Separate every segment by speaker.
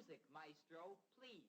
Speaker 1: Music, maestro, please.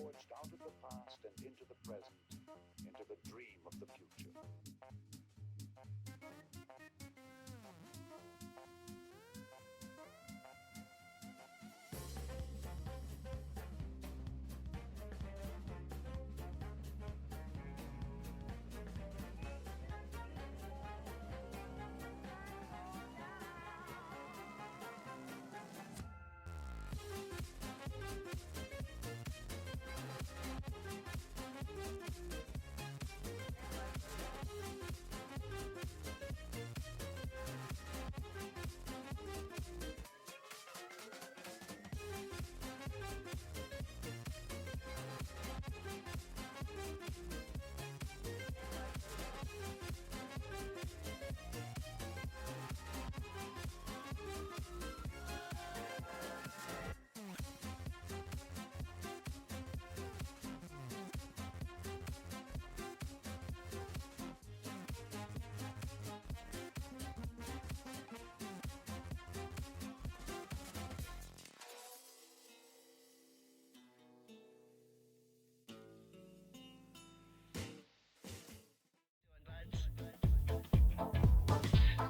Speaker 2: forged out of the past and into the present, into the dream of the future.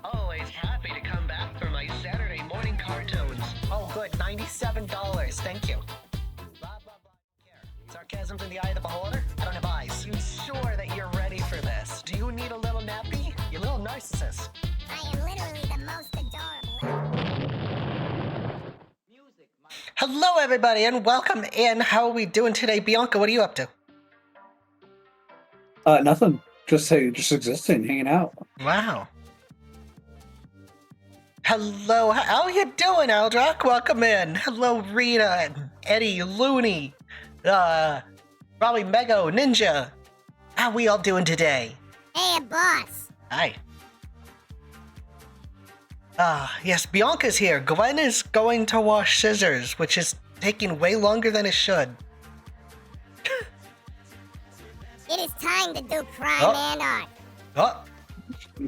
Speaker 3: Always happy to come back for my Saturday morning cartoons. Oh, good. $97. Thank you. Blah, blah, blah. Sarcasm's in the eye of the beholder? I don't have eyes. You sure that you're ready for this? Do you need a little nappy? You little narcissist.
Speaker 4: I am literally the most adorable.
Speaker 1: Music, my
Speaker 3: Hello, everybody, and welcome in. How are we doing today? Bianca, what are you up to?
Speaker 5: Nothing. Just existing, hanging out.
Speaker 3: Wow. Hello, how you doing, Aldrock? Welcome in. Hello, Rita, Eddie, Looney, probably Mego, Ninja. How we all doing today?
Speaker 4: Hey, boss.
Speaker 3: Hi. Yes, Bianca's here. Gwen is going to wash scissors, which is taking way longer than it should.
Speaker 4: It is time to do crime
Speaker 3: Oh.
Speaker 4: and art.
Speaker 3: Oh,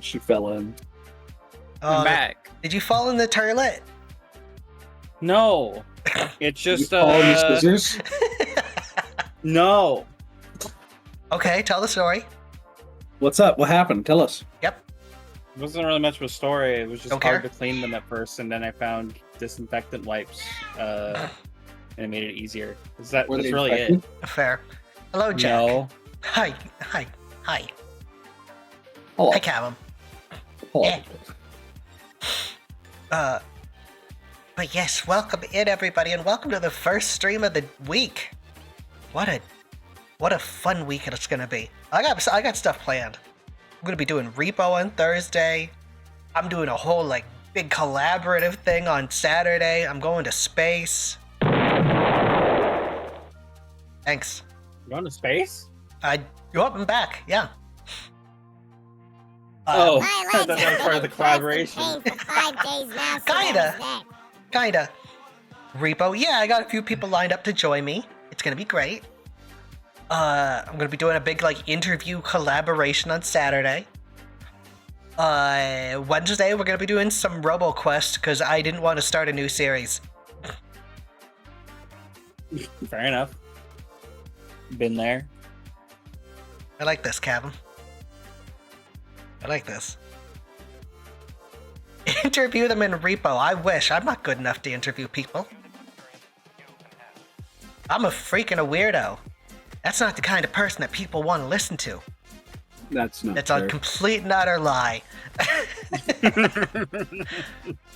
Speaker 5: She fell in.
Speaker 3: oh,
Speaker 6: I'm back.
Speaker 3: Did you fall in the toilet?
Speaker 6: No, it's just
Speaker 5: You follow these scissors?
Speaker 6: no.
Speaker 3: Okay, tell the story.
Speaker 5: What's up? What happened? Tell us.
Speaker 3: Yep.
Speaker 6: It wasn't really much of a story. It was just
Speaker 3: Don't
Speaker 6: hard
Speaker 3: care.
Speaker 6: to clean them at first, and then I found disinfectant wipes, and it made it easier. That's
Speaker 5: Were they
Speaker 6: really
Speaker 5: infected?
Speaker 6: it.
Speaker 3: Fair. Hello, Jack.
Speaker 6: No,
Speaker 3: Hi.
Speaker 5: Hello.
Speaker 3: Hi, Callum.
Speaker 5: Hello.
Speaker 3: Yeah. But yes, welcome in, everybody, and welcome to the first stream of the week. What a fun week it's gonna be. I got stuff planned. I'm gonna be doing repo on Thursday. I'm doing a whole big collaborative thing on Saturday. I'm going to space. Thanks.
Speaker 6: you going to space?
Speaker 3: I go up and back. Yeah.
Speaker 6: Oh,
Speaker 4: My
Speaker 6: I
Speaker 4: legs
Speaker 6: thought that was
Speaker 4: have
Speaker 6: part
Speaker 4: been
Speaker 6: of the
Speaker 4: in
Speaker 6: collaboration.
Speaker 4: constant pain for 5 days now, so
Speaker 3: Kinda.
Speaker 4: there's that.
Speaker 3: Kinda. Repo, yeah, I got a few people lined up to join me. It's gonna be great. I'm gonna be doing a big interview collaboration on Saturday. Wednesday we're gonna be doing some RoboQuest because I didn't want to start a new series.
Speaker 6: Fair enough. Been there.
Speaker 3: I like this, Kevin. I like this. Interview them in repo. I wish. I'm not good enough to interview people. I'm a freaking weirdo. That's not the kind of person that people want to listen to.
Speaker 5: That's not
Speaker 3: It's a
Speaker 5: fair.
Speaker 3: complete and utter lie.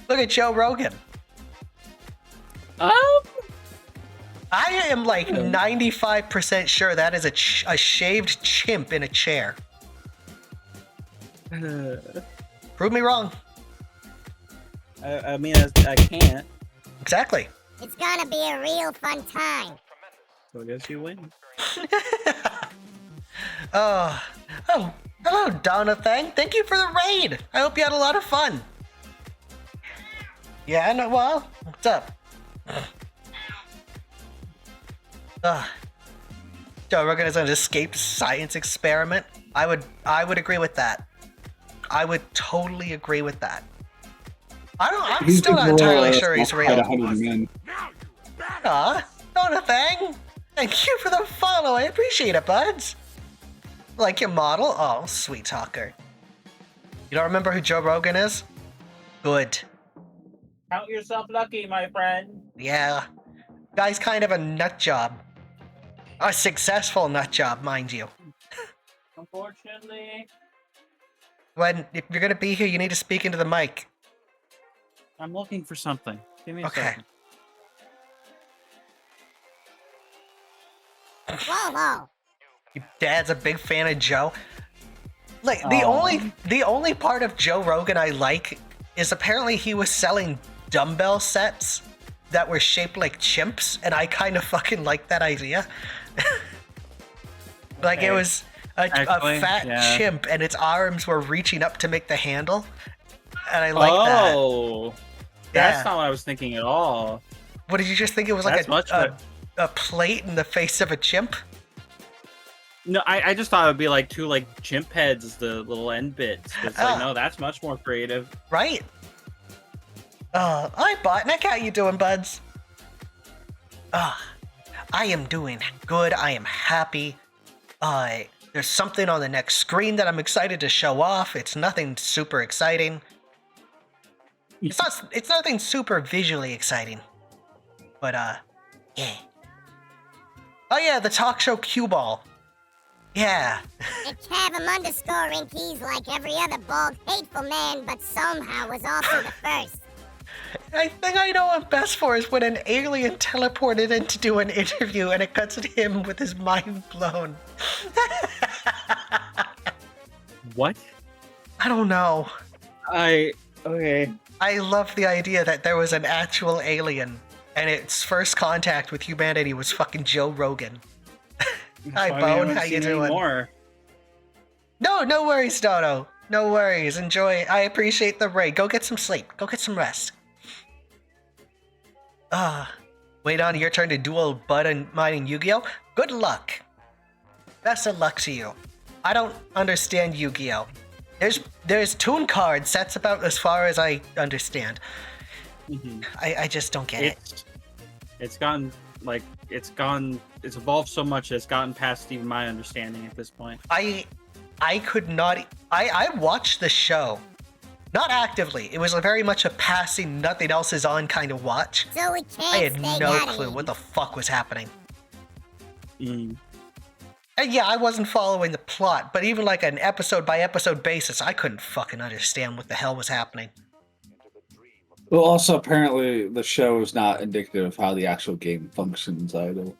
Speaker 3: Look at Joe Rogan. I am 95% sure that is a shaved chimp in a chair. Prove me wrong.
Speaker 6: I mean, I can't.
Speaker 3: Exactly.
Speaker 4: It's gonna be a real fun time.
Speaker 6: So I guess you win.
Speaker 3: Oh, hello, Donathan. Thank you for the raid. I hope you had a lot of fun. Yeah, no, well, what's up? Joe Rogan is an escaped science experiment. I would agree with that. I would totally agree with that. I'm
Speaker 5: He's
Speaker 3: still not
Speaker 5: more or
Speaker 3: entirely
Speaker 5: less
Speaker 3: sure he's
Speaker 5: fight
Speaker 3: real.
Speaker 5: 100 men.
Speaker 3: Aw, Donathan. Thank you for the follow. I appreciate it, buds. Like your model? Oh, sweet talker. You don't remember who Joe Rogan is? Good.
Speaker 6: Count yourself lucky, my friend.
Speaker 3: Yeah. Guy's kind of a nut job. A successful nut job, mind you.
Speaker 6: Unfortunately,
Speaker 3: If you're gonna be here, you need to speak into the mic.
Speaker 6: I'm looking for something. Give me a
Speaker 3: Okay.
Speaker 6: second.
Speaker 4: Whoa.
Speaker 3: Your dad's a big fan of Joe. Like
Speaker 6: Aw.
Speaker 3: the only part of Joe Rogan I like is apparently he was selling dumbbell sets that were shaped like chimps, and I kind of fucking like that idea. Like it
Speaker 6: Okay.
Speaker 3: was a
Speaker 6: Actually,
Speaker 3: fat
Speaker 6: yeah.
Speaker 3: chimp, and its arms were reaching up to make the handle, and I like that.
Speaker 6: Oh, that's
Speaker 3: Yeah.
Speaker 6: not what I was thinking at all.
Speaker 3: What did you just think it was like
Speaker 6: That's much better.
Speaker 3: a plate in the face of a chimp?
Speaker 6: No, I just thought it would be like two like chimp heads, the little end bits. It's
Speaker 3: Ah.
Speaker 6: like, no, that's much more creative.
Speaker 3: Right? Hi, Botnik. How you doing, buds? I am doing good. I am happy. There's something on the next screen that I'm excited to show off. It's nothing super exciting. It's nothing super visually exciting. But, yeah. Oh, yeah, the talk show Cue Ball. Yeah.
Speaker 4: It have him underscoring keys like every other bald, hateful man, but somehow was also the first.
Speaker 3: I think I know what I'm best for is when an alien teleported in to do an interview and it cuts at him with his mind blown.
Speaker 6: What?
Speaker 3: I don't know.
Speaker 6: Okay.
Speaker 3: I love the idea that there was an actual alien and its first contact with humanity was fucking Joe Rogan. Hi, Bone. How you doing? No worries, Dodo. No worries. Enjoy. I appreciate the raid. Go get some sleep. Go get some rest. Wait on your turn to duel Bud and mine and Yu-Gi-Oh. Good luck. Best of luck to you. I don't understand Yu-Gi-Oh. There's tune cards. That's about as far as I understand.
Speaker 6: Mhm.
Speaker 3: I just don't get it.
Speaker 6: It's evolved so much that it's gotten past even my understanding at this point.
Speaker 3: I could not. I watched the show, not actively. It was very much a passing, nothing else is on kind of watch.
Speaker 4: So we can't
Speaker 3: I had
Speaker 4: stay
Speaker 3: no
Speaker 4: out of
Speaker 3: clue
Speaker 4: here.
Speaker 3: what the fuck was happening.
Speaker 6: Mm.
Speaker 3: And yeah, I wasn't following the plot, but even like an episode by episode basis, I couldn't fucking understand what the hell was happening.
Speaker 5: Well, also apparently the show is not indicative of how the actual game functions either.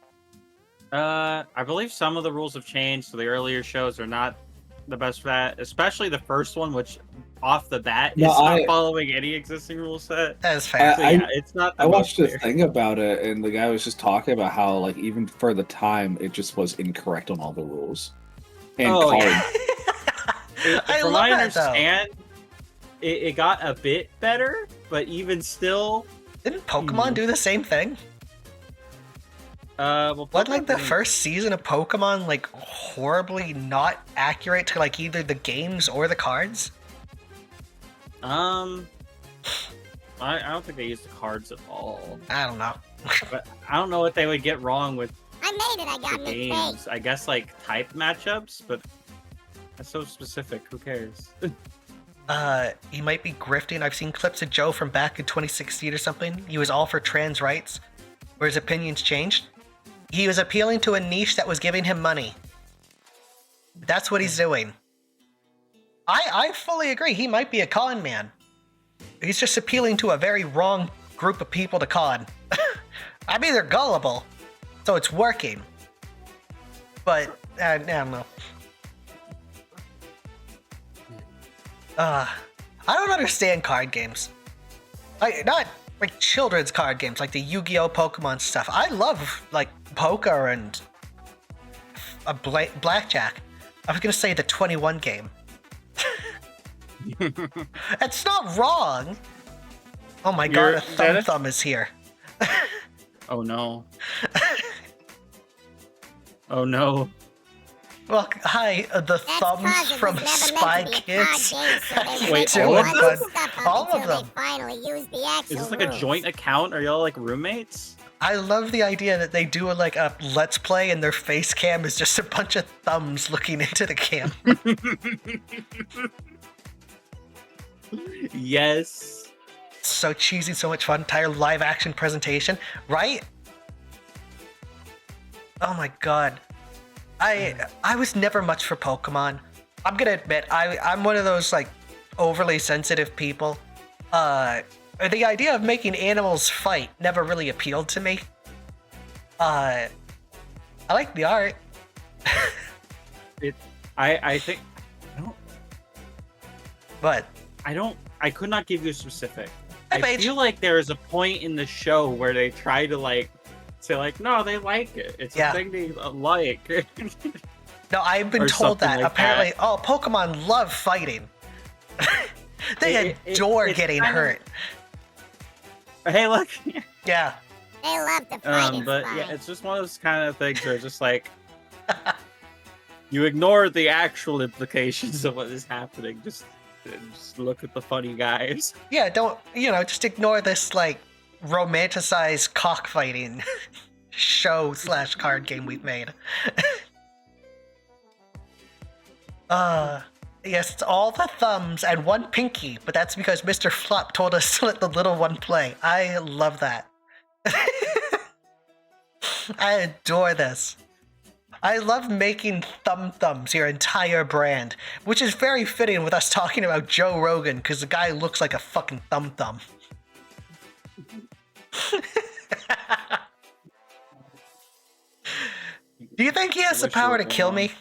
Speaker 6: I believe some of the rules have changed, so the earlier shows are not the best for that, especially the first one, which off the bat is not following any existing rule set.
Speaker 3: That is fair.
Speaker 6: So yeah, it's not.
Speaker 5: I watched a thing about it, and the guy was just talking about how, like, even for the time, it just was incorrect on all the rules. And
Speaker 6: Oh,
Speaker 5: cards.
Speaker 6: yeah.
Speaker 3: I
Speaker 6: From
Speaker 3: love
Speaker 6: what I
Speaker 3: that, though.
Speaker 6: understand, it got a bit better, but even still,
Speaker 3: Didn't Pokemon do the same thing?
Speaker 6: well,
Speaker 3: Wasn't like the
Speaker 6: Pokemon-
Speaker 3: first season of Pokemon like horribly not accurate to like either the games or the cards?
Speaker 6: I don't think they used the cards at all.
Speaker 3: I don't know.
Speaker 6: But I don't know what they would get wrong with
Speaker 4: I made it. I
Speaker 6: the
Speaker 4: got Nick Cage.
Speaker 6: games. I guess like type matchups, but that's so specific. Who cares?
Speaker 3: He might be grifting. I've seen clips of Joe from back in 2016 or something. He was all for trans rights, where his opinions changed. He was appealing to a niche that was giving him money. That's what he's doing. I fully agree. He might be a con man. He's just appealing to a very wrong group of people to con. I mean, they're gullible, so it's working. But, I don't know. I don't understand card games. Not like children's card games, like the Yu-Gi-Oh! Pokemon stuff. I love like poker and blackjack. I was gonna say the 21 game. It's not wrong. Oh my god, a thumb is here.
Speaker 6: Oh no. Oh no.
Speaker 3: Well, hi, the
Speaker 4: That's
Speaker 3: thumbs
Speaker 4: 'cause it
Speaker 3: from
Speaker 4: was never
Speaker 3: Spy
Speaker 4: meant to be a
Speaker 3: Kids.
Speaker 4: card game, so they
Speaker 6: Wait,
Speaker 4: waited
Speaker 6: all of
Speaker 4: one
Speaker 6: them?
Speaker 4: stuff up
Speaker 3: All of
Speaker 4: until
Speaker 3: them.
Speaker 4: They finally used the actual
Speaker 6: Is this like a
Speaker 4: rules.
Speaker 6: joint account? Are y'all like roommates?
Speaker 3: I love the idea that they do like a let's play and their face cam is just a bunch of thumbs looking into the camera.
Speaker 6: Yes.
Speaker 3: So cheesy, so much fun. Entire live action presentation, right? Oh my god. I was never much for Pokemon. I'm gonna admit, I'm one of those like overly sensitive people. The idea of making animals fight never really appealed to me. I like the art.
Speaker 6: I think
Speaker 3: But
Speaker 6: I could not give you a specific. I
Speaker 3: Paige.
Speaker 6: feel like there is a point in the show where they try to like say like, no, they like it. It's
Speaker 3: Yeah.
Speaker 6: a thing they like.
Speaker 3: no, I've been
Speaker 6: Or
Speaker 3: told that
Speaker 6: something like
Speaker 3: apparently.
Speaker 6: that.
Speaker 3: Oh, Pokemon love fighting. They adore
Speaker 6: it's
Speaker 3: getting
Speaker 6: kind of-
Speaker 3: hurt.
Speaker 6: Hey, look.
Speaker 3: Yeah.
Speaker 4: They love to fight. It's
Speaker 6: But
Speaker 4: fine.
Speaker 6: yeah, it's just one of those kind of things where it's just like you ignore the actual implications of what is happening. Just look at the funny guys.
Speaker 3: Yeah, don't, just ignore this, like, romanticized cockfighting show / card game we've made. Yes, it's all the thumbs and one pinky, but that's because Mr. Flop told us to let the little one play. I love that. I adore this. I love making thumbs your entire brand, which is very fitting with us talking about Joe Rogan, because the guy looks like a fucking thumb. Do you think he has the
Speaker 6: wish you
Speaker 3: power
Speaker 6: were
Speaker 3: to kill me?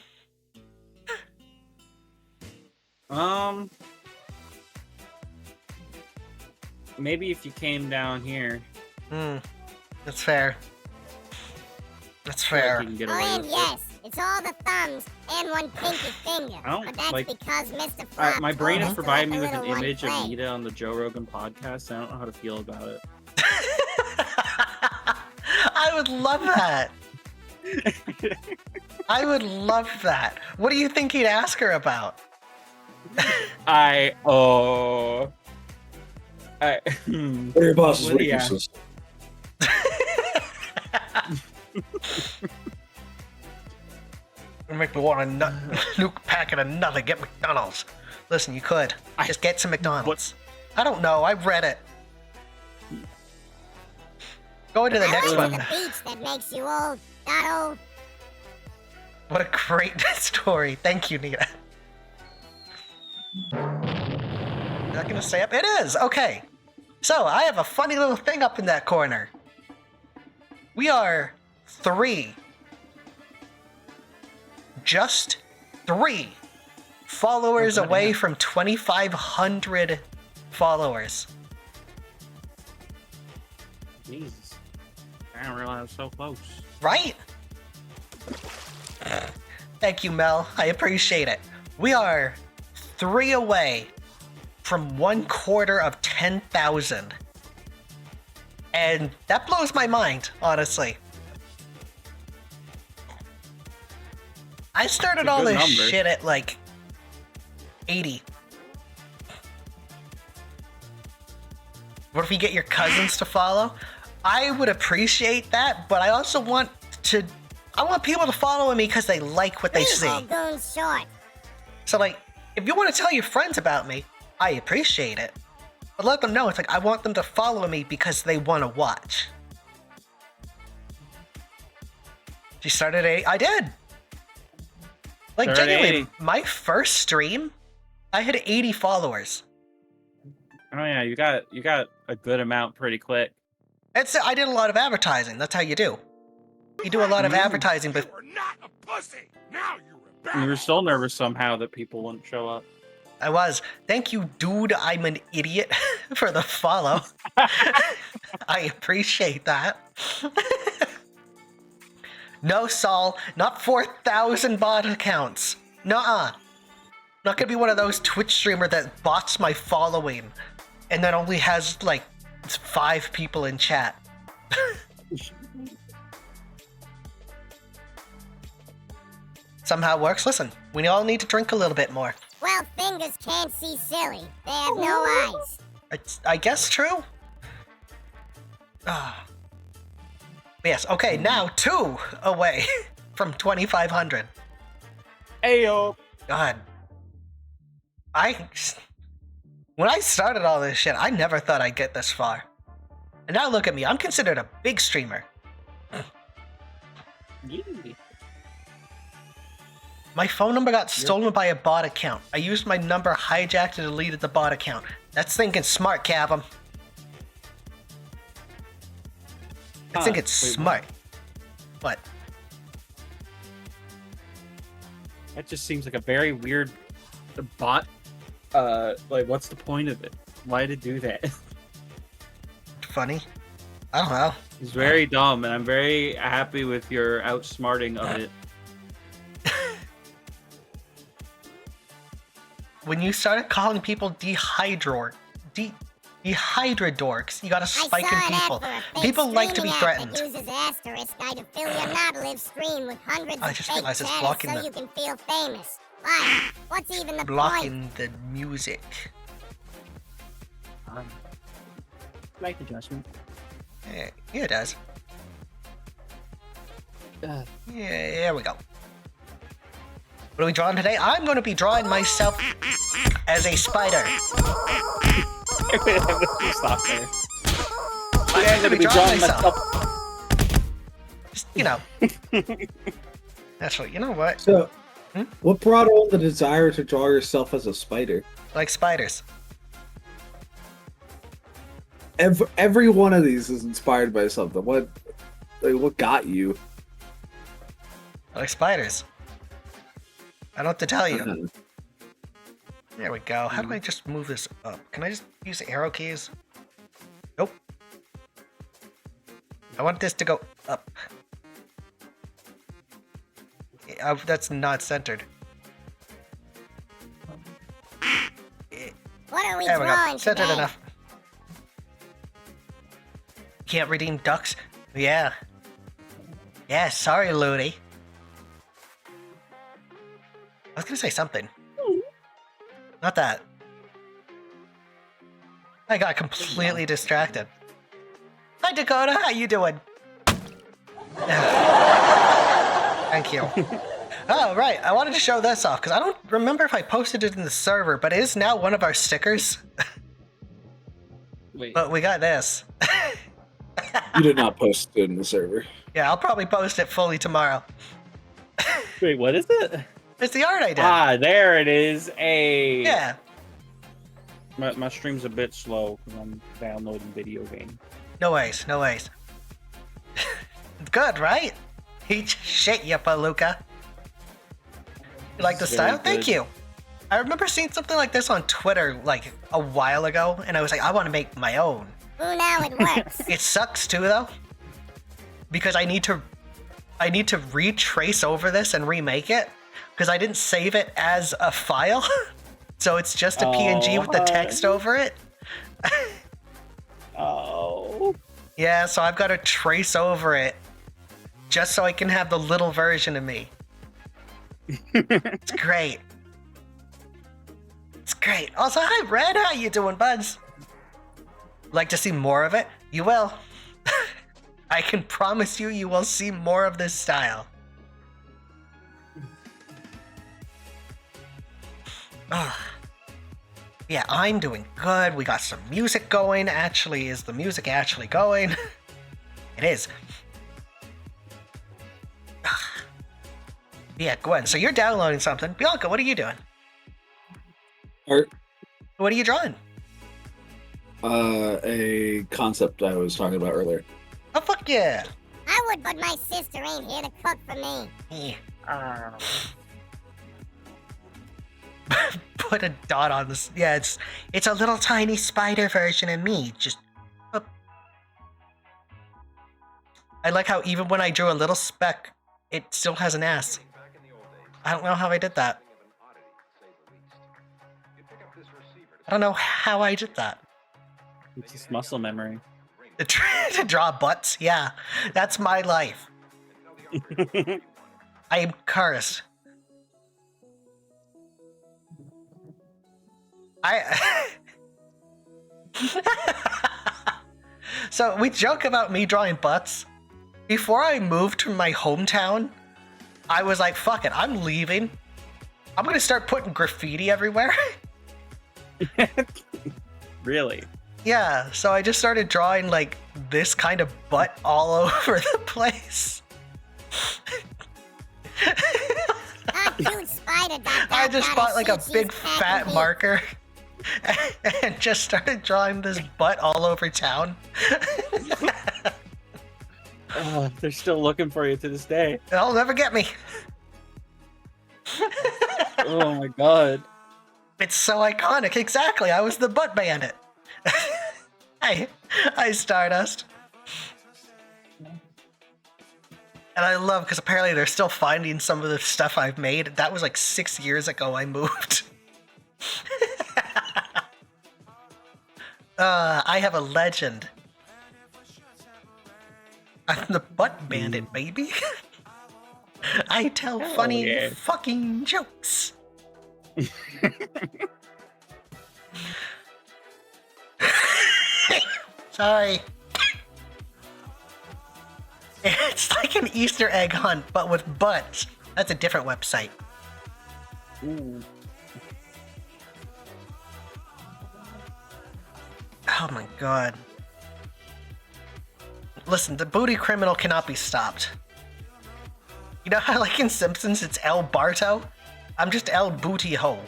Speaker 6: Maybe if you came down here,
Speaker 3: That's fair. That's
Speaker 6: I feel like
Speaker 3: fair.
Speaker 6: you can get
Speaker 4: Oh,
Speaker 6: away
Speaker 4: and
Speaker 6: with
Speaker 4: yes, it's all the thumbs and one pinky finger.
Speaker 6: I don't
Speaker 4: But that's
Speaker 6: like-
Speaker 4: because Mr.
Speaker 6: it.
Speaker 4: Flop
Speaker 6: My brain
Speaker 4: told
Speaker 6: has
Speaker 4: us to
Speaker 6: provided
Speaker 4: let
Speaker 6: me
Speaker 4: the
Speaker 6: with an
Speaker 4: little one
Speaker 6: image of
Speaker 4: play.
Speaker 6: Nita on the Joe Rogan podcast. I don't know how to feel about it.
Speaker 3: I would love that. I would love that. What do you think he'd ask her about?
Speaker 5: Your boss's
Speaker 6: Well, yeah.
Speaker 5: weaknesses.
Speaker 3: Make me want a nuke packet of nothing. Get McDonald's. Listen, you could. Just get some McDonald's. I don't know. I read it. Go to the
Speaker 4: I
Speaker 3: next
Speaker 4: went
Speaker 3: one.
Speaker 4: to the beach that makes you old, not old.
Speaker 3: What a great story. Thank you, Nita. Is that gonna stay up? It is! Okay. So, I have a funny little thing up in that corner. We are 3. Just 3 followers
Speaker 6: Okay.
Speaker 3: away from 2,500 followers.
Speaker 6: Jesus. I didn't realize I was so close.
Speaker 3: Right? Thank you, Mel. I appreciate it. We are 3 away from 1/4 of 10,000. And that blows my mind, honestly. I started
Speaker 6: It's a
Speaker 3: all
Speaker 6: good
Speaker 3: this
Speaker 6: number.
Speaker 3: shit at like 80. What if you get your cousins to follow? I would appreciate that, but I also want people to follow me because they like what they
Speaker 4: Leave
Speaker 3: see.
Speaker 4: old goons short.
Speaker 3: So, like, if you want to tell your friends about me, I appreciate it. But let them know, it's like, I want them to follow me because they want to watch. You started 80? I did! Like,
Speaker 6: Started
Speaker 3: genuinely,
Speaker 6: 80.
Speaker 3: my first stream, I had 80 followers.
Speaker 6: Oh yeah, you got a good amount pretty quick.
Speaker 3: I did a lot of advertising. That's how you do. You do a lot of advertising, but
Speaker 7: You're not a pussy. Now you're a
Speaker 6: And
Speaker 7: bad.
Speaker 6: you were still nervous somehow that people wouldn't show up.
Speaker 3: I was. Thank you, dude. I'm an idiot for the follow. I appreciate that. No, Saul. Not 4,000 bot accounts. Nuh-uh. Not gonna be one of those Twitch streamer that bots my following and then only has, like, 5 people in chat. Somehow works. Listen, we all need to drink a little bit more.
Speaker 4: Well, fingers can't see silly. They have no eyes.
Speaker 3: I guess true. Ah. Yes, okay, now 2 away from 2,500.
Speaker 6: Ayo.
Speaker 3: God. When I started all this shit, I never thought I'd get this far. And now look at me, I'm considered a big streamer. My phone number got stolen by a bot account. I used my number, hijacked, and deleted the bot account. That's thinking smart, Cavum. I think it's smart. What?
Speaker 6: That just seems like a very weird bot. Like, what's the point of it? Why did it do that?
Speaker 3: Funny? I don't know.
Speaker 6: It's very dumb, and I'm very happy with your outsmarting of it.
Speaker 3: When you started calling people dehydrodorks, you got a spike in people. People like to be threatened.
Speaker 4: Uses asterisk guy to fill your not-live screen with hundreds
Speaker 3: I
Speaker 4: of
Speaker 3: just
Speaker 4: fake
Speaker 3: realized it's
Speaker 4: chatters
Speaker 3: blocking
Speaker 4: so
Speaker 3: the-
Speaker 4: you can feel famous. Why? What's even the point?
Speaker 3: Blocking the music.
Speaker 6: Like adjustment.
Speaker 3: Yeah, it does. Yeah, here we go. What are we drawing today? I'm going to be drawing myself as a spider.
Speaker 6: Stop there.
Speaker 3: I'm going to be drawing myself. Just, you know. Actually, you know what?
Speaker 5: So, what brought on the desire to draw yourself as a spider?
Speaker 3: Like spiders.
Speaker 5: Every one of these is inspired by something. What got you?
Speaker 3: Like spiders. I don't know what to tell you.
Speaker 5: Uh-huh.
Speaker 3: There we go. How do I just move this up? Can I just use the arrow keys? Nope. I want this to go up. That's not centered.
Speaker 4: What are we
Speaker 3: There we go.
Speaker 4: drawing
Speaker 3: Centered
Speaker 4: today?
Speaker 3: enough. Can't redeem ducks? Yeah. Yeah, sorry, Looney. I was gonna say something. Not that. I got completely distracted. Hi, Dakota. How you doing? Thank you. Oh, right. I wanted to show this off, because I don't remember if I posted it in the server, but it is now one of our stickers.
Speaker 6: Wait.
Speaker 3: But we got this.
Speaker 5: You did not post it in the server.
Speaker 3: Yeah, I'll probably post it fully tomorrow.
Speaker 6: Wait, what is it?
Speaker 3: It's the art I did.
Speaker 6: Ah, there it is. Hey.
Speaker 3: Yeah.
Speaker 6: My stream's a bit slow because I'm downloading video game.
Speaker 3: No ways, no ways. Good, right? Eat shit, you palooka. You like the
Speaker 6: Very
Speaker 3: style? Thank
Speaker 6: good.
Speaker 3: you. I remember seeing something like this on Twitter like a while ago, and I was like, I want to make my own.
Speaker 4: Ooh, now it works.
Speaker 3: It sucks too, though, because I need to retrace over this and remake it because I didn't save it as a file, so it's just a PNG with the text over it.
Speaker 6: Oh.
Speaker 3: Yeah, so I've got to trace over it just so I can have the little version of me. It's great. It's great. Also, hi, Red. How you doing, buds? Like to see more of it? You will. I can promise you, you will see more of this style. Yeah, I'm doing good. We got some music going. Actually, is the music actually going? It is. Yeah, Gwen, so you're downloading something. Bianca, what are you doing?
Speaker 5: Art,
Speaker 3: What are you drawing?
Speaker 5: a concept I was talking about earlier.
Speaker 3: Oh, fuck yeah.
Speaker 4: I would, but my sister ain't here to cook for me.
Speaker 3: Yeah. Put a dot on this. Yeah, it's a little tiny spider version of me. Just. I like how even when I drew a little speck, it still has an ass. I don't know how I did that. I don't know how I did that.
Speaker 6: It's just muscle memory.
Speaker 3: To draw butts? Yeah, that's my life. I am cursed. So we joke about me drawing butts, before I moved to my hometown, I was like, fuck it, I'm leaving. I'm gonna start putting graffiti everywhere.
Speaker 6: Really?
Speaker 3: Yeah, so I just started drawing like this kind of butt all over the place.
Speaker 4: Cute spider.
Speaker 3: I just bought like a big fat marker and just started drawing this butt all over town.
Speaker 6: Oh, they're still looking for you to this day.
Speaker 3: They'll never get me.
Speaker 6: Oh my god.
Speaker 3: It's so iconic. Exactly. I was the butt bandit. Hey, Stardust. And I love, because apparently they're still finding some of the stuff I've made. That was like 6 years ago I moved. I have a legend. I'm the butt bandit, baby. I tell funny fucking jokes. Sorry. It's like an Easter egg hunt, but with butts. That's a different website.
Speaker 6: Ooh.
Speaker 3: Oh my god. Listen, the booty criminal cannot be stopped. You know how, like in Simpsons, it's El Barto? I'm just El Booty Ho.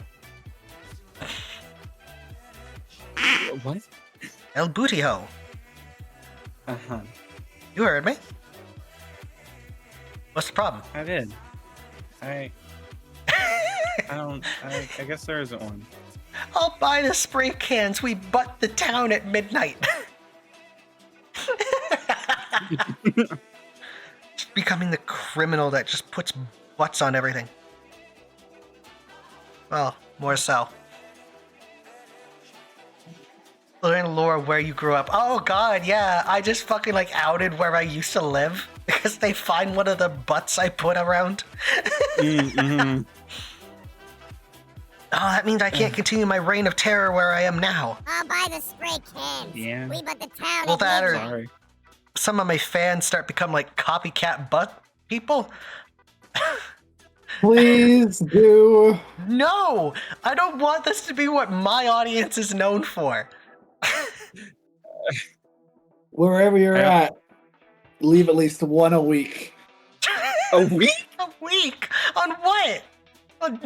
Speaker 6: What?
Speaker 3: El Booty Ho.
Speaker 6: Uh-huh.
Speaker 3: You heard me. What's the problem?
Speaker 6: I did. I guess there isn't one.
Speaker 3: I'll buy the spray cans. We butt the town at midnight. Just becoming the criminal that just puts butts on everything. Well, more so. Learn lore where you grew up. Oh god, yeah. I just fucking like outed where I used to live because they find one of the butts I put around.
Speaker 6: Mm-hmm.
Speaker 3: Oh, that means I can't continue my reign of terror where I am now.
Speaker 4: I'll buy the spray cans.
Speaker 6: Yeah.
Speaker 4: We but the town.
Speaker 3: Well, that or
Speaker 6: Sorry.
Speaker 3: some of my fans start become like copycat butt people.
Speaker 5: Please do.
Speaker 3: No, I don't want this to be what my audience is known for.
Speaker 5: Wherever you're at, leave at least one a week.
Speaker 6: A week?
Speaker 3: A week? On what?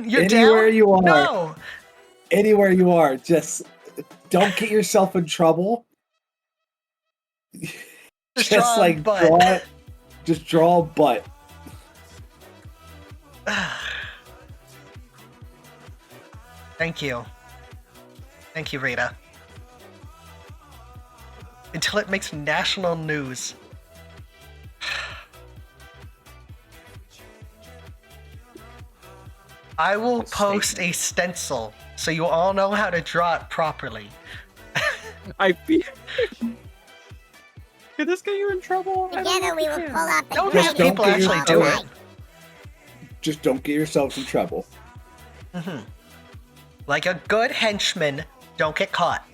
Speaker 3: You're
Speaker 5: Anywhere
Speaker 3: down?
Speaker 5: you are.
Speaker 3: No.
Speaker 5: Anywhere you are, just don't get yourself in trouble.
Speaker 3: Just draw a
Speaker 5: like
Speaker 3: butt.
Speaker 5: just draw a butt.
Speaker 3: Thank you. Thank you, Rita. Until it makes national news. I will post a stencil so you all know how to draw it properly.
Speaker 6: I feel. Could this get you in trouble?
Speaker 4: Together we will pull out the
Speaker 3: Don't
Speaker 4: great
Speaker 3: have people
Speaker 4: and
Speaker 3: actually
Speaker 4: all
Speaker 3: do
Speaker 4: right.
Speaker 3: it.
Speaker 5: Just don't get yourselves in trouble.
Speaker 3: Like a good henchman, don't get caught.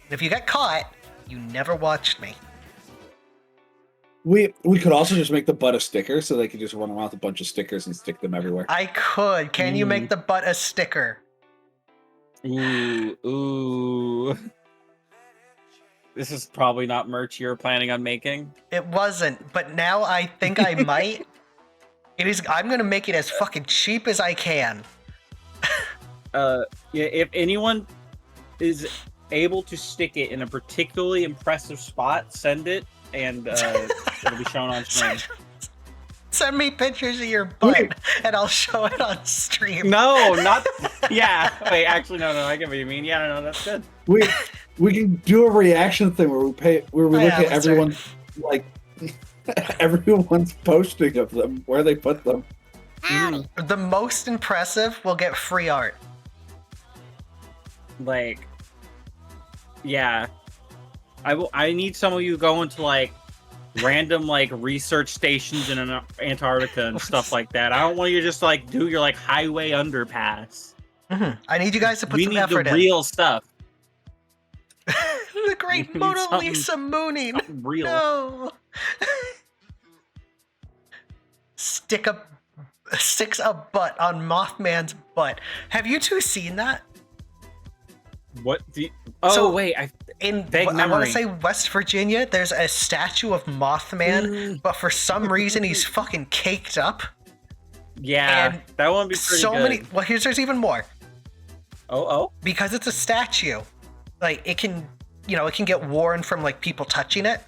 Speaker 3: And if you get caught, you never watched me.
Speaker 5: We could also just make the butt a sticker so they could just run around with a bunch of stickers and stick them everywhere.
Speaker 3: I could. Can you make the butt a sticker?
Speaker 6: Ooh. This is probably not merch you're planning on making.
Speaker 3: It wasn't, but now I think I might. It is. I'm gonna make it as fucking cheap as I can.
Speaker 6: Yeah, if anyone is able to stick it in a particularly impressive spot, send it, and it'll be shown on stream.
Speaker 3: Send me pictures of your butt, and I'll show it on stream.
Speaker 6: No, not. Yeah. Wait, actually, no. I get what you mean. Yeah, no, that's good.
Speaker 5: We can do a reaction thing where we look at everyone like everyone's posting of them, where they put them.
Speaker 4: Howdy.
Speaker 3: The most impressive will get free art.
Speaker 6: Like, yeah. I need some of you going to like random like research stations in Antarctica and stuff like that. I don't want you to just like do your like highway underpass.
Speaker 3: I need you guys to put
Speaker 6: We
Speaker 3: some
Speaker 6: need
Speaker 3: effort
Speaker 6: the
Speaker 3: in.
Speaker 6: real stuff.
Speaker 3: The great
Speaker 6: We need
Speaker 3: Mona
Speaker 6: something-
Speaker 3: Lisa mooning.
Speaker 6: Something real.
Speaker 3: No. sticks a butt on Mothman's butt. Have you two seen that?
Speaker 6: What? Oh
Speaker 3: So,
Speaker 6: wait,
Speaker 3: I want
Speaker 6: memory.
Speaker 3: to say West Virginia. There's a statue of Mothman, but for some reason he's fucking caked up.
Speaker 6: Yeah,
Speaker 3: and
Speaker 6: that one would be pretty
Speaker 3: so
Speaker 6: good.
Speaker 3: many. Well, there's even more.
Speaker 6: Oh.
Speaker 3: Because it's a statue, like it can get worn from like people touching it.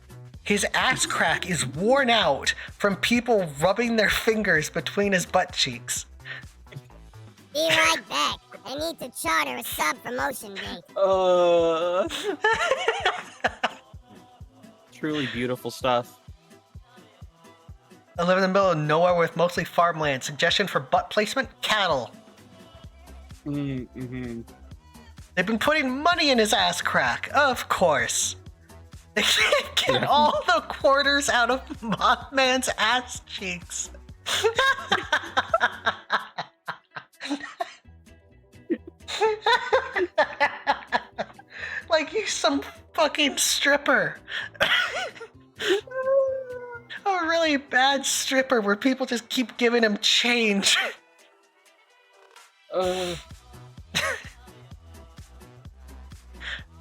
Speaker 3: His ass crack is worn out from people rubbing their fingers between his butt cheeks.
Speaker 4: Be right back. I need to charter a sub-promotion date.
Speaker 6: Truly beautiful stuff.
Speaker 3: I live in the middle of nowhere with mostly farmland. Suggestion for butt placement? Cattle.
Speaker 6: Mm-hmm.
Speaker 3: They've been putting money in his ass crack, of course. They can't get all the quarters out of Mothman's ass cheeks. Like he's some fucking stripper. A really bad stripper where people just keep giving him change.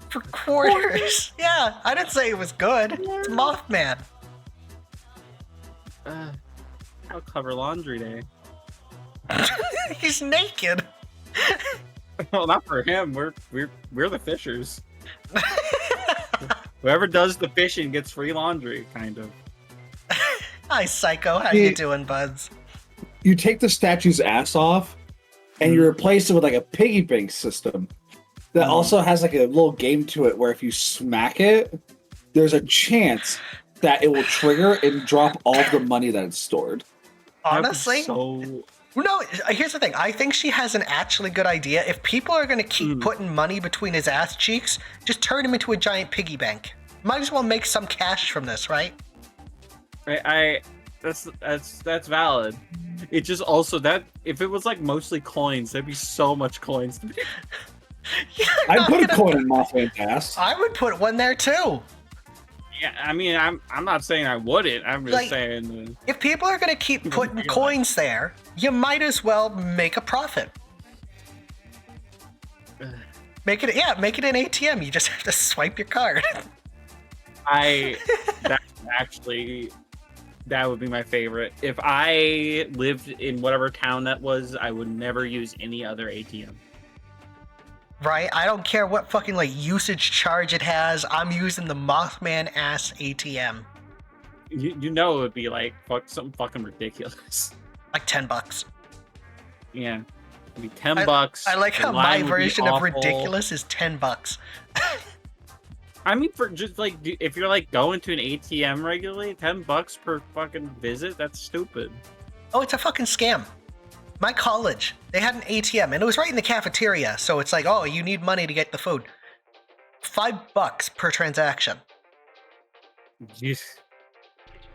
Speaker 3: For quarters. Yeah, I didn't say it was good. It's Mothman.
Speaker 6: I'll cover laundry day.
Speaker 3: He's naked.
Speaker 6: Well, not for him. We're the fishers. Whoever does the fishing gets free laundry, kind of.
Speaker 3: Hi, Psycho. How you doing, buds?
Speaker 5: You take the statue's ass off, and you replace it with like a piggy bank system that also has like a little game to it where if you smack it, there's a chance that it will trigger and drop all of the money that it's stored.
Speaker 3: Honestly,
Speaker 6: so...
Speaker 3: No, here's the thing. I think she has an actually good idea. If people are going to keep putting money between his ass cheeks, just turn him into a giant piggy bank. Might as well make some cash from this, right?
Speaker 6: That's valid. It just also that if it was like mostly coins, there'd be so much coins.
Speaker 5: I'd put a coin in Mothman's ass.
Speaker 3: I would put one there too.
Speaker 6: Yeah, I mean, I'm not saying I wouldn't. I'm just saying.
Speaker 3: If people are going to keep putting coins there, you might as well make a profit. Make it an ATM. You just have to swipe your card.
Speaker 6: That would be my favorite. If I lived in whatever town that was, I would never use any other ATM.
Speaker 3: Right? I don't care what fucking like usage charge it has. I'm using the Mothman ass ATM.
Speaker 6: You know it would be like something fucking ridiculous.
Speaker 3: Like $10.
Speaker 6: Yeah. It'd be $10.
Speaker 3: I like how my version of ridiculous is $10.
Speaker 6: I mean, for just like, if you're like going to an ATM regularly, $10 per fucking visit, that's stupid.
Speaker 3: Oh, it's a fucking scam. My college, they had an ATM, and it was right in the cafeteria, so it's like, oh, you need money to get the food. $5 per transaction.
Speaker 6: Jeez.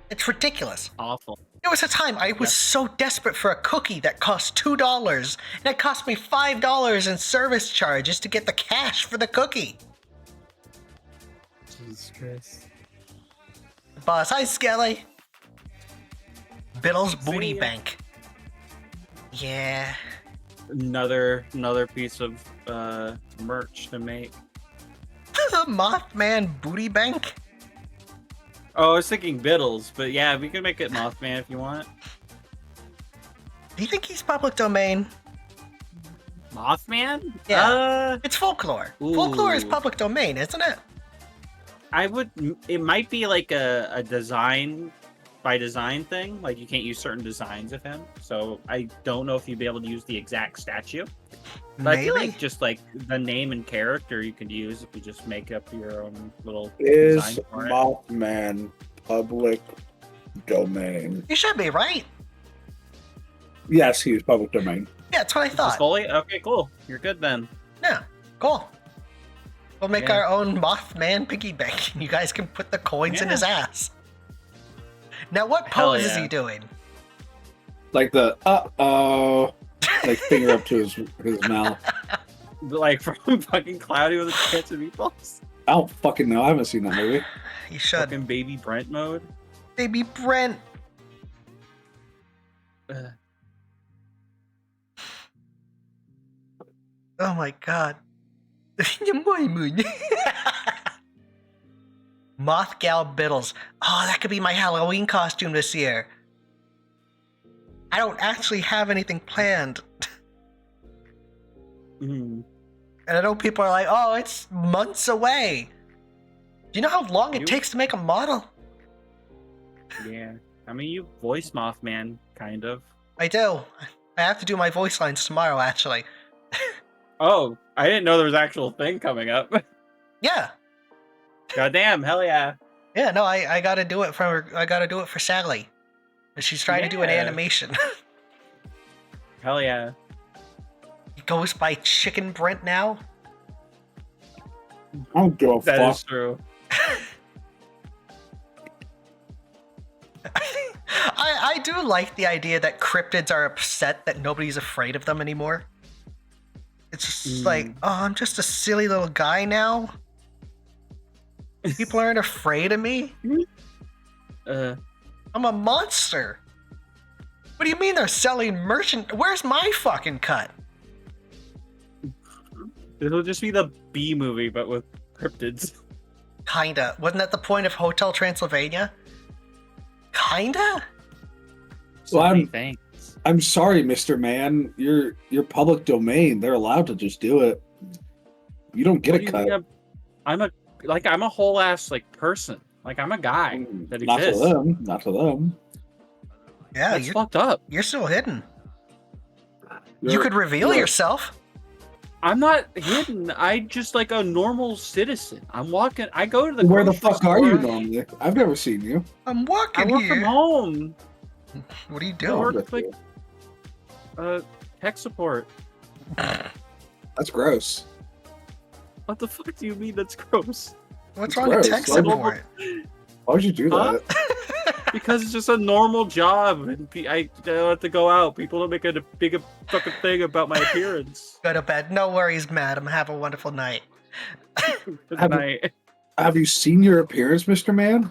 Speaker 3: It's ridiculous.
Speaker 6: Awful.
Speaker 3: There was a time I was so desperate for a cookie that cost $2, and it cost me $5 in service charges to get the cash for the cookie.
Speaker 6: Jesus Christ.
Speaker 3: Boss, hi, Skelly. Bittles Booty Bank. Yeah.
Speaker 6: Another piece of merch to make.
Speaker 3: The Mothman Booty Bank?
Speaker 6: Oh, I was thinking Bittles, but yeah, we can make it Mothman if you want.
Speaker 3: Do you think he's public domain?
Speaker 6: Mothman?
Speaker 3: Yeah. It's folklore.
Speaker 6: Ooh.
Speaker 3: Folklore is public domain, isn't it?
Speaker 6: It might be like a design by design thing. Like you can't use certain designs of him. So I don't know if you'd be able to use the exact statue. But I feel like just like the name and character you could use if you just make up your own little
Speaker 5: Is
Speaker 6: design for it.
Speaker 5: Mothman public domain?
Speaker 3: You should be, right?
Speaker 5: Yes, he is public domain.
Speaker 3: Yeah, that's what I thought.
Speaker 6: Fully? Okay, cool. You're good then.
Speaker 3: Yeah, cool. We'll make our own Mothman piggy bank. You guys can put the coins in his ass. Now, what pose is he doing?
Speaker 5: Like the like finger up to his mouth.
Speaker 6: Like from fucking Cloudy with a Chance of Meatballs?
Speaker 5: I don't fucking know. I haven't seen that movie.
Speaker 3: You should.
Speaker 6: Fucking Baby Brent mode?
Speaker 3: Baby Brent.
Speaker 6: Uh,
Speaker 3: Oh my god. Moth Gal Bittles. Oh, that could be my Halloween costume this year. I don't actually have anything planned.
Speaker 6: mm,
Speaker 3: And I know people are like, oh, it's months away. Do you know how long it
Speaker 6: You-
Speaker 3: takes to make a model?
Speaker 6: yeah. I mean, you voice Mothman, kind of.
Speaker 3: I do. I have to do my voice lines tomorrow, actually.
Speaker 6: Oh, I didn't know there was an actual thing coming up.
Speaker 3: Yeah.
Speaker 6: Goddamn, hell yeah.
Speaker 3: Yeah, no, I gotta do it for Sally. She's trying to do an
Speaker 6: Yeah.
Speaker 3: animation.
Speaker 6: Hell yeah.
Speaker 3: He goes by Chicken Brent now.
Speaker 5: I don't give a
Speaker 6: That
Speaker 5: fuck.
Speaker 6: is true.
Speaker 3: I do like the idea that cryptids are upset that nobody's afraid of them anymore. It's just like, oh, I'm just a silly little guy now. People aren't afraid of me. I'm a monster. What do you mean they're selling merchant? Where's my fucking cut?
Speaker 6: It'll just be the B movie, but with cryptids.
Speaker 3: Kinda. Wasn't that the point of Hotel Transylvania? Kinda?
Speaker 5: Well, I'm-
Speaker 6: Thanks.
Speaker 5: I'm sorry, Mr. Man. You're public domain. They're allowed to just do it. You don't get
Speaker 6: What
Speaker 5: a
Speaker 6: do you
Speaker 5: cut.
Speaker 6: mean I'm a whole ass like person. Like I'm a guy that
Speaker 5: Not to
Speaker 6: exists.
Speaker 5: them. Not to them.
Speaker 3: Yeah,
Speaker 6: That's fucked up.
Speaker 3: you're still hidden. You
Speaker 5: You're-
Speaker 3: could reveal
Speaker 5: you're-
Speaker 3: yourself.
Speaker 6: I'm not hidden. I just like a normal citizen. I'm walking. I go to the.
Speaker 5: Where the
Speaker 6: grocery
Speaker 5: fuck are you
Speaker 6: store.
Speaker 5: normally? I've never seen you.
Speaker 3: I'm
Speaker 6: I
Speaker 3: walking
Speaker 6: work
Speaker 3: here.
Speaker 6: from home.
Speaker 3: What are you
Speaker 6: I
Speaker 3: doing?
Speaker 6: work
Speaker 5: with
Speaker 6: like
Speaker 5: you.
Speaker 6: tech support.
Speaker 5: That's gross.
Speaker 6: What the fuck do you mean? That's gross.
Speaker 3: What's
Speaker 5: It's
Speaker 3: wrong with
Speaker 5: gross.
Speaker 3: tech
Speaker 5: Why would-
Speaker 3: support?
Speaker 5: Why would you do
Speaker 6: Huh?
Speaker 5: that?
Speaker 6: Because it's just a normal job, and I don't have to go out. People don't make a big fucking thing about my appearance.
Speaker 3: Go to bed. No worries, madam. Have a wonderful night.
Speaker 6: Good
Speaker 5: Have-
Speaker 6: night.
Speaker 5: Have you seen your appearance, Mr. Man?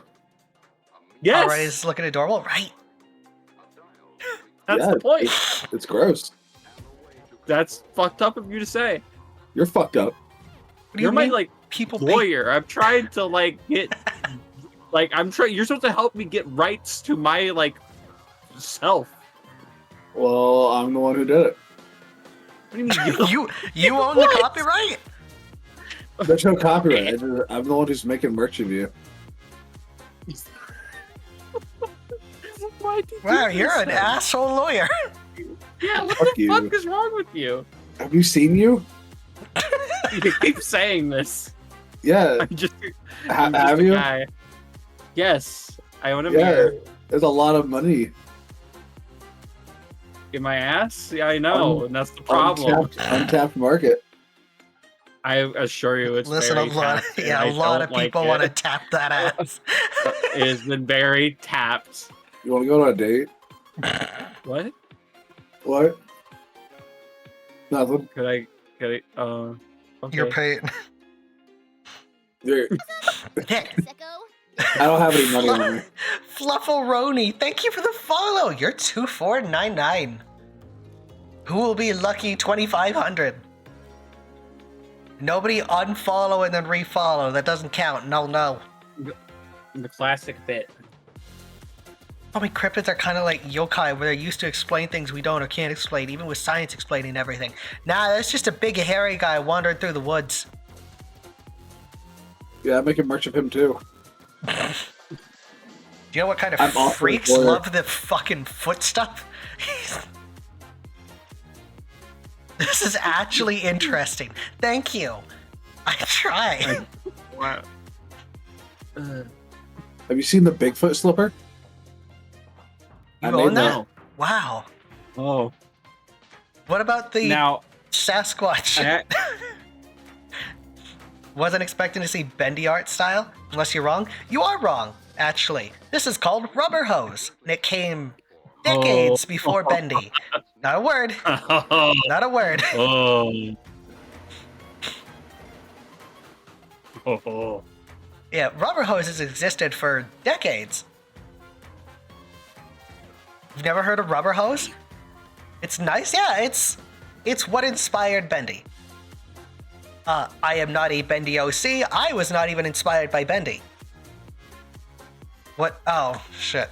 Speaker 6: Yes,
Speaker 3: Alright, is looking adorable, right?
Speaker 6: that's
Speaker 5: Yeah,
Speaker 6: the point.
Speaker 5: It's gross.
Speaker 6: That's fucked up of you to say.
Speaker 5: You're fucked up.
Speaker 3: What do
Speaker 6: You're
Speaker 3: you
Speaker 6: my
Speaker 3: mean?
Speaker 6: like
Speaker 3: People pay-
Speaker 6: lawyer. I'm trying to like get like I'm trying. You're supposed to help me get rights to my like self.
Speaker 5: Well, I'm the one who did it.
Speaker 6: What do you mean?
Speaker 3: you own the
Speaker 6: What?
Speaker 3: copyright?
Speaker 5: There's no copyright. I'm the one who's making merch of you.
Speaker 6: Why did you
Speaker 3: Wow,
Speaker 6: do
Speaker 3: you're
Speaker 6: this
Speaker 3: an
Speaker 6: then?
Speaker 3: asshole lawyer.
Speaker 6: Yeah, what
Speaker 5: Fuck
Speaker 6: the
Speaker 5: you.
Speaker 6: fuck is wrong with you?
Speaker 5: Have you seen you?
Speaker 6: You keep saying this.
Speaker 5: Yeah.
Speaker 6: I'm just, I'm just
Speaker 5: Have
Speaker 6: a
Speaker 5: you?
Speaker 6: guy. Yes, I own a
Speaker 5: Yeah.
Speaker 6: mirror.
Speaker 5: There's a lot of money.
Speaker 6: In my ass? Yeah, I know,
Speaker 5: Un-
Speaker 6: and that's the problem.
Speaker 5: Untapped market.
Speaker 6: I assure you, it's
Speaker 3: Listen,
Speaker 6: very
Speaker 3: a lot,
Speaker 6: tapped, and
Speaker 3: yeah,
Speaker 6: I
Speaker 3: a lot
Speaker 6: don't
Speaker 3: of
Speaker 6: like
Speaker 3: people
Speaker 6: it.
Speaker 3: want to tap that ass.
Speaker 6: It has been very tapped.
Speaker 5: You want to go on a date?
Speaker 6: What?
Speaker 5: What? Nothing.
Speaker 6: Could I? Okay.
Speaker 3: You're paying.
Speaker 5: You're-
Speaker 3: Yeah.
Speaker 5: I don't have any money on me.
Speaker 3: Fluffaloni, thank you for the follow. You're 2499. Who will be lucky 2500? Nobody unfollow and then refollow. That doesn't count. No.
Speaker 6: The classic bit.
Speaker 3: I mean, cryptids are kind of like yokai, where they're used to explain things we don't or can't explain, even with science explaining everything. Nah, that's just a big hairy guy wandering through the woods.
Speaker 5: Yeah, I'm making merch of him too.
Speaker 3: Do you know what kind of
Speaker 5: I'm offering
Speaker 3: freaks
Speaker 5: for it.
Speaker 3: love the fucking foot stuff? This is actually interesting. Thank you. I try.
Speaker 6: Wow.
Speaker 5: Have you seen the Bigfoot slipper?
Speaker 3: You
Speaker 5: I made
Speaker 3: own that?
Speaker 6: no.
Speaker 3: Wow.
Speaker 6: Oh,
Speaker 3: What about the
Speaker 6: now
Speaker 3: Sasquatch?
Speaker 6: I,
Speaker 3: Wasn't expecting to see bendy art style? Unless you're wrong. You are wrong, actually. This is called Rubber Hose, and it came decades before bendy. Not a word. Not a word.
Speaker 6: Oh.
Speaker 3: Yeah, rubber hoses existed for decades. You've never heard of Rubber Hose? It's nice. Yeah, it's what inspired Bendy. I am not a Bendy OC. I was not even inspired by Bendy. What? Oh, shit.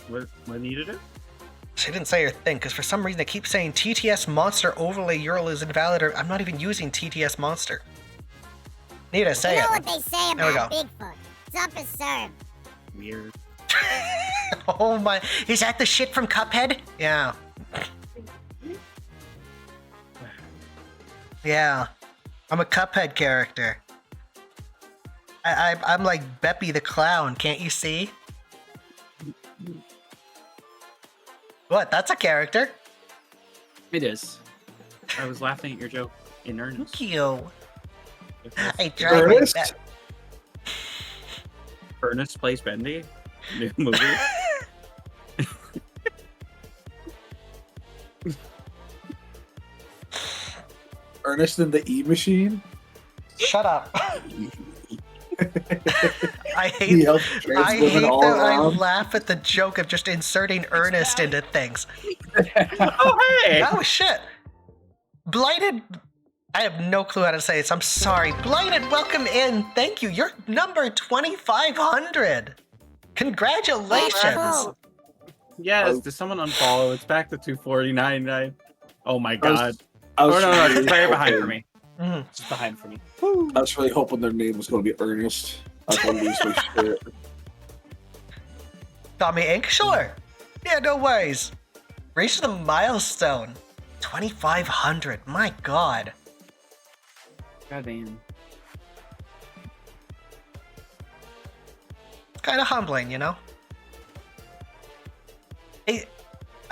Speaker 6: What needed it?
Speaker 3: She didn't say her thing, because for some reason I keep saying TTS Monster Overlay URL is invalid, or I'm not even using TTS Monster. Need to say
Speaker 4: You know
Speaker 3: it.
Speaker 4: what they say
Speaker 3: There we
Speaker 4: about
Speaker 3: go.
Speaker 4: Bigfoot? It's up as served.
Speaker 6: Weird.
Speaker 3: Oh my, is that the shit from Cuphead? Yeah. Yeah. I'm a Cuphead character. I'm like Beppy the Clown, can't you see? What, that's a character?
Speaker 6: It is. I was laughing at your joke in earnest.
Speaker 3: Thank you. I tried my
Speaker 5: Ernest?
Speaker 3: best.
Speaker 6: Ernest plays Bendy. New movie.
Speaker 5: Ernest and the E Machine.
Speaker 3: Shut up. I hate
Speaker 5: He helps
Speaker 3: I
Speaker 5: trans
Speaker 3: hate
Speaker 5: women
Speaker 3: that
Speaker 5: all
Speaker 3: I
Speaker 5: around.
Speaker 3: laugh at the joke of just inserting Ernest into things.
Speaker 6: Oh hey!
Speaker 3: Oh shit! Blighted. I have no clue how to say this. I'm sorry. Blighted, welcome in. Thank you. You're number 2,500. Congratulations.
Speaker 4: Cool.
Speaker 6: Yes. Did someone unfollow? It's back to 249.9. Oh my god.
Speaker 5: I
Speaker 6: Oh
Speaker 5: was
Speaker 6: no,
Speaker 5: really
Speaker 6: it's right behind for
Speaker 5: hoping-
Speaker 6: me.
Speaker 3: Mhm.
Speaker 6: Just behind for me.
Speaker 5: I was really hoping their name was going to be Ernest. I thought it was my shit.
Speaker 3: Tommy Inc. Sure. Yeah, no worries. Reached the milestone. 2,500. My god.
Speaker 6: God damn.
Speaker 3: Kind of humbling, you know?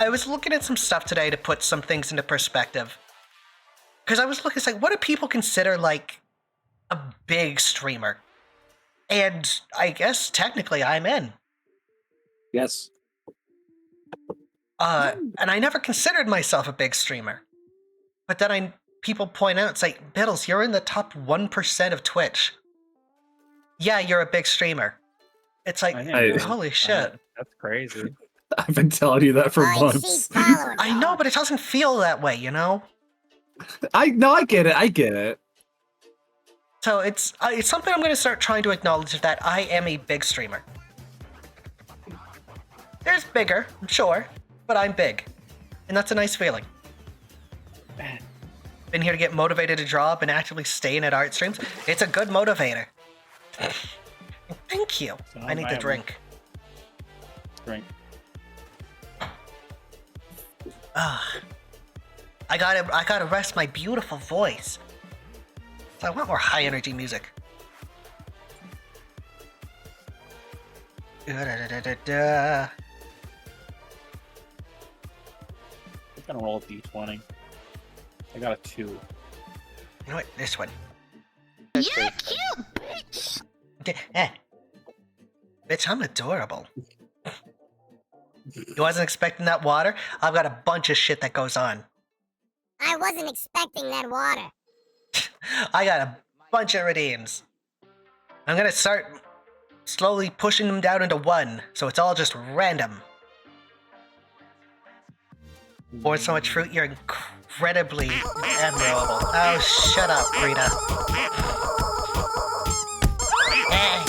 Speaker 3: I was looking at some stuff today to put some things into perspective. Because I was looking, it's like, what do people consider, like, a big streamer? And I guess, technically, I'm in.
Speaker 5: Yes.
Speaker 3: And I never considered myself a big streamer. But then people point out, it's like, Bittles, you're in the top 1% of Twitch. Yeah, you're a big streamer. It's like,
Speaker 6: I didn't know
Speaker 3: holy
Speaker 6: that.
Speaker 3: shit.
Speaker 6: That's crazy.
Speaker 5: I've been telling you that for
Speaker 4: Like
Speaker 5: months.
Speaker 4: sheep followers.
Speaker 3: I know, but it doesn't feel that way, you know?
Speaker 5: I get it. I get it.
Speaker 3: So it's something I'm going to start trying to acknowledge, that I am a big streamer. There's bigger, sure, but I'm big. And that's a nice feeling. Been here to get motivated to draw, been actively staying at art streams. It's a good motivator. Thank you.
Speaker 6: So
Speaker 3: I need
Speaker 6: I
Speaker 3: the
Speaker 6: am-
Speaker 3: drink.
Speaker 6: Drink.
Speaker 3: I gotta rest my beautiful voice. So I want more high energy music. Da-da-da-da-da.
Speaker 6: I'm gonna roll a d20. I got a 2.
Speaker 3: You know what? This one.
Speaker 4: You're cute, bitch.
Speaker 3: Bitch, I'm adorable. You wasn't expecting that water? I've got a bunch of shit that goes on.
Speaker 4: I wasn't expecting that water.
Speaker 3: I got a bunch of redeems. I'm gonna start slowly pushing them down into one, so it's all just random. Pour so much fruit, you're incredibly admirable. Oh, shut up, Rita. Eh.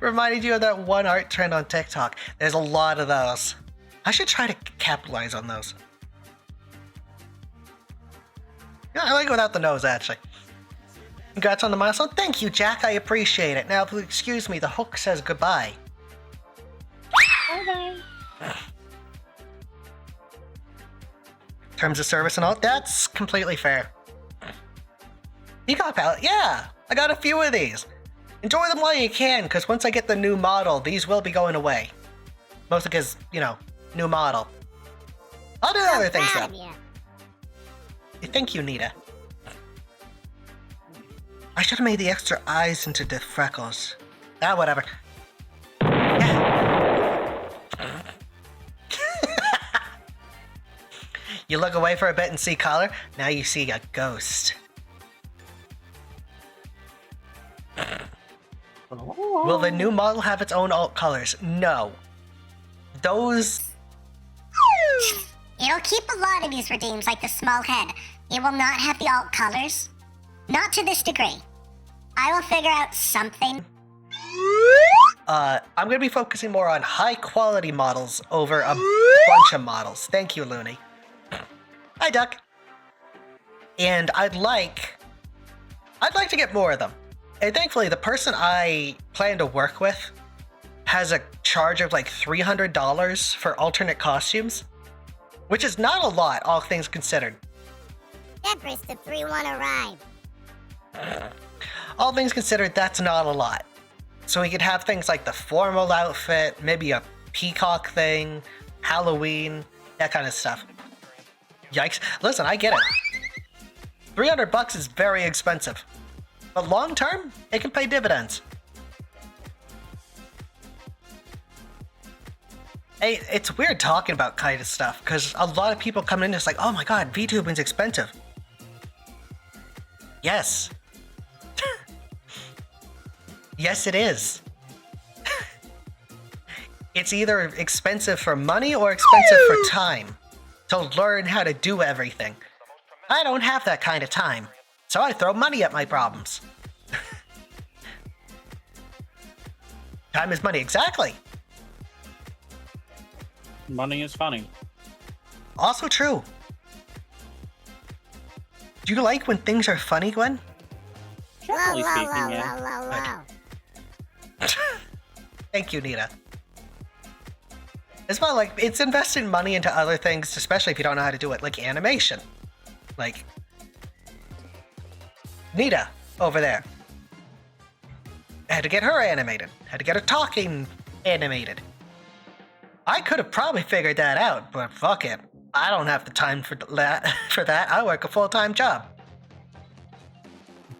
Speaker 3: Reminded you of that one art trend on TikTok. There's a lot of those. I should try to capitalize on those. Yeah, I like it without the nose, actually. Congrats on the milestone. Thank you, Jack. I appreciate it. Now, please excuse me. The hook says goodbye.
Speaker 4: Bye-bye.
Speaker 3: Terms of service and all. That's completely fair. You got palette? Yeah, I got a few of these. Enjoy them while you can, because once I get the new model, these will be going away. Mostly because, you know, new model. I'll do other things
Speaker 4: Proud
Speaker 3: though.
Speaker 4: of you.
Speaker 3: Thank you, Nita. I should have made the extra eyes into the freckles. Ah, whatever. You look away for a bit and see color. Now you see a ghost. Will the new model have its own alt colors? No. Those...
Speaker 4: It'll keep a lot of these redeems, like the small head. It will not have the alt colors. Not to this degree. I will figure out something.
Speaker 3: I'm gonna be focusing more on high-quality models over a bunch of models. Thank you, Looney. Hi, Duck. And I'd like to get more of them. And thankfully, the person I plan to work with has a charge of like $300 for alternate costumes, which is not a lot, all things considered.
Speaker 4: Empress to 3-1 arrive.
Speaker 3: All things considered, that's not a lot. So we could have things like the formal outfit, maybe a peacock thing, Halloween, that kind of stuff. Yikes. Listen, I get it. $300 is very expensive. But long term, it can pay dividends. Hey, it's weird talking about kind of stuff, because a lot of people come in and it's like, oh my god, VTubing's expensive. Yes. Yes, it is. It's either expensive for money or expensive for time to learn how to do everything. I don't have that kind of time, so I throw money at my problems. Time is money, exactly.
Speaker 6: Money is funny.
Speaker 3: Also true. Do you like when things are funny, Gwen?
Speaker 6: Generally speaking, yeah.
Speaker 3: Thank you, Nita. As well, like, it's investing money into other things, especially if you don't know how to do it, like animation. Like, Nita, over there. I had to get her animated. Had to get her talking animated. I could have probably figured that out, but fuck it. I don't have the time for that. For that, I work a full-time job.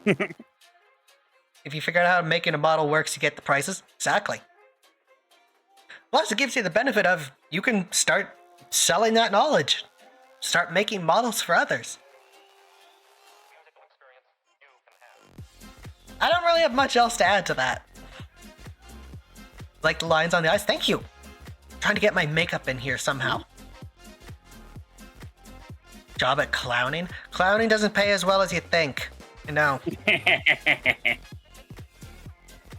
Speaker 3: If you figure out how making a model works, you get the prices. Exactly. Plus, it gives you the benefit of you can start selling that knowledge. Start making models for others. I don't really have much else to add to that. Like the lines on the eyes. Thank you. Trying to get my makeup in here somehow. Job at clowning? Clowning doesn't pay as well as you think. You know.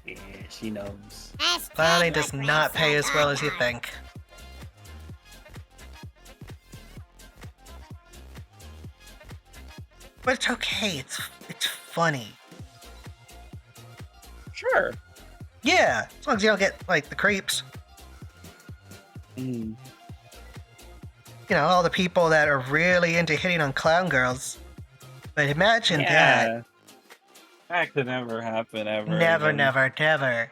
Speaker 6: Yeah, she knows.
Speaker 3: Clowning does not pay as well as you think. But it's okay. It's funny.
Speaker 6: Sure.
Speaker 3: Yeah, as long as you don't get like the creeps.
Speaker 6: Mm.
Speaker 3: You know, all the people that are really into hitting on clown girls. But imagine that.
Speaker 6: That could never happen ever.
Speaker 3: Never,
Speaker 6: again.
Speaker 3: never.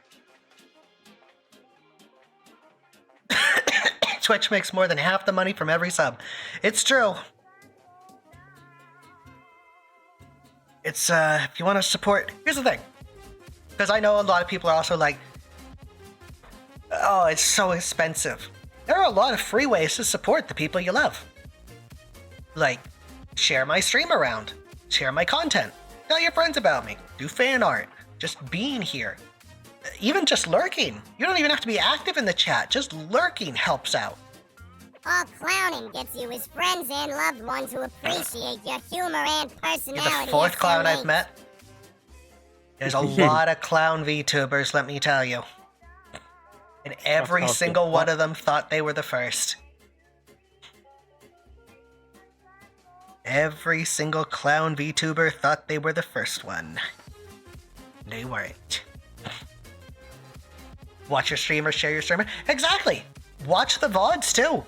Speaker 3: Twitch makes more than half the money from every sub. It's true. It's, if you want to support... Here's the thing. Because I know a lot of people are also like, oh, it's so expensive. There are a lot of free ways to support the people you love. Like, share my stream around. Share my content. Tell your friends about me. Do fan art. Just being here. Even just lurking. You don't even have to be active in the chat. Just lurking helps out.
Speaker 4: All clowning gets you his friends and loved ones who appreciate your humor and personality.
Speaker 3: You're the fourth clown I've met. There's a lot of clown VTubers, let me tell you. And every single one of them thought they were the first. Every single clown VTuber thought they were the first one. They weren't. Watch your streamer, share your streamer. Exactly! Watch the VODs too.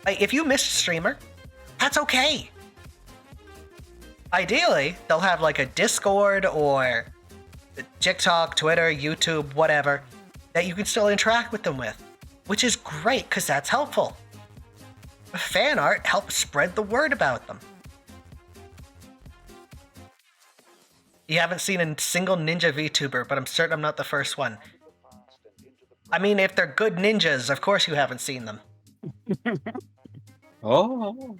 Speaker 3: Like, if you missed a streamer, that's okay. Ideally, they'll have like a Discord or TikTok, Twitter, YouTube, whatever, that you can still interact with them with, which is great because that's helpful. Fan art helps spread the word about them. You haven't seen a single ninja VTuber, but I'm certain I'm not the first one. I mean, if they're good ninjas, of course you haven't seen them.
Speaker 6: Oh.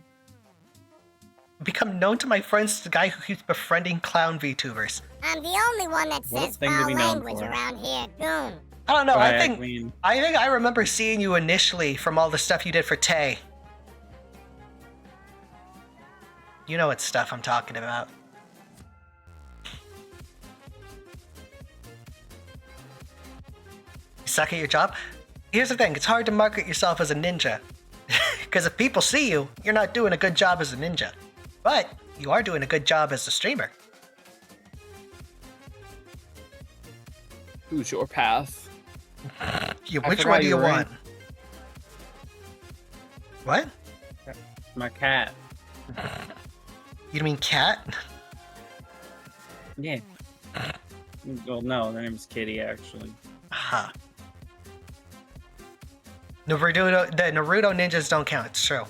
Speaker 3: become known to my friends as the guy who keeps befriending clown VTubers.
Speaker 4: I'm the only one that
Speaker 6: What a
Speaker 4: says
Speaker 6: thing to
Speaker 4: foul
Speaker 6: be known
Speaker 4: language
Speaker 6: for.
Speaker 4: around here, goon.
Speaker 3: I don't know.
Speaker 6: Right,
Speaker 3: I think
Speaker 6: mean,
Speaker 3: I remember seeing you initially from all the stuff you did for Tay. You know what stuff I'm talking about. You suck at your job? Here's the thing, it's hard to market yourself as a ninja. Because if people see you, you're not doing a good job as a ninja. But you are doing a good job as a streamer.
Speaker 6: choose your path.
Speaker 3: Which
Speaker 6: forgot
Speaker 3: one do
Speaker 6: you
Speaker 3: you
Speaker 6: were
Speaker 3: want? What?
Speaker 6: My cat.
Speaker 3: You mean cat?
Speaker 6: Yeah. Well, no, their name's Kitty, actually.
Speaker 3: Huh. The Naruto ninjas don't count, it's true.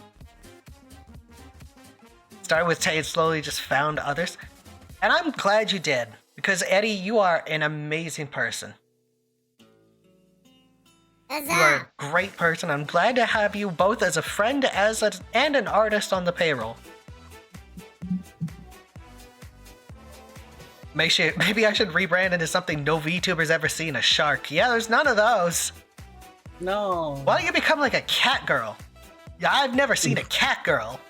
Speaker 3: Started with Tay and slowly just found others. And I'm glad you did, because Eddie, you are an amazing person. You are a great person. I'm glad to have you both as a friend and an artist on the payroll. Maybe I should rebrand into something no VTuber's ever seen, a shark. Yeah, there's none of those.
Speaker 6: No.
Speaker 3: Why don't you become like a cat girl? Yeah, I've never seen a cat girl.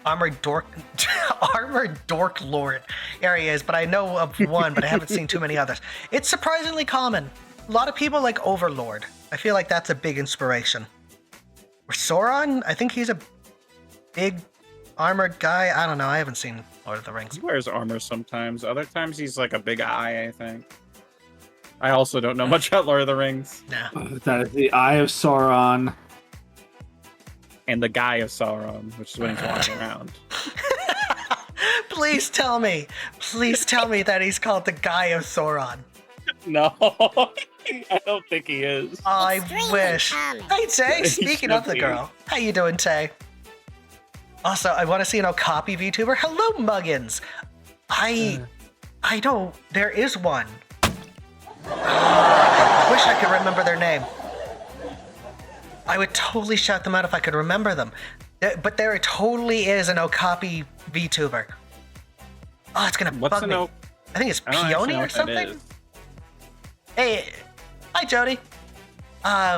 Speaker 3: Armored dork lord. There he is, but I know of one, but I haven't seen too many others. It's surprisingly common. A lot of people like Overlord. I feel like that's a big inspiration. Or Sauron? I think he's a big armored guy. I don't know. I haven't seen Lord of the Rings.
Speaker 6: He wears armor sometimes. Other times he's like a big eye, I think. I also don't know much about Lord of the Rings.
Speaker 3: Nah.
Speaker 5: That is the Eye of Sauron.
Speaker 6: And the Guy of Sauron, which is when he's walking around.
Speaker 3: Please tell me that he's called the Guy of Sauron.
Speaker 6: No, I don't think he is.
Speaker 3: I
Speaker 4: Extremely
Speaker 3: wish.
Speaker 4: common.
Speaker 3: Hey Tay,
Speaker 6: He
Speaker 3: speaking of
Speaker 6: should
Speaker 3: the
Speaker 6: be.
Speaker 3: girl, how you doing, Tay? Also, I want to see an Okapi VTuber. Hello, Muggins. I don't. There is one. I wish I could remember their name. I would totally shout them out if I could remember them. But there totally is an Okapi VTuber. Oh, it's gonna
Speaker 6: What's
Speaker 3: bug
Speaker 6: an
Speaker 3: me.
Speaker 6: oak?
Speaker 3: I think it's
Speaker 6: I don't actually
Speaker 3: Peony
Speaker 6: know
Speaker 3: or
Speaker 6: what that
Speaker 3: something.
Speaker 6: is.
Speaker 3: Hey, hi Jody. I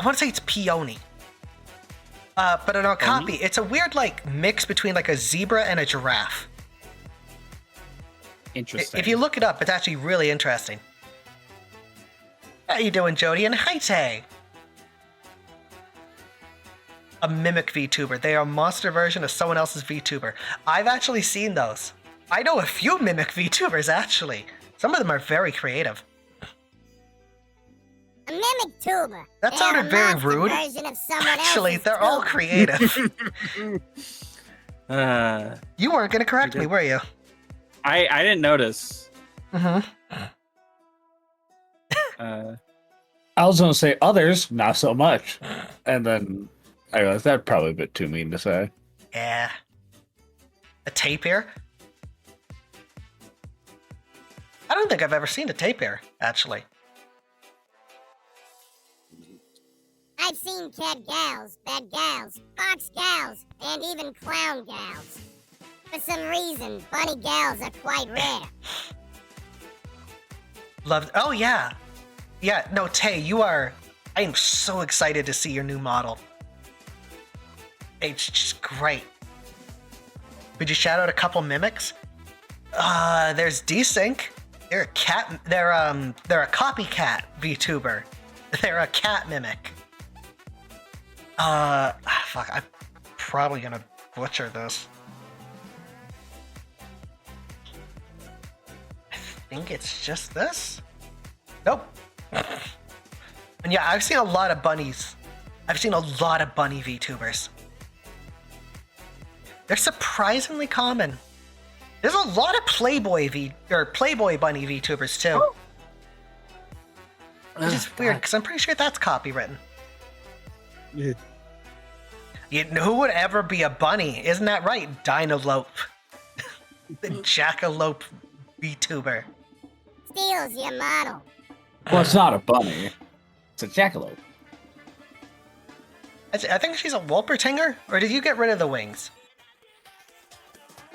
Speaker 3: want to say it's Peony. But an Okapi, it's a weird like mix between like a zebra and a giraffe.
Speaker 6: Interesting.
Speaker 3: If you look it up, it's actually really interesting. How you doing, Jody? And hi, Tay. A mimic VTuber. They are a monster version of someone else's VTuber. I've actually seen those. I know a few mimic VTubers, actually. Some of them are very creative.
Speaker 4: A mimic tuber.
Speaker 3: That
Speaker 4: They're
Speaker 3: sounded
Speaker 4: a
Speaker 3: very
Speaker 4: monster
Speaker 3: rude.
Speaker 4: version of someone
Speaker 3: Actually,
Speaker 4: else's
Speaker 3: they're all
Speaker 4: tuber.
Speaker 3: creative.
Speaker 6: I
Speaker 3: You weren't going to correct me, were you?
Speaker 6: didn't notice.
Speaker 3: Mm-hmm.
Speaker 5: I was going to say others, not so much. And then I realized that's probably a bit too mean to say.
Speaker 3: Yeah. A tapir? I don't think I've ever seen a tapir, actually.
Speaker 4: I've seen cat gals, bed gals, fox gals, and even clown gals. For some reason, bunny gals are quite rare.
Speaker 3: Loved. Oh, yeah. Yeah, no, Tay, you are. I am so excited to see your new model. It's just great. Would you shout out a couple mimics? There's Desync. They're a cat. They're a copycat VTuber. They're a cat mimic. Fuck. I'm probably gonna butcher this. I think it's just this. Nope. And yeah, I've seen a lot of bunnies. I've seen a lot of bunny VTubers. They're surprisingly common. There's a lot of Playboy bunny VTubers too. Which is weird because I'm pretty sure that's copywritten.
Speaker 6: Yeah.
Speaker 3: Who would ever be a bunny? Isn't that right? Dinolope. The Jackalope VTuber.
Speaker 4: Steals your model.
Speaker 5: Well, it's not a bunny. It's a jackalope.
Speaker 3: I think she's a Wolpertinger, or did you get rid of the wings?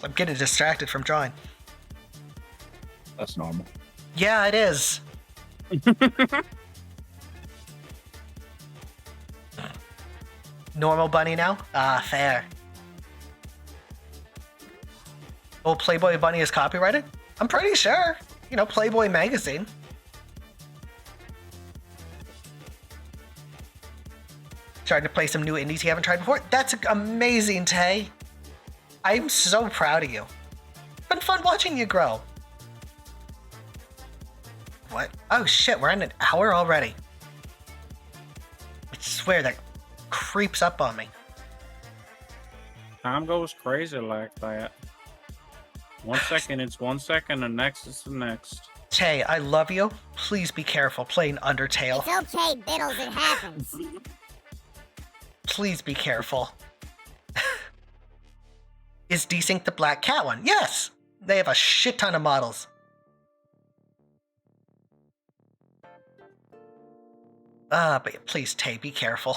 Speaker 3: I'm getting distracted from drawing.
Speaker 5: That's normal.
Speaker 3: Yeah, it is. Normal bunny now? Ah, fair. Oh, Playboy Bunny is copyrighted? I'm pretty sure. You know, Playboy magazine. Starting to play some new indies you haven't tried before. That's amazing, Tay. I'm so proud of you. It's been fun watching you grow. What? Oh shit, we're in an hour already. I swear that creeps up on me.
Speaker 6: Time goes crazy like that. 1 second, it's 1 second, and next is the next.
Speaker 3: Tay, I love you. Please be careful playing Undertale.
Speaker 4: It's okay, Bittles, it happens.
Speaker 3: Please be careful. Is Desync the Black Cat one? Yes! They have a shit ton of models. But please, Tay, be careful.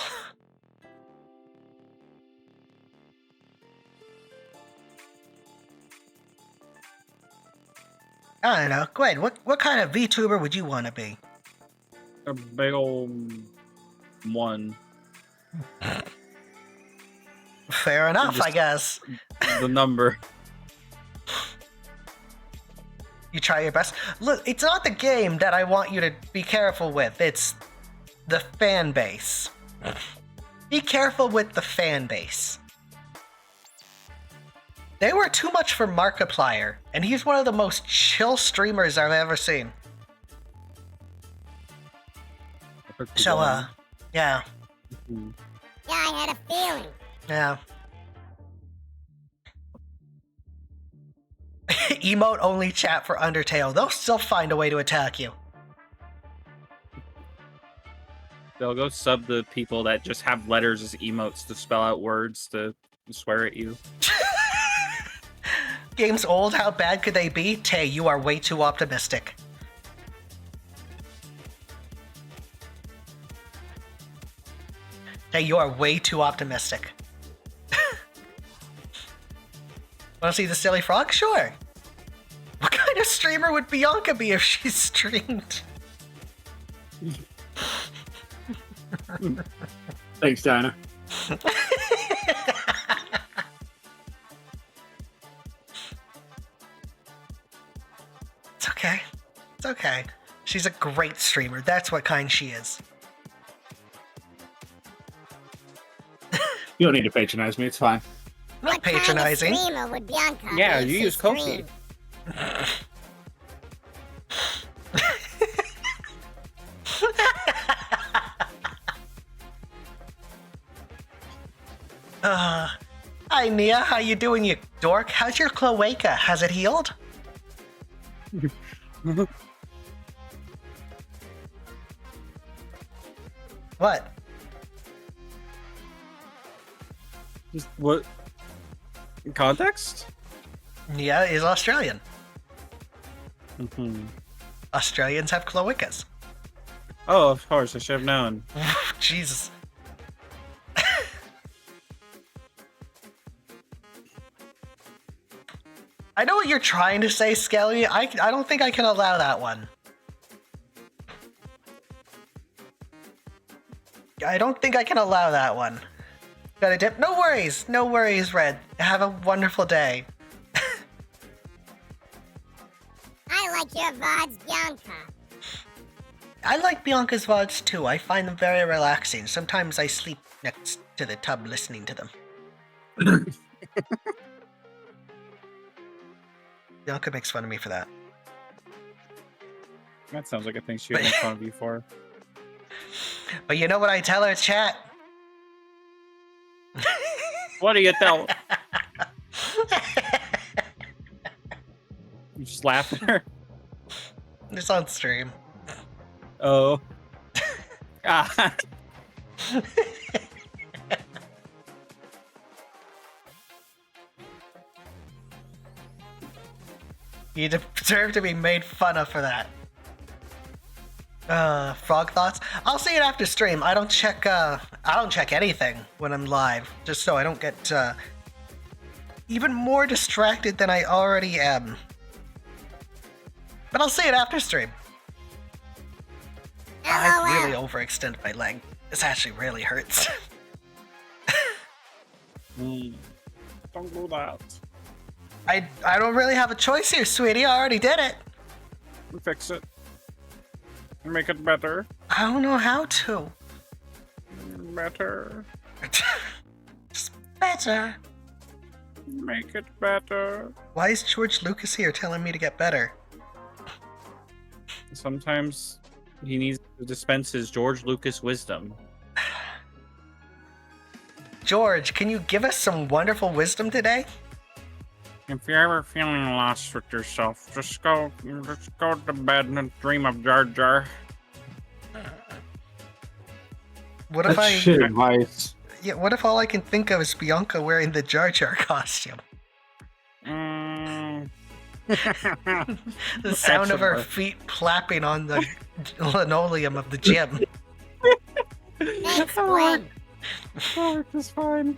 Speaker 3: I don't know. Gwen, what kind of VTuber would you want to be?
Speaker 6: A big old one.
Speaker 3: Fair enough,
Speaker 6: Just-
Speaker 3: I guess.
Speaker 6: The number.
Speaker 3: You try your best. Look, it's not the game that I want you to be careful with. It's the fan base. Be careful with the fan base. They were too much for Markiplier, and he's one of the most chill streamers I've ever seen. So, yeah.
Speaker 6: Mhm.
Speaker 4: Yeah, I had a feeling.
Speaker 3: Yeah. Emote only chat for Undertale. They'll still find a way to attack you.
Speaker 6: They'll go sub the people that just have letters as emotes to spell out words to swear at you.
Speaker 3: Game's old, how bad could they be? Tay, you are way too optimistic. Tay, you are way too optimistic. Wanna see the silly frog? Sure. What kind of streamer would Bianca be if she streamed?
Speaker 5: Thanks, Dinah.
Speaker 3: It's okay. It's okay. She's a great streamer. That's what kind she is.
Speaker 5: You don't need to patronize me. It's fine.
Speaker 3: Not
Speaker 4: What
Speaker 3: patronizing.
Speaker 4: kind of streamer would Bianca
Speaker 6: Yeah,
Speaker 4: be
Speaker 6: you
Speaker 4: if
Speaker 6: use
Speaker 4: she
Speaker 6: Kofi.
Speaker 4: streamed?
Speaker 3: Hi Nia, how you doing, you dork? How's your cloaca? Has it healed? What?
Speaker 6: Just what? Context?
Speaker 3: Nia is Australian.
Speaker 6: Mm-hmm.
Speaker 3: Australians have cloacas.
Speaker 6: Oh, of course, I should have known.
Speaker 3: Jesus. I know what you're trying to say, Skelly. I don't think I can allow that one. I don't think I can allow that one. Got a dip? No worries, Red. Have a wonderful day.
Speaker 4: I like your VODs, Bianca.
Speaker 3: I like Bianca's VODs too. I find them very relaxing. Sometimes I sleep next to the tub listening to them. Bianca makes fun of me for that.
Speaker 6: That sounds like a thing she would make fun of you for.
Speaker 3: But you know what I tell her, chat?
Speaker 6: What do you tell? You just laugh at her?
Speaker 3: It's on stream.
Speaker 6: Oh. Ah.
Speaker 3: You deserve to be made fun of for that. Frog thoughts. I'll see it after stream. I don't check anything when I'm live, just so I don't get even more distracted than I already am. But I'll see it after stream. I really overextended my leg. This actually really hurts.
Speaker 6: Don't do that.
Speaker 3: I don't really have a choice here, sweetie. I already did it.
Speaker 6: Fix it. Make it better.
Speaker 3: I don't know how to.
Speaker 6: Better.
Speaker 3: Just better.
Speaker 6: Make it better.
Speaker 3: Why is George Lucas here telling me to get better?
Speaker 6: Sometimes he needs to dispense his George Lucas wisdom.
Speaker 3: George, can you give us some wonderful wisdom today?
Speaker 6: If you're ever feeling lost with yourself, just go to bed and dream of Jar Jar.
Speaker 3: What if
Speaker 5: That's shit advice.
Speaker 3: Yeah, what if all I can think of is Bianca wearing the Jar Jar costume?
Speaker 6: Mm.
Speaker 3: The sound of her feet clapping on the linoleum of the gym.
Speaker 4: Thanks, Gwen.
Speaker 6: Oh, it's fine.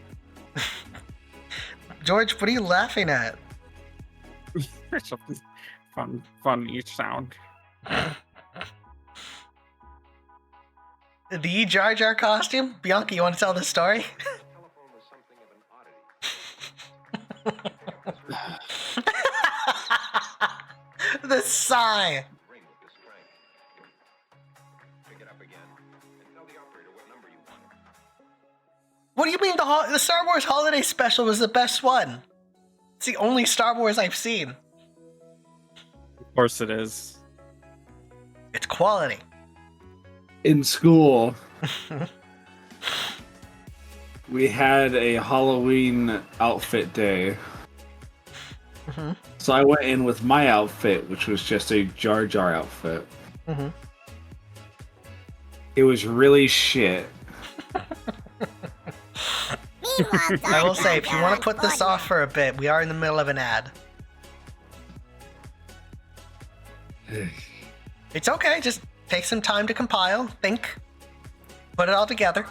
Speaker 3: George, what are you laughing at?
Speaker 6: It's a funny sound.
Speaker 3: The Jar Jar costume? Bianca, you want to tell the story? The sigh. What do you mean the Star Wars Holiday Special was the best one? It's the only Star Wars I've seen.
Speaker 6: Of course it is.
Speaker 3: It's quality.
Speaker 5: In school, we had a Halloween outfit day.
Speaker 3: Mm-hmm.
Speaker 5: So I went in with my outfit, which was just a Jar Jar outfit.
Speaker 3: Mm-hmm.
Speaker 5: It was really shit.
Speaker 3: I will say, if you want to put this off for a bit, we are in the middle of an ad. It's okay, just take some time to compile, think, put it all together.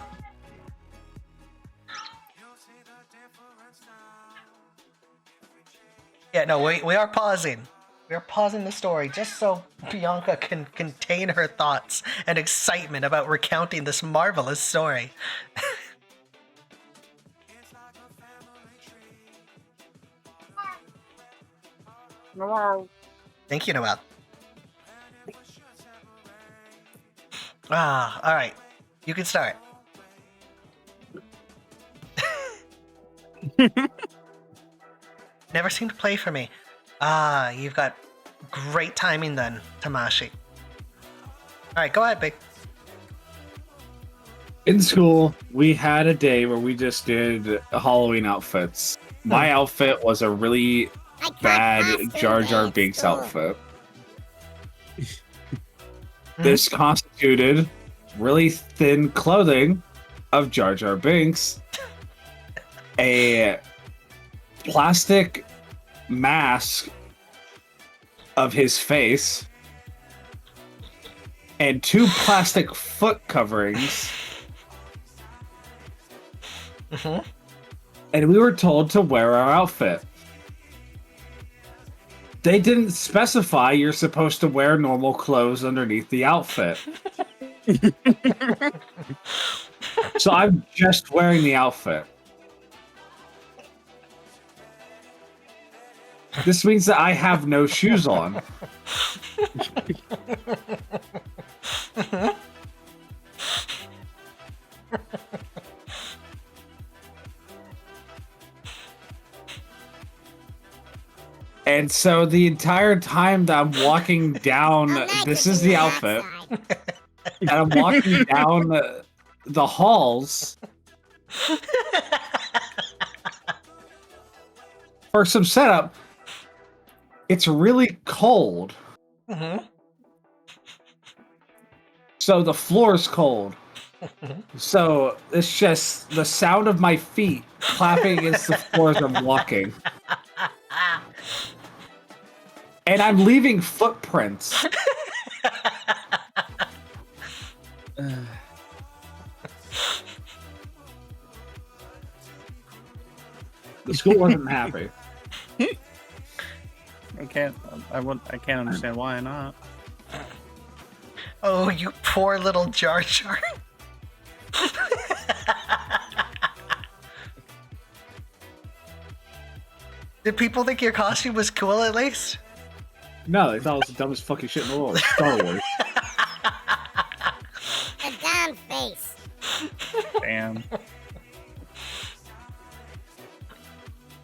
Speaker 3: Yeah, no, we are pausing. We are pausing the story just so Bianca can contain her thoughts and excitement about recounting this marvelous story. Thank you, Noel. Alright. You can start. Never seemed to play for me. You've got great timing then, Tamashi. Alright, go ahead, Big.
Speaker 5: In school, we had a day where we just did Halloween outfits. My outfit was a really bad Jar Jar Binks outfit. This constituted really thin clothing of Jar Jar Binks, a plastic mask of his face, and 2 plastic foot coverings.
Speaker 3: Mm-hmm.
Speaker 5: And we were told to wear our outfit. They didn't specify you're supposed to wear normal clothes underneath the outfit. So I'm just wearing the outfit. This means that I have no shoes on. And so the entire time that I'm walking down, this is the outfit, and I'm walking down the halls for some setup. It's really cold.
Speaker 3: Mm-hmm.
Speaker 5: So the floor's cold. So it's just the sound of my feet clapping against the floor as I'm walking. And I'm leaving footprints. The school wasn't happy.
Speaker 6: I can't understand why not.
Speaker 3: Oh, you poor little Jar Jar. Did people think your costume was cool at least?
Speaker 5: No, they thought it was the dumbest fucking shit in the world. Star Wars.
Speaker 4: A dumb face.
Speaker 6: Damn.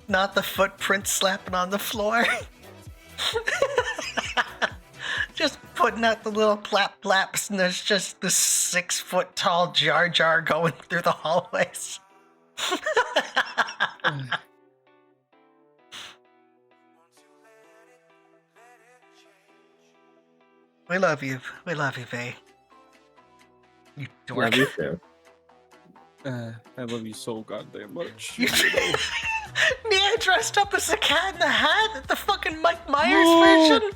Speaker 3: Not the footprint slapping on the floor. Just putting out the little plap plaps, and there's just this 6-foot tall Jar Jar going through the hallways. We love you. We love you, Vay. You dork.
Speaker 5: Love you too.
Speaker 6: I love you so goddamn much.
Speaker 3: Nia dressed up as the Cat in the Hat, the fucking Mike Myers version.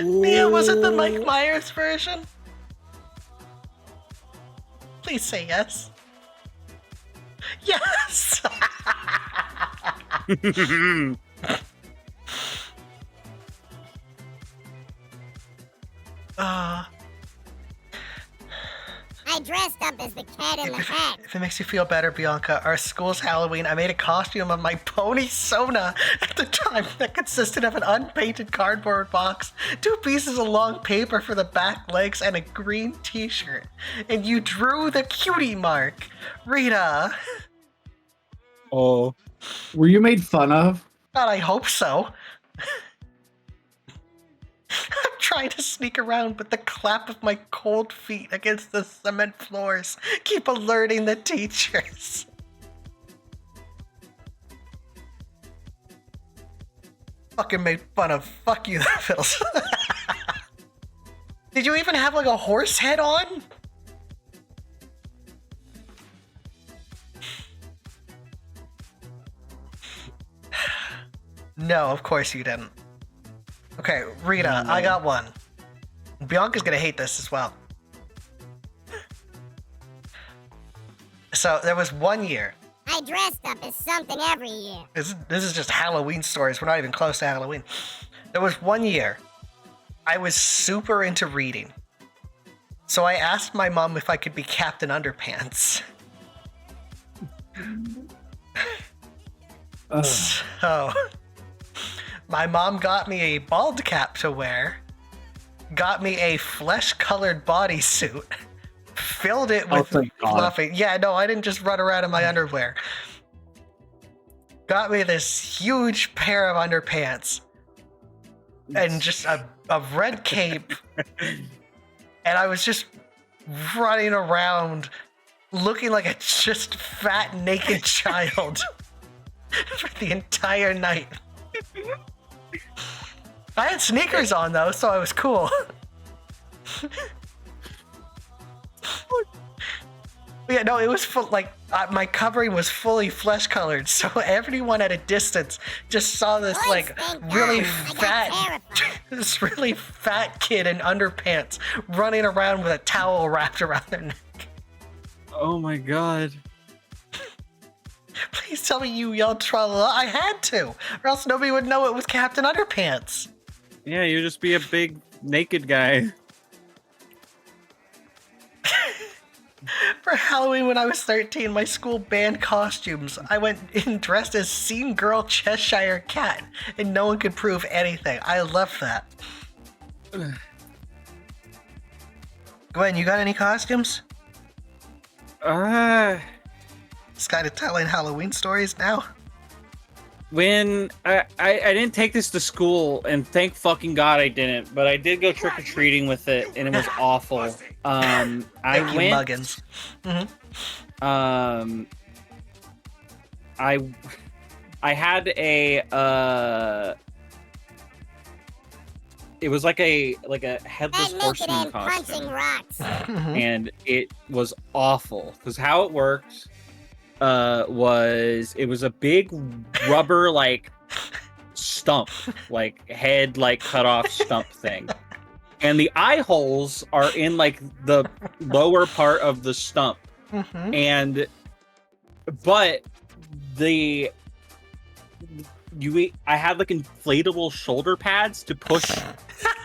Speaker 3: Nia, was it the Mike Myers version? Please say yes. Yes!
Speaker 4: I dressed up as the Cat in the Hat.
Speaker 3: If it makes you feel better, Bianca, our school's Halloween, I made a costume of my pony Sona at the time that consisted of an unpainted cardboard box, 2 pieces of long paper for the back legs, and a green t-shirt. And you drew the cutie mark. Rita.
Speaker 6: Oh.
Speaker 5: Were you made fun of?
Speaker 3: God, I hope so. I'm trying to sneak around, but the clap of my cold feet against the cement floors keep alerting the teachers. Fucking made fun of. Fuck you, Bittles. Did you even have like a horse head on? No, of course you didn't. Okay, Rita, I got one. Bianca's gonna hate this as well. So, there was one year.
Speaker 4: I dressed up as something every year.
Speaker 3: This is just Halloween stories. We're not even close to Halloween. There was one year. I was super into reading. So I asked my mom if I could be Captain Underpants. So, my mom got me a bald cap to wear, got me a flesh-colored bodysuit, filled it with fluffy. Yeah, no, I didn't just run around in my underwear. Got me this huge pair of underpants and just a red cape. And I was just running around looking like a just fat, naked child for the entire night. I had sneakers on though, so I was cool. Yeah, no, it was full, like, my covering was fully flesh colored, so everyone at a distance just saw this, like, really fat, this really fat kid in underpants running around with a towel wrapped around their neck.
Speaker 6: Oh my god.
Speaker 3: Please tell me you yelled tra-la-la. I had to, or else nobody would know it was Captain Underpants.
Speaker 6: Yeah, you'd just be a big naked guy.
Speaker 3: For Halloween when I was 13, my school banned costumes. I went in dressed as Scene Girl Cheshire Cat, and no one could prove anything. I love that. Gwen, you got any costumes? Just kind of telling Halloween stories now.
Speaker 6: When I didn't take this to school, and thank fucking God I didn't, but I did go trick or treating with it, and it was awful. I
Speaker 3: Thank you,
Speaker 6: went.
Speaker 3: Muggins. Mm-hmm.
Speaker 6: I had a it was like a headless
Speaker 4: That naked
Speaker 6: horseman
Speaker 4: and punching
Speaker 6: costume,
Speaker 4: rocks.
Speaker 6: and it was awful because how it worked was it was a big rubber like stump, like head like cut off stump thing, and the eye holes are in like the lower part of the stump.
Speaker 3: Mm-hmm.
Speaker 6: But I had like inflatable shoulder pads to push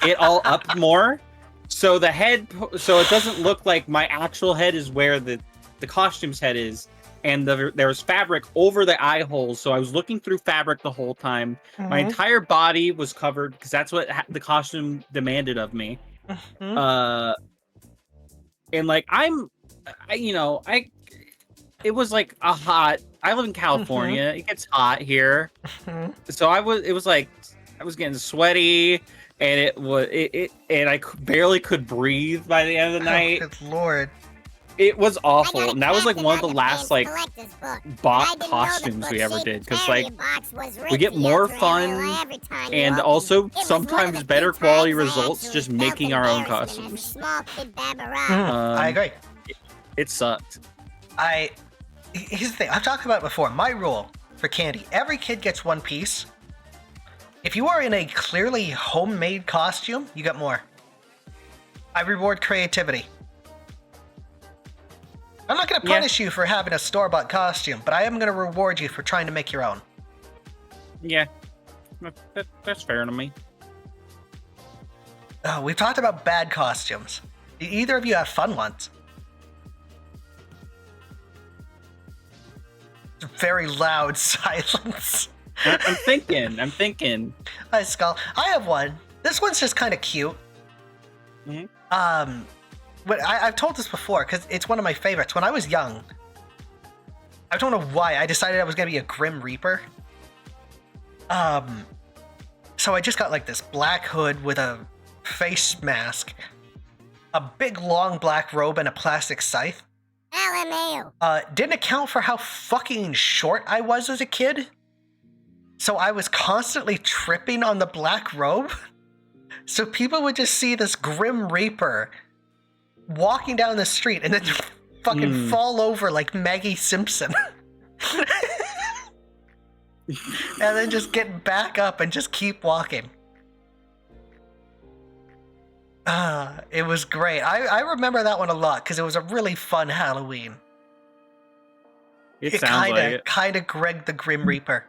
Speaker 6: it all up more, so it doesn't look like my actual head is where the costume's head is, and there was fabric over the eye holes, so I was looking through fabric the whole time. My entire body was covered because that's what the costume demanded of me. And like it was like I live in California. It gets hot here. So I was getting sweaty, and and I barely could breathe by the end of the night.
Speaker 3: Good lord.
Speaker 6: It was awful.
Speaker 4: I got a
Speaker 6: And that was like
Speaker 4: Captain
Speaker 6: one of the last like
Speaker 4: collector's book. I
Speaker 6: bot
Speaker 4: didn't know the
Speaker 6: costumes we ever
Speaker 4: book-shaped
Speaker 6: did, because
Speaker 4: carrier
Speaker 6: like
Speaker 4: box was
Speaker 6: we get
Speaker 4: Ritzy
Speaker 6: more
Speaker 4: after
Speaker 6: fun
Speaker 4: every time you
Speaker 6: and
Speaker 4: opened.
Speaker 6: also
Speaker 4: It was one of
Speaker 6: sometimes
Speaker 4: the
Speaker 6: better
Speaker 4: few
Speaker 6: quality
Speaker 4: times I
Speaker 6: results
Speaker 4: actually
Speaker 6: just
Speaker 4: felt
Speaker 6: making our own
Speaker 4: embarrassment as a
Speaker 6: costumes.
Speaker 4: small kid babberah.
Speaker 3: I agree.
Speaker 6: It sucked.
Speaker 3: Here's the thing. I've talked about it before. My rule for candy: every kid gets one piece. If you are in a clearly homemade costume, you get more. I reward creativity. I'm not going to punish you for having a store-bought costume, but I am going to reward you for trying to make your own.
Speaker 6: Yeah, that's fair to me.
Speaker 3: Oh, we've talked about bad costumes. Do either of you have fun ones? Very loud silence.
Speaker 6: I'm thinking.
Speaker 3: Hi, Skull. I have one. This one's just kind of cute. But I've told this before because it's one of my favorites. When I was young, I don't know why, I decided I was going to be a Grim Reaper. So I just got like this black hood with a face mask, a big long black robe, and a plastic scythe.
Speaker 4: LMAO.
Speaker 3: Didn't account for how fucking short I was as a kid. So I was constantly tripping on the black robe. So people would just see this Grim Reaper walking down the street and then fucking fall over like Maggie Simpson. And then just get back up and just keep walking. It was great. I remember that one a lot because it was a really fun Halloween.
Speaker 6: It sounds like it.
Speaker 3: Kind of Greg the Grim Reaper.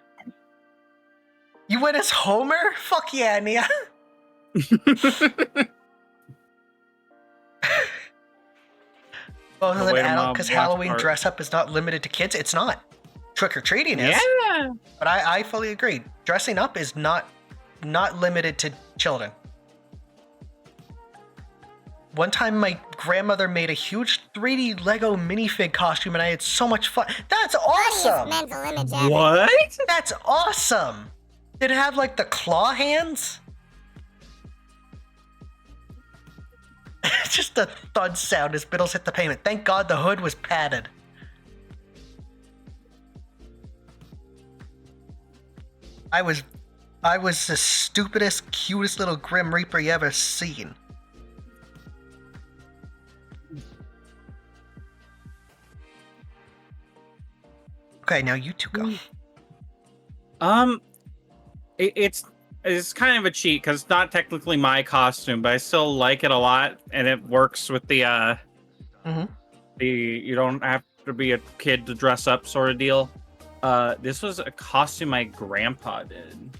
Speaker 3: You went as Homer? Fuck yeah, Nia. Both of an adult, because Halloween dress up is not limited to kids. It's not. Trick or treating is.
Speaker 6: Yeah.
Speaker 3: But I fully agree. Dressing up is not limited to children. One time my grandmother made a huge 3D Lego minifig costume and I had so much fun. That's awesome!
Speaker 4: Funniest mental image ever.
Speaker 6: What?
Speaker 3: That's awesome! Did it have like the claw hands? Just a thud sound as Bittles hit the pavement. Thank God the hood was padded. I was the stupidest, cutest little Grim Reaper you ever seen. Okay, now you two go.
Speaker 6: It's kind of a cheat because it's not technically my costume, but I still like it a lot, and it works with the you don't have to be a kid to dress up sort of deal. This was a costume my grandpa did.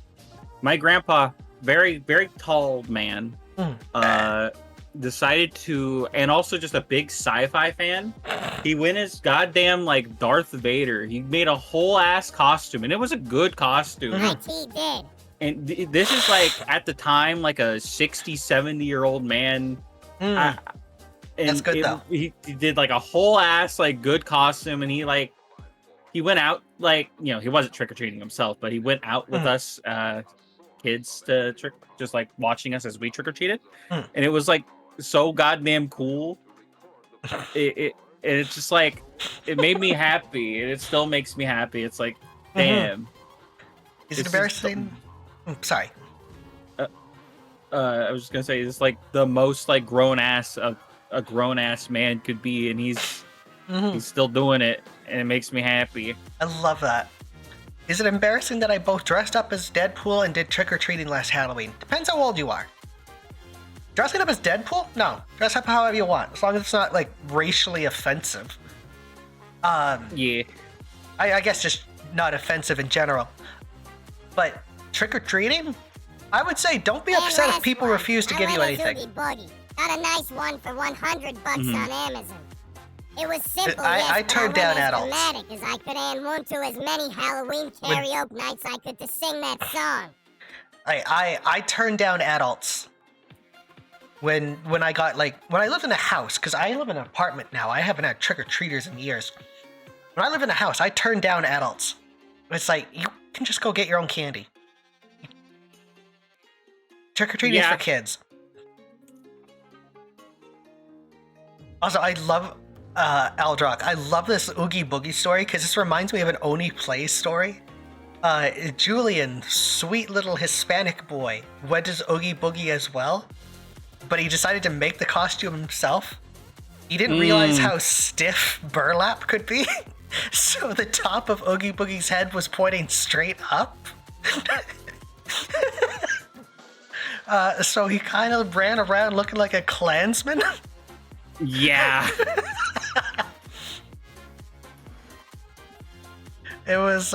Speaker 6: My grandpa, very, very tall man, decided to, and also just a big sci-fi fan. He went as goddamn like Darth Vader. He made a whole ass costume, and it was a good costume.
Speaker 4: He did.
Speaker 6: And this is like at the time like a 60, 70-year-old man. And
Speaker 3: that's good though.
Speaker 6: He did like a whole ass like good costume, and he went out like, you know, he wasn't trick-or-treating himself, but he went out with us kids to trick, just like watching us as we trick-or-treated. And it was like so goddamn cool. It's just like, it made me happy, and it still makes me happy. It's like, damn.
Speaker 3: Is it embarrassing? Sorry.
Speaker 6: I was just gonna say, it's like the most like grown ass a grown ass man could be, and he's still doing it, and it makes me happy.
Speaker 3: I love that. Is it embarrassing that I both dressed up as Deadpool and did trick-or-treating last Halloween? Depends how old you are. Dressing up as Deadpool? No. Dress up however you want, as long as it's not, like, racially offensive.
Speaker 6: Yeah.
Speaker 3: I guess just not offensive in general. But trick-or-treating? I would say don't be
Speaker 4: And
Speaker 3: upset if
Speaker 4: last
Speaker 3: people
Speaker 4: one,
Speaker 3: refuse to
Speaker 4: I
Speaker 3: give you
Speaker 4: went as
Speaker 3: anything.
Speaker 4: Oogie Boogie. Got a nice one for $100
Speaker 3: Mm-hmm.
Speaker 4: on Amazon. It was simple,
Speaker 3: I
Speaker 4: yes, but
Speaker 3: turned
Speaker 4: I
Speaker 3: down
Speaker 4: went as
Speaker 3: adults.
Speaker 4: dramatic as I could and went to as many Halloween karaoke nights I could to sing that song.
Speaker 3: I turned down adults when I got when I lived in a house, because I live in an apartment now. I haven't had trick-or-treaters in years. When I live in a house, I turned down adults. It's like, you can just go get your own candy. Trick-or-treating is
Speaker 6: Yeah.
Speaker 3: for kids. Also, I love Aldrock. I love this Oogie Boogie story because this reminds me of an Oni Plays story. Julian, sweet little Hispanic boy, went as Oogie Boogie as well, but he decided to make the costume himself. He didn't realize how stiff burlap could be, so the top of Oogie Boogie's head was pointing straight up. So he kind of ran around looking like a Klansman.
Speaker 6: Yeah.
Speaker 3: It was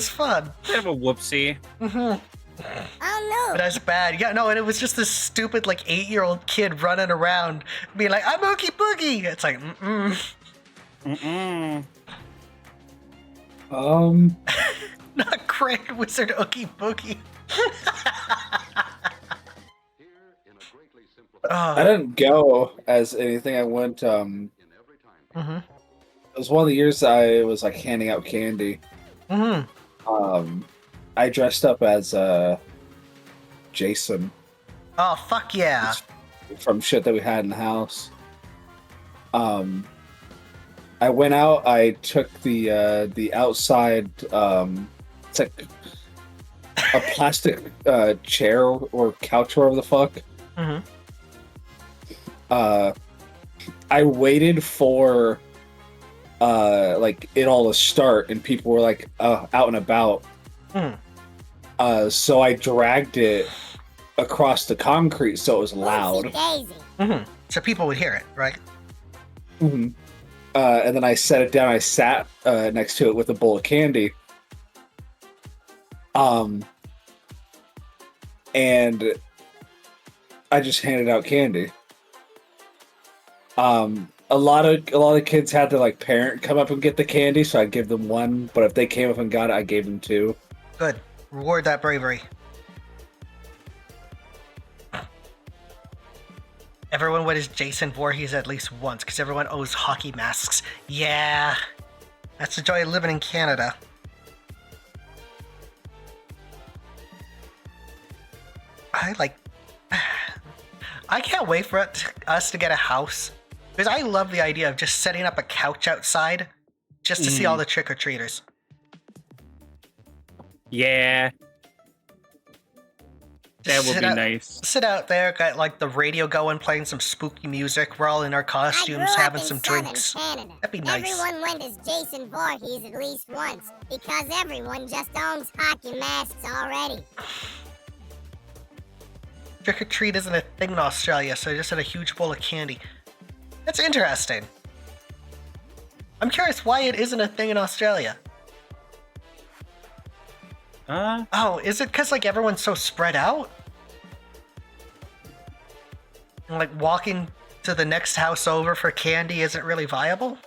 Speaker 3: fun.
Speaker 6: Kind of a whoopsie.
Speaker 4: Oh
Speaker 3: But
Speaker 4: no!
Speaker 3: that's bad. Yeah, no, and it was just this stupid, 8-year-old kid running around being like, I'm Oogie Boogie! It's like, not Grand Wizard Oogie Boogie.
Speaker 5: I didn't go as anything. I went. It was one of the years I was handing out candy. I dressed up as Jason
Speaker 3: Oh, fuck yeah.
Speaker 5: from shit that we had in the house. I went out. I took the outside. It's like a plastic chair or couch, whatever the fuck. I waited for it all to start, and people were out and about. So I dragged it across the concrete so it was loud.
Speaker 4: Oopsie-daisy.
Speaker 3: So people would hear it, right?
Speaker 5: And then I set it down. I sat next to it with a bowl of candy. And I just handed out candy. A lot of kids had their parent come up and get the candy, so I'd give them one. But if they came up and got it, I gave them two.
Speaker 3: Good. Reward that bravery. Everyone went as Jason Voorhees at least once, because everyone owes hockey masks. Yeah. That's the joy of living in Canada. I can't wait for us to get a house, because I love the idea of just setting up a couch outside just to see all the trick-or-treaters.
Speaker 6: Yeah. That would be nice.
Speaker 3: Sit out there, got the radio going, playing some spooky music. We're all in our
Speaker 4: I grew
Speaker 3: costumes,
Speaker 4: up
Speaker 3: having
Speaker 4: in
Speaker 3: some
Speaker 4: southern
Speaker 3: drinks.
Speaker 4: Canada.
Speaker 3: That'd be nice.
Speaker 4: Everyone went as Jason Voorhees at least once, because everyone just owns hockey masks already.
Speaker 3: Trick or treat isn't a thing in Australia, so I just had a huge bowl of candy. That's interesting. I'm curious why it isn't a thing in Australia. Oh, is it because everyone's so spread out? And walking to the next house over for candy isn't really viable?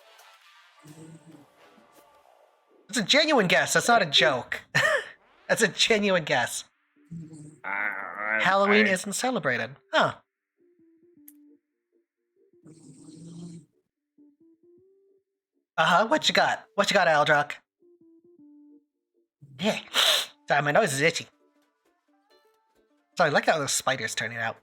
Speaker 3: It's a genuine guess. That's not a joke. That's a genuine guess. Halloween isn't celebrated. Huh. What you got? What you got, Aldrock? Yeah. Sorry, my nose is itchy. Sorry, look how those spiders turning out.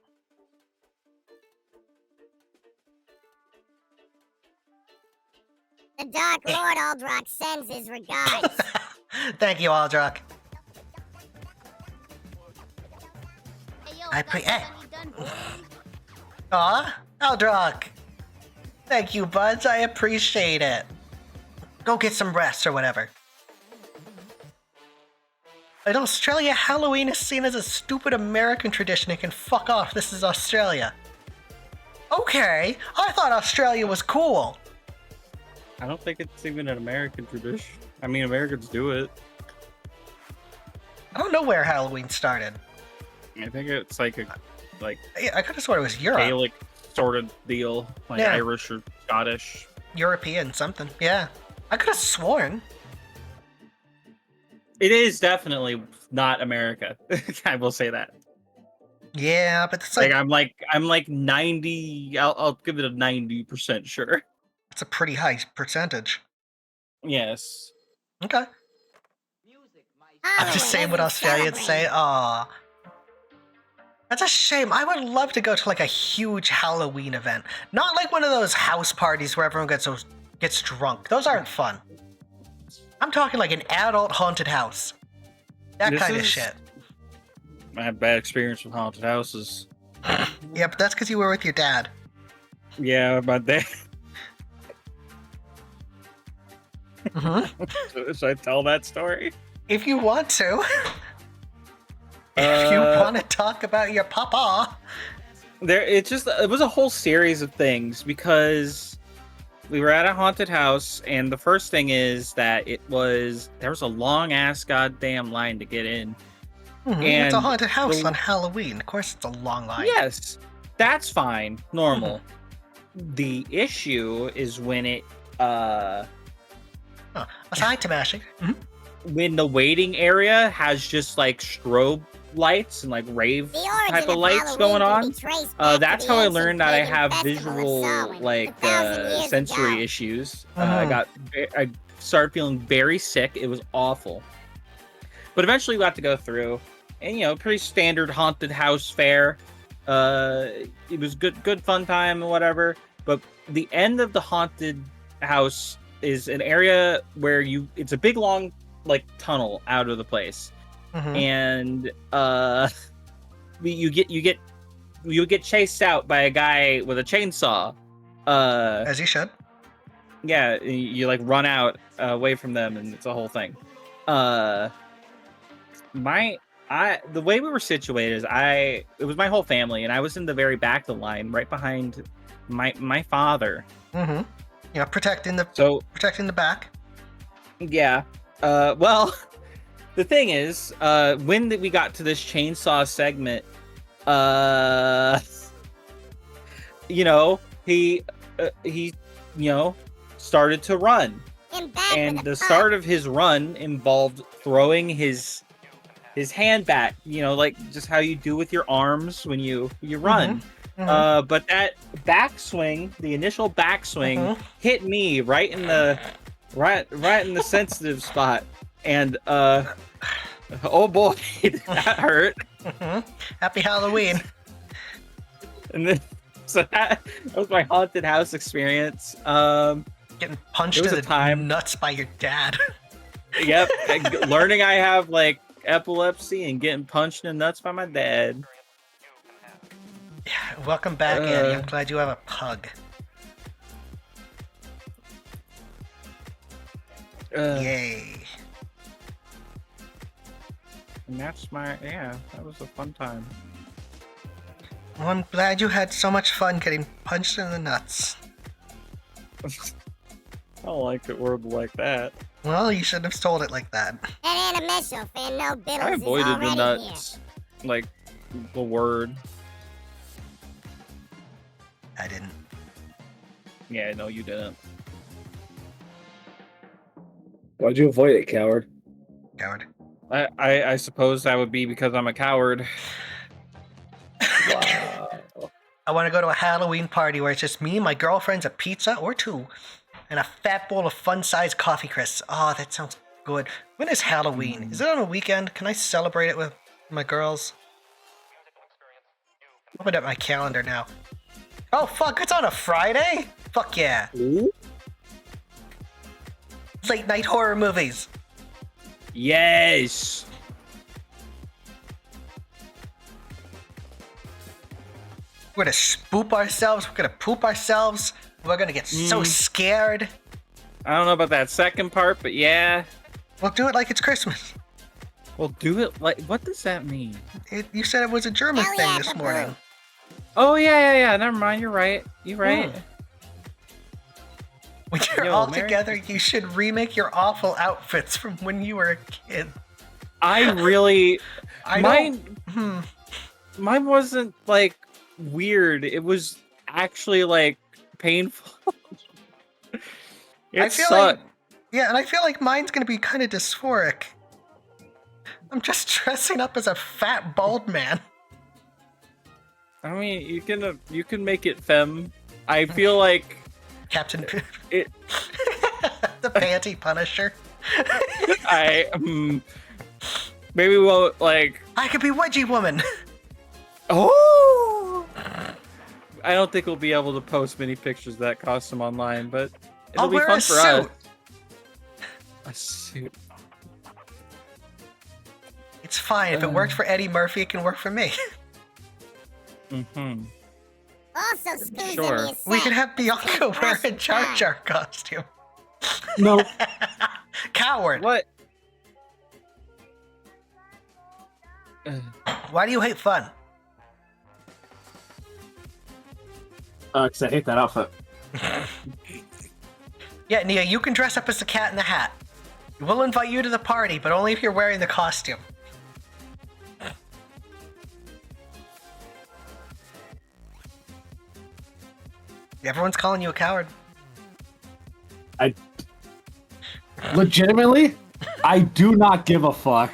Speaker 4: The Dark Lord Aldrock sends his regards.
Speaker 3: Thank you, Aldrock. Aw, Aldrock. Thank you, buds. I appreciate it. Go get some rest or whatever. In Australia, Halloween is seen as a stupid American tradition and can fuck off. This is Australia. Okay, I thought Australia was cool.
Speaker 6: I don't think it's even an American tradition. I mean, Americans do it.
Speaker 3: I don't know where Halloween started.
Speaker 6: I think it's like a
Speaker 3: I could have sworn it was Europe.
Speaker 6: Gaelic sort of deal, like
Speaker 3: Yeah.
Speaker 6: Irish or Scottish.
Speaker 3: European something. Yeah. I could have sworn.
Speaker 6: It is definitely not America. I will say that.
Speaker 3: Yeah, but it's
Speaker 6: Like
Speaker 3: like
Speaker 6: I'm like 90. I'll give it a 90% sure.
Speaker 3: it's a pretty high percentage.
Speaker 6: Yes.
Speaker 3: Okay.
Speaker 1: Music, my
Speaker 3: I'm just saying what Australians say. Aw. That's a shame. I would love to go to like a huge Halloween event. Not like one of those house parties where everyone gets drunk. Those aren't fun. I'm talking like an adult haunted house. That
Speaker 6: This
Speaker 3: kind of
Speaker 6: is-
Speaker 3: shit.
Speaker 6: I had bad experience with haunted houses.
Speaker 3: Yeah, but that's because you were with your dad.
Speaker 6: Yeah, but they. Should I tell that story?
Speaker 3: If you want to. If you
Speaker 6: Uh,
Speaker 3: want to talk about your papa.
Speaker 6: It was a whole series of things because we were at a haunted house, and the first thing is that there was a long ass goddamn line to get in.
Speaker 3: It's a
Speaker 6: And
Speaker 3: haunted house
Speaker 6: the-
Speaker 3: on Halloween. Of course, it's a long line.
Speaker 6: Yes, that's fine, normal. The issue is when it
Speaker 3: Aside to mashing.
Speaker 6: when the waiting area has just like strobe lights and like rave
Speaker 4: The origin
Speaker 6: type of
Speaker 4: of
Speaker 6: lights
Speaker 4: Halloween
Speaker 6: going
Speaker 4: can
Speaker 6: on.
Speaker 4: be traced back to
Speaker 6: That's
Speaker 4: the
Speaker 6: how I
Speaker 4: ancient
Speaker 6: learned that I
Speaker 4: pagan
Speaker 6: have
Speaker 4: festival of
Speaker 6: visual
Speaker 4: Samhain,
Speaker 6: like
Speaker 4: 1,000 years
Speaker 6: sensory
Speaker 4: ago.
Speaker 6: issues.
Speaker 3: Mhm.
Speaker 6: I started feeling very sick. It was awful. But eventually we got to go through, and pretty standard haunted house fare. It was good fun time and whatever. But the end of the haunted house is an area where it's a big long like tunnel out of the place. And you get chased out by a guy with a chainsaw.
Speaker 3: As you should.
Speaker 6: Yeah, you like run out away from them, and it's a whole thing. The way we were situated is it was my whole family, and I was in the very back of the line, right behind my father.
Speaker 3: Protecting the back.
Speaker 6: Yeah. Well, the thing is, when we got to this chainsaw segment, he started to run, and the start of his run involved throwing his hand back, like just how you do with your arms when you run. But that backswing, the initial backswing, hit me right in the sensitive spot, and oh boy, that hurt.
Speaker 3: Happy Halloween.
Speaker 6: And then, so that was my haunted house experience.
Speaker 3: Getting punched
Speaker 6: It was
Speaker 3: in
Speaker 6: a
Speaker 3: the
Speaker 6: time.
Speaker 3: nuts by your dad.
Speaker 6: Yep, and learning I have like epilepsy and getting punched in the nuts by my dad.
Speaker 3: Welcome back, Annie. I'm glad you have a pug. Yay.
Speaker 6: And that's that was a fun time.
Speaker 3: Well, I'm glad you had so much fun getting punched in the nuts.
Speaker 6: I don't like it worded like that.
Speaker 3: Well, you shouldn't have told it like that.
Speaker 4: And Animesho fan, no Bittles
Speaker 6: I
Speaker 4: is
Speaker 6: avoided the
Speaker 4: already
Speaker 6: nuts, like the word.
Speaker 3: I didn't.
Speaker 6: Yeah, no, you didn't.
Speaker 5: Why'd you avoid it, coward?
Speaker 3: Coward.
Speaker 6: I suppose that would be because I'm a coward.
Speaker 5: Wow.
Speaker 3: I want to go to a Halloween party where it's just me, my girlfriend's a pizza or two, and a fat bowl of fun-sized coffee crisps. Oh, that sounds good. When is Halloween? Is it on a weekend? Can I celebrate it with my girls? Open up my calendar now. Oh, fuck, it's on a Friday? Fuck yeah. Late night horror movies.
Speaker 6: Yes.
Speaker 3: We're gonna spoop ourselves. We're gonna poop ourselves. We're gonna get so scared.
Speaker 6: I don't know about that second part, but yeah.
Speaker 3: We'll do it like it's Christmas.
Speaker 6: Well, do it like. What does that mean?
Speaker 3: You said it was a German
Speaker 4: Hell
Speaker 3: thing
Speaker 4: yeah,
Speaker 3: this
Speaker 4: Babu.
Speaker 3: morning.
Speaker 6: Oh yeah. Never mind. You're right. You're right.
Speaker 3: When you're
Speaker 6: Yo,
Speaker 3: all
Speaker 6: Merry
Speaker 3: together,
Speaker 6: Christmas.
Speaker 3: you should remake your awful outfits from when you were a kid.
Speaker 6: I really.
Speaker 3: I
Speaker 6: mine.
Speaker 3: don't.
Speaker 6: Mine wasn't like weird. It was actually like painful. It
Speaker 3: I feel
Speaker 6: sucked.
Speaker 3: like, yeah, and I feel like mine's gonna be kind of dysphoric. I'm just dressing up as a fat bald man.
Speaker 6: I mean, you can make it femme. I feel like
Speaker 3: Captain
Speaker 6: it.
Speaker 3: the panty punisher.
Speaker 6: Maybe we'll like.
Speaker 3: I could be Wedgie Woman.
Speaker 6: Oh. I don't think we'll be able to post many pictures of that costume online, but it'll
Speaker 3: I'll
Speaker 6: be
Speaker 3: wear
Speaker 6: fun
Speaker 3: a
Speaker 6: for us.
Speaker 3: suit.
Speaker 6: A suit.
Speaker 3: It's fine. If it worked for Eddie Murphy, it can work for me.
Speaker 6: Mm-hmm.
Speaker 4: Also, excuse
Speaker 6: Sure.
Speaker 4: me a sec.
Speaker 3: We could have Bianca wear a
Speaker 4: Impressive
Speaker 3: Jar
Speaker 4: time.
Speaker 3: Jar costume.
Speaker 5: No.
Speaker 3: Coward.
Speaker 6: What?
Speaker 3: Why do you hate fun?
Speaker 5: Because I hate that outfit.
Speaker 3: Yeah, Nia, you can dress up as the Cat in the Hat. We'll invite you to the party, but only if you're wearing the costume. Everyone's calling you a coward.
Speaker 5: Legitimately, I do not give a fuck.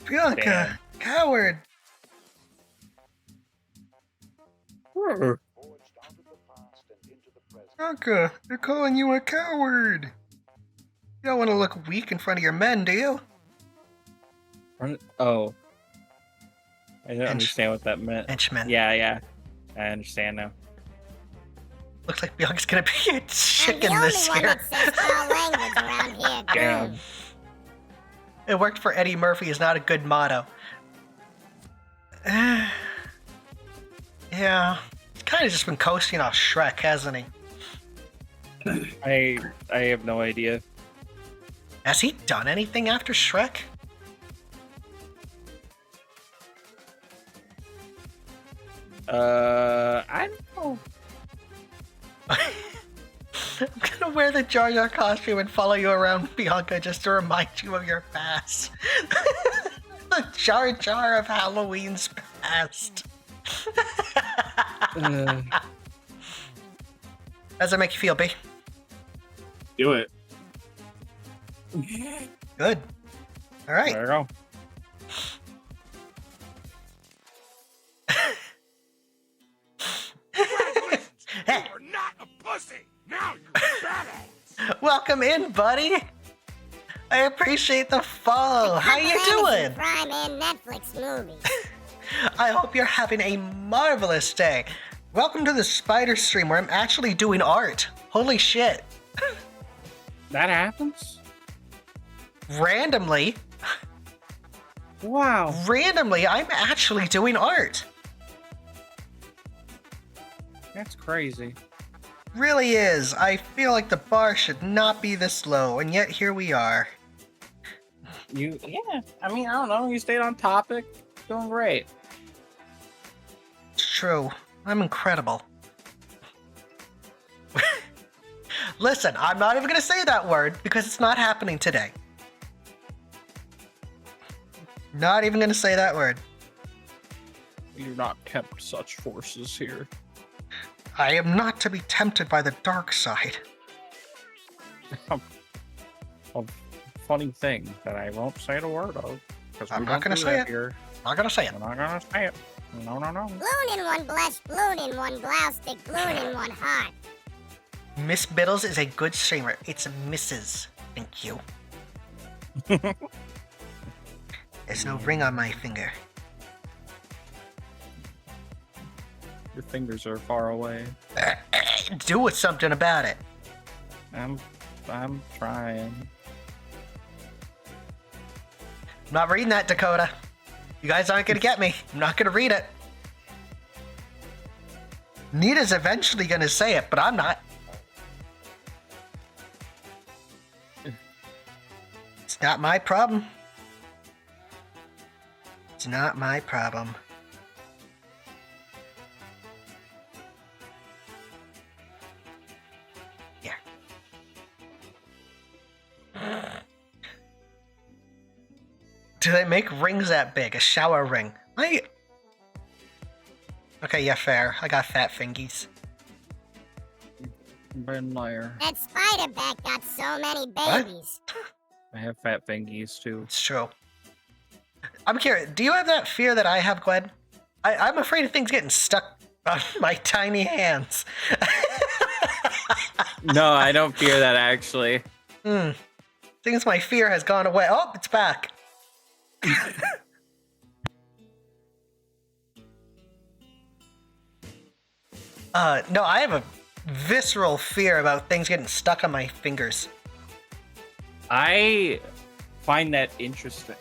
Speaker 3: Bianca, coward.
Speaker 2: Forged out of the past and into the present.
Speaker 3: Bianca, they're calling you a coward. You don't want to look weak in front of your men, do you?
Speaker 6: Oh. I didn't
Speaker 3: Hench-
Speaker 6: understand what that meant.
Speaker 3: Henchmen.
Speaker 6: Yeah. I understand now.
Speaker 3: Looks like Bianca's gonna be a
Speaker 4: I'm the
Speaker 3: chicken
Speaker 4: only
Speaker 3: this
Speaker 4: one
Speaker 3: year.
Speaker 4: that says foul language around here.
Speaker 6: Damn.
Speaker 4: Dude.
Speaker 3: It worked for Eddie Murphy is not a good motto. Yeah. He's kind of just been coasting off Shrek, hasn't he?
Speaker 6: I have no idea.
Speaker 3: Has he done anything after Shrek?
Speaker 6: I don't know.
Speaker 3: I'm gonna wear the Jar Jar costume and follow you around, Bianca, just to remind you of your past. The Jar Jar of Halloween's past. How's that make you feel, B?
Speaker 5: Do it.
Speaker 3: Good. All right.
Speaker 6: There you go.
Speaker 7: You are not a pussy. Now you're a badass.
Speaker 3: Welcome in, buddy. I appreciate the follow. How you
Speaker 4: Couple Amazon
Speaker 3: doing?
Speaker 4: Prime and Netflix movies.
Speaker 3: I hope you're having a marvelous day. Welcome to the Spider Stream where I'm actually doing art. Holy shit.
Speaker 6: That happens?
Speaker 3: Randomly,
Speaker 6: Wow.
Speaker 3: I'm actually doing art.
Speaker 6: That's crazy.
Speaker 3: Really is. I feel like the bar should not be this low, and yet here we are.
Speaker 6: Yeah. I mean, I don't know. You stayed on topic. Doing great.
Speaker 3: It's true. I'm incredible. Listen, I'm not even gonna say that word because it's not happening today. Not even gonna say that word.
Speaker 6: You're not tempt such forces here.
Speaker 3: I am not to be tempted by the dark side.
Speaker 6: A funny thing that I won't say the word of. Because
Speaker 3: I'm
Speaker 6: we
Speaker 3: not
Speaker 6: don't
Speaker 3: gonna
Speaker 6: do
Speaker 3: say
Speaker 6: that
Speaker 3: it.
Speaker 6: here.
Speaker 3: Not gonna say it.
Speaker 6: We're not gonna say it. No.
Speaker 4: Balloon in one blush, balloon in one blouse stick, balloon in one heart.
Speaker 3: Miss Bittles is a good streamer. It's Mrs. Thank you. There's no ring on my finger.
Speaker 6: Your fingers are far away.
Speaker 3: Do something about it.
Speaker 6: I'm trying.
Speaker 3: I'm not reading that, Dakota. You guys aren't gonna get me. I'm not gonna read it. Nita's eventually gonna say it, but I'm not. It's not my problem. It's not my problem. Here. Do they make rings that big? A shower ring? Okay, yeah, fair. I got fat fingies.
Speaker 6: Ben liar.
Speaker 4: That spider bat got so many babies.
Speaker 6: I have fat fingies too.
Speaker 3: It's true. I'm curious, do you have that fear that I have, Gwen? I'm afraid of things getting stuck on my tiny hands.
Speaker 6: No, I don't fear that actually.
Speaker 3: Seems my fear has gone away. Oh, it's back. No, I have a visceral fear about things getting stuck on my fingers.
Speaker 6: I find that interesting.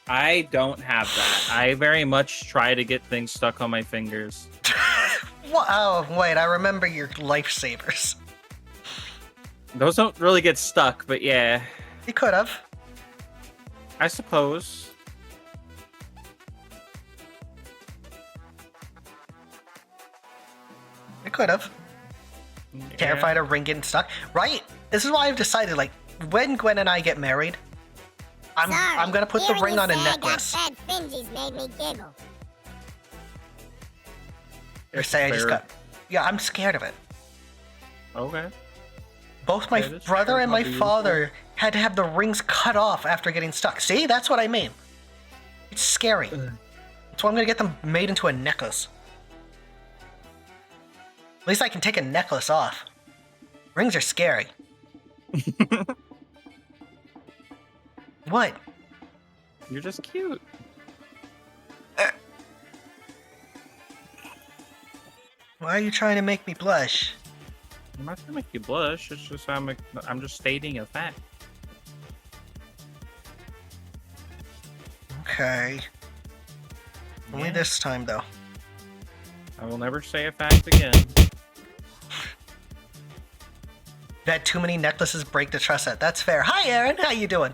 Speaker 6: I don't have that. I very much try to get things stuck on my fingers.
Speaker 3: Oh, wait, I remember your lifesavers.
Speaker 6: Those don't really get stuck, but yeah,
Speaker 3: You could have.
Speaker 6: I suppose.
Speaker 3: You could have.
Speaker 6: Yeah.
Speaker 3: Terrified of ring getting stuck. Right? This is why I've decided, like, when Gwen and I get married, I'm gonna put the
Speaker 4: Hearing
Speaker 3: ring
Speaker 4: you
Speaker 3: on a
Speaker 4: say
Speaker 3: necklace.
Speaker 4: I got fat fingies made me giggle.
Speaker 3: Or say I just
Speaker 6: Fair.
Speaker 3: got... Yeah, I'm scared of it.
Speaker 6: Okay.
Speaker 3: Both my
Speaker 6: That is
Speaker 3: brother
Speaker 6: true,
Speaker 3: and my
Speaker 6: how beautiful.
Speaker 3: father had to have the rings cut off after getting stuck. See? That's what I mean. It's scary. That's why I'm gonna get them made into a necklace. At least I can take a necklace off. Rings are scary. What?
Speaker 6: You're just cute.
Speaker 3: Why are you trying to make me blush?
Speaker 6: I'm not gonna make you blush. It's just I'm just stating a fact.
Speaker 3: Okay. Only
Speaker 6: Yeah.
Speaker 3: this time, though.
Speaker 6: I will never say a fact again.
Speaker 3: That too many necklaces break the trust set. That's fair. Hi, Aaron. How you doing?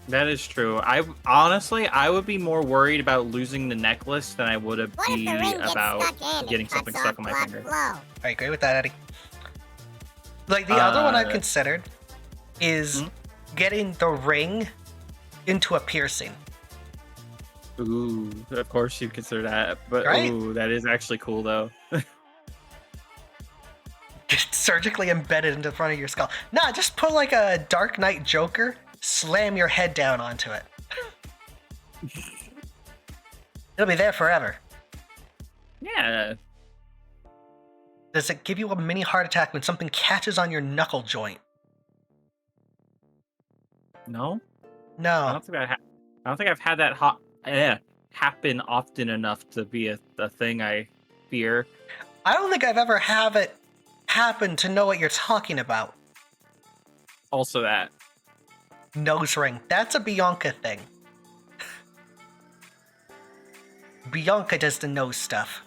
Speaker 6: That is true. I honestly, I would be more worried about losing the necklace than I would
Speaker 4: What if
Speaker 6: be
Speaker 4: the ring gets
Speaker 6: about
Speaker 4: stuck and
Speaker 6: getting
Speaker 4: it
Speaker 6: something
Speaker 4: cuts
Speaker 6: stuck
Speaker 4: off
Speaker 6: on my
Speaker 4: blood
Speaker 6: finger.
Speaker 4: flow?
Speaker 3: I agree with that, Eddie. Like, the other one I've
Speaker 6: Uh,
Speaker 3: considered is getting the ring into a piercing.
Speaker 6: Ooh, of course you consider that, but
Speaker 3: Right?
Speaker 6: ooh, that is actually cool though.
Speaker 3: Just surgically embedded into the front of your skull. Nah, just put like a Dark Knight Joker, slam your head down onto it. It'll be there forever.
Speaker 6: Yeah,
Speaker 3: Does it give you a mini heart attack when something catches on your knuckle joint?
Speaker 6: no, I
Speaker 3: No.
Speaker 6: don't think I don't think I've had that happen often enough to be a thing I fear.
Speaker 3: I don't think I've ever have it happen to know what you're talking about.
Speaker 6: Also, that
Speaker 3: Nose ring. That's a Bianca thing. Bianca does the nose stuff.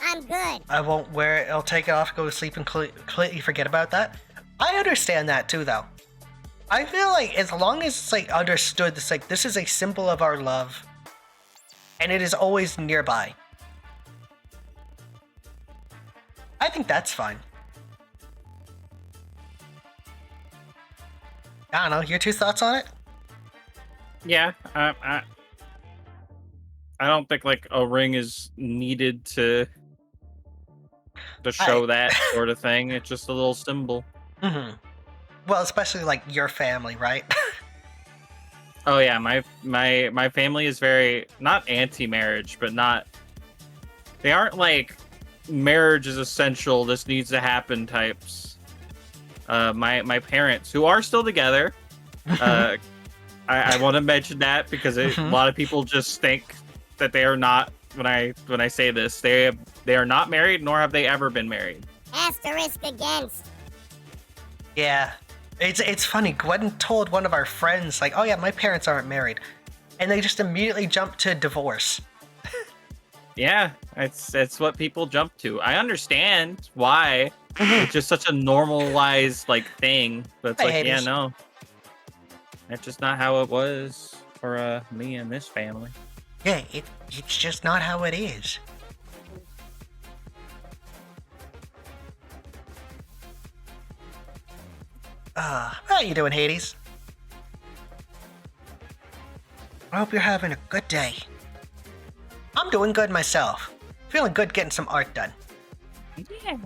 Speaker 4: I'm good.
Speaker 3: I won't wear it. I'll take it off, go to sleep, and completely forget about that. I understand that too, though. I feel like as long as it's like understood, it's like this is a symbol of our love, and it is always nearby. I think that's fine. I don't know. Your two thoughts on it?
Speaker 6: yeah, I don't think like a ring is needed to show that sort of thing. It's just a little symbol.
Speaker 3: Mm-hmm. Well, especially like your family, right?
Speaker 6: Oh yeah, my family is very not anti-marriage, but not. They aren't like marriage is essential. This needs to happen types. My parents, who are still together, I want to mention that because a lot of people just think that they are not. When I say this, they are not married, nor have they ever been married.
Speaker 4: Asterisk against.
Speaker 3: Yeah. It's funny. Gwen told one of our friends, like, oh yeah, my parents aren't married. And they just immediately jumped to divorce.
Speaker 6: Yeah, it's what people jump to. I understand why. It's just such a normalized like thing, but it's
Speaker 3: Hey,
Speaker 6: like, yeah,
Speaker 3: Hades.
Speaker 6: no, that's just not how it was for me and this family.
Speaker 3: Yeah, it's just not how it is. How you doing, Hades? I hope you're having a good day. I'm doing good myself. Feeling good getting some art done.
Speaker 6: Yeah.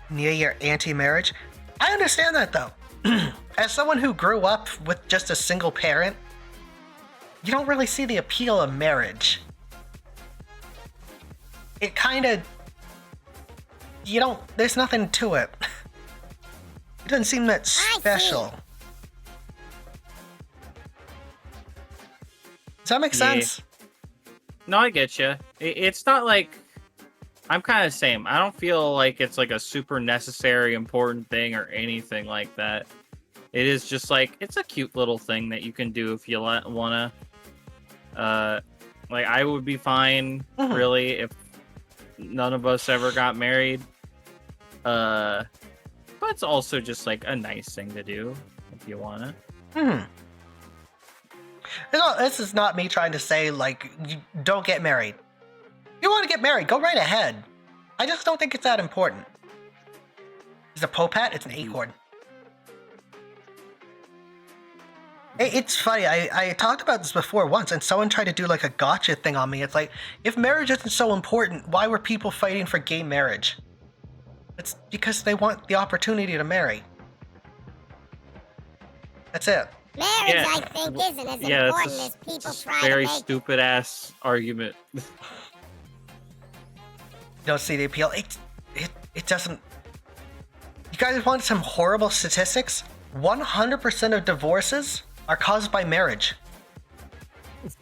Speaker 3: Near your anti-marriage? I understand that, though. As someone who grew up with just a single parent, you don't really see the appeal of marriage. It kind of... There's nothing to it. It doesn't seem that special. Does that make sense?
Speaker 6: No, I get you. It's not like I'm kind of the same. I don't feel like it's like a super necessary, important thing or anything like that. It is just like it's a cute little thing that you can do if you wanna. Like I would be fine, really, if none of us ever got married. But it's also just like a nice thing to do if you wanna.
Speaker 3: This is not me trying to say, like, you don't get married. If you want to get married, go right ahead. I just don't think it's that important. It's a popat, it's an acorn. It's funny, I talked about this before once, and someone tried to do, like, a gotcha thing on me. It's like, if marriage isn't so important, why were people fighting for gay marriage? It's because they want the opportunity to marry. That's it.
Speaker 4: Marriage,
Speaker 6: Yeah.
Speaker 4: I think, isn't as
Speaker 6: Yeah,
Speaker 4: important
Speaker 6: it's
Speaker 4: as people
Speaker 6: a
Speaker 4: try
Speaker 6: very
Speaker 4: to make it.
Speaker 6: stupid ass argument.
Speaker 3: You don't see the appeal. It doesn't... You guys want some horrible statistics? 100% of divorces are caused by marriage. It's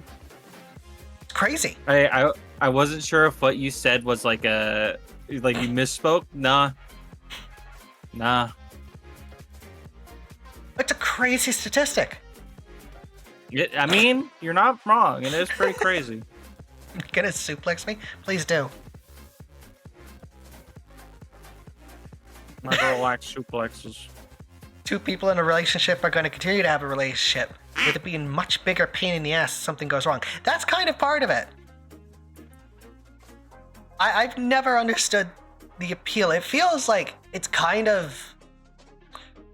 Speaker 3: crazy.
Speaker 6: I wasn't sure if what you said was like you misspoke. Nah.
Speaker 3: It's a crazy statistic.
Speaker 6: I mean, you're not wrong. It is pretty crazy.
Speaker 3: You gonna suplex me? Please do.
Speaker 6: My girl likes suplexes.
Speaker 3: Two people in a relationship are going to continue to have a relationship with it being much bigger pain in the ass if something goes wrong. That's kind of part of it. I've never understood the appeal. It feels like it's kind of...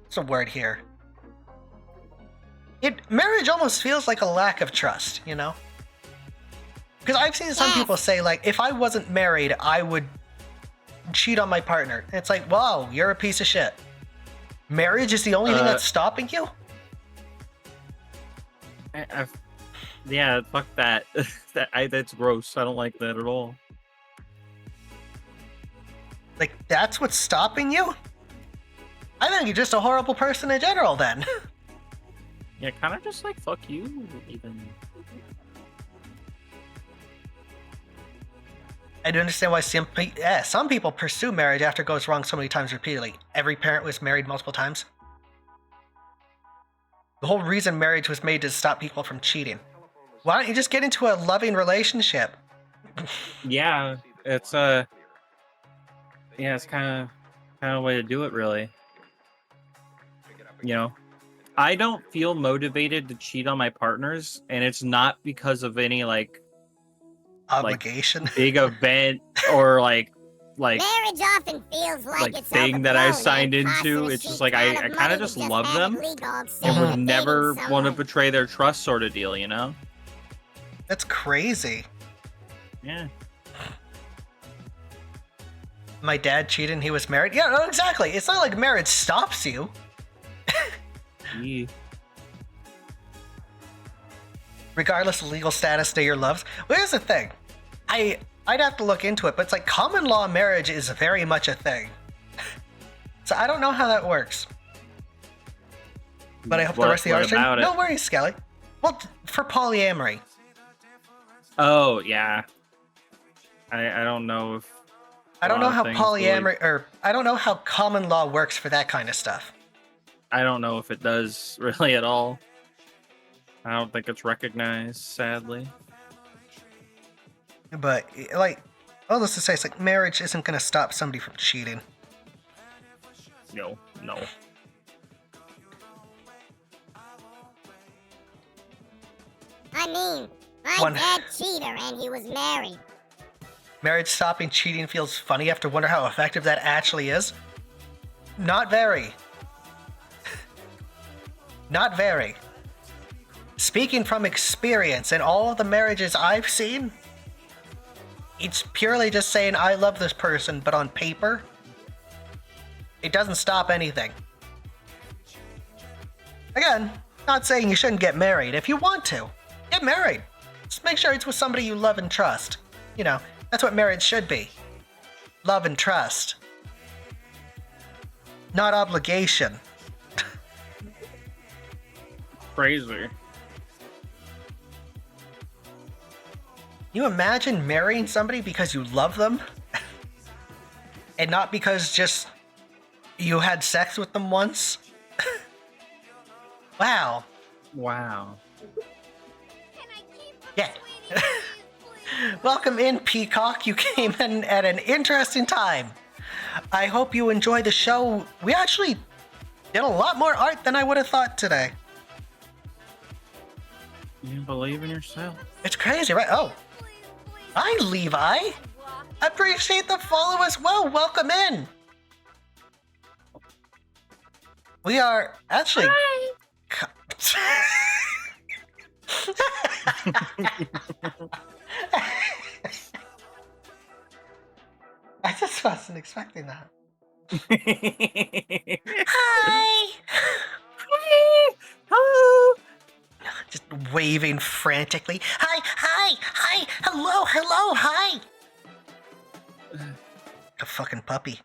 Speaker 3: What's a word here? Marriage almost feels like a lack of trust, you know? Because I've seen some people say, like, if I wasn't married, I would cheat on my partner. And it's like, wow, you're a piece of shit. Marriage is the only thing that's stopping you?
Speaker 6: Yeah, fuck that. That's gross. I don't like that at all.
Speaker 3: Like, that's what's stopping you? I think you're just a horrible person in general, then.
Speaker 6: Yeah, kind of just like fuck you, even.
Speaker 3: I do understand why some people pursue marriage after it goes wrong so many times repeatedly. Every parent was married multiple times. The whole reason marriage was made to stop people from cheating. Why don't you just get into a loving relationship?
Speaker 6: Yeah, it's it's kind of a way to do it, really. You know, I don't feel motivated to cheat on my partners, and it's not because of any like
Speaker 3: Obligation.
Speaker 6: big event or like
Speaker 4: Marriage often feels like it's
Speaker 6: thing that I
Speaker 4: overblown
Speaker 6: signed
Speaker 4: and
Speaker 6: into.
Speaker 4: costing a
Speaker 6: It's just
Speaker 4: shit
Speaker 6: like
Speaker 4: ton
Speaker 6: I
Speaker 4: of
Speaker 6: kind
Speaker 4: money
Speaker 6: of
Speaker 4: to
Speaker 6: just love
Speaker 4: have
Speaker 6: them
Speaker 4: it legal
Speaker 6: and
Speaker 4: instead
Speaker 6: would
Speaker 4: of
Speaker 6: never
Speaker 4: dating
Speaker 6: want to
Speaker 4: someone.
Speaker 6: betray their trust, sort of deal, you know?
Speaker 3: That's crazy.
Speaker 6: Yeah.
Speaker 3: My dad cheated and he was married? Yeah, no, exactly. It's not like marriage stops you.
Speaker 6: Yeah.
Speaker 3: Regardless of legal status, to your loves. Well, here's the thing. I'd have to look into it, but it's like common law marriage is very much a thing. So I don't know how that works. But I hope the rest of the art stream...
Speaker 6: about it?
Speaker 3: No worries, Skelly. Well, for polyamory.
Speaker 6: Oh, yeah. I don't know if...
Speaker 3: I don't know how
Speaker 6: things
Speaker 3: polyamory... Or I don't know how common law works for that kind of stuff.
Speaker 6: I don't know if it does really at all. I don't think it's recognized, sadly.
Speaker 3: But, like, All this to say, it's like marriage isn't gonna stop somebody from cheating.
Speaker 6: No.
Speaker 4: I mean, my
Speaker 3: One-
Speaker 4: dad cheater and he was married.
Speaker 3: Marriage stopping cheating feels funny. You have to wonder how effective that actually is. Not very. Not very. Speaking from experience, in all of the marriages I've seen, it's purely just saying, I love this person, but on paper, it doesn't stop anything. Again, not saying you shouldn't get married. If you want to, get married. Just make sure it's with somebody you love and trust. You know, that's what marriage should be. Love and trust. Not obligation.
Speaker 6: Crazy.
Speaker 3: You imagine marrying somebody because you love them? And not because just you had sex with them once? Wow.
Speaker 6: Wow.
Speaker 3: Yeah. Welcome in, Peacock. You came in at an interesting time. I hope you enjoy the show. We actually did a lot more art than I would have thought today.
Speaker 6: You believe in yourself.
Speaker 3: It's crazy, right? Oh. Hi, Levi. Appreciate the follow as well. Welcome in. We are actually... I just wasn't expecting that. Hi!
Speaker 6: Hello.
Speaker 3: Just waving frantically. Hi, hi, hi, hello, hello, hi! A fucking puppy.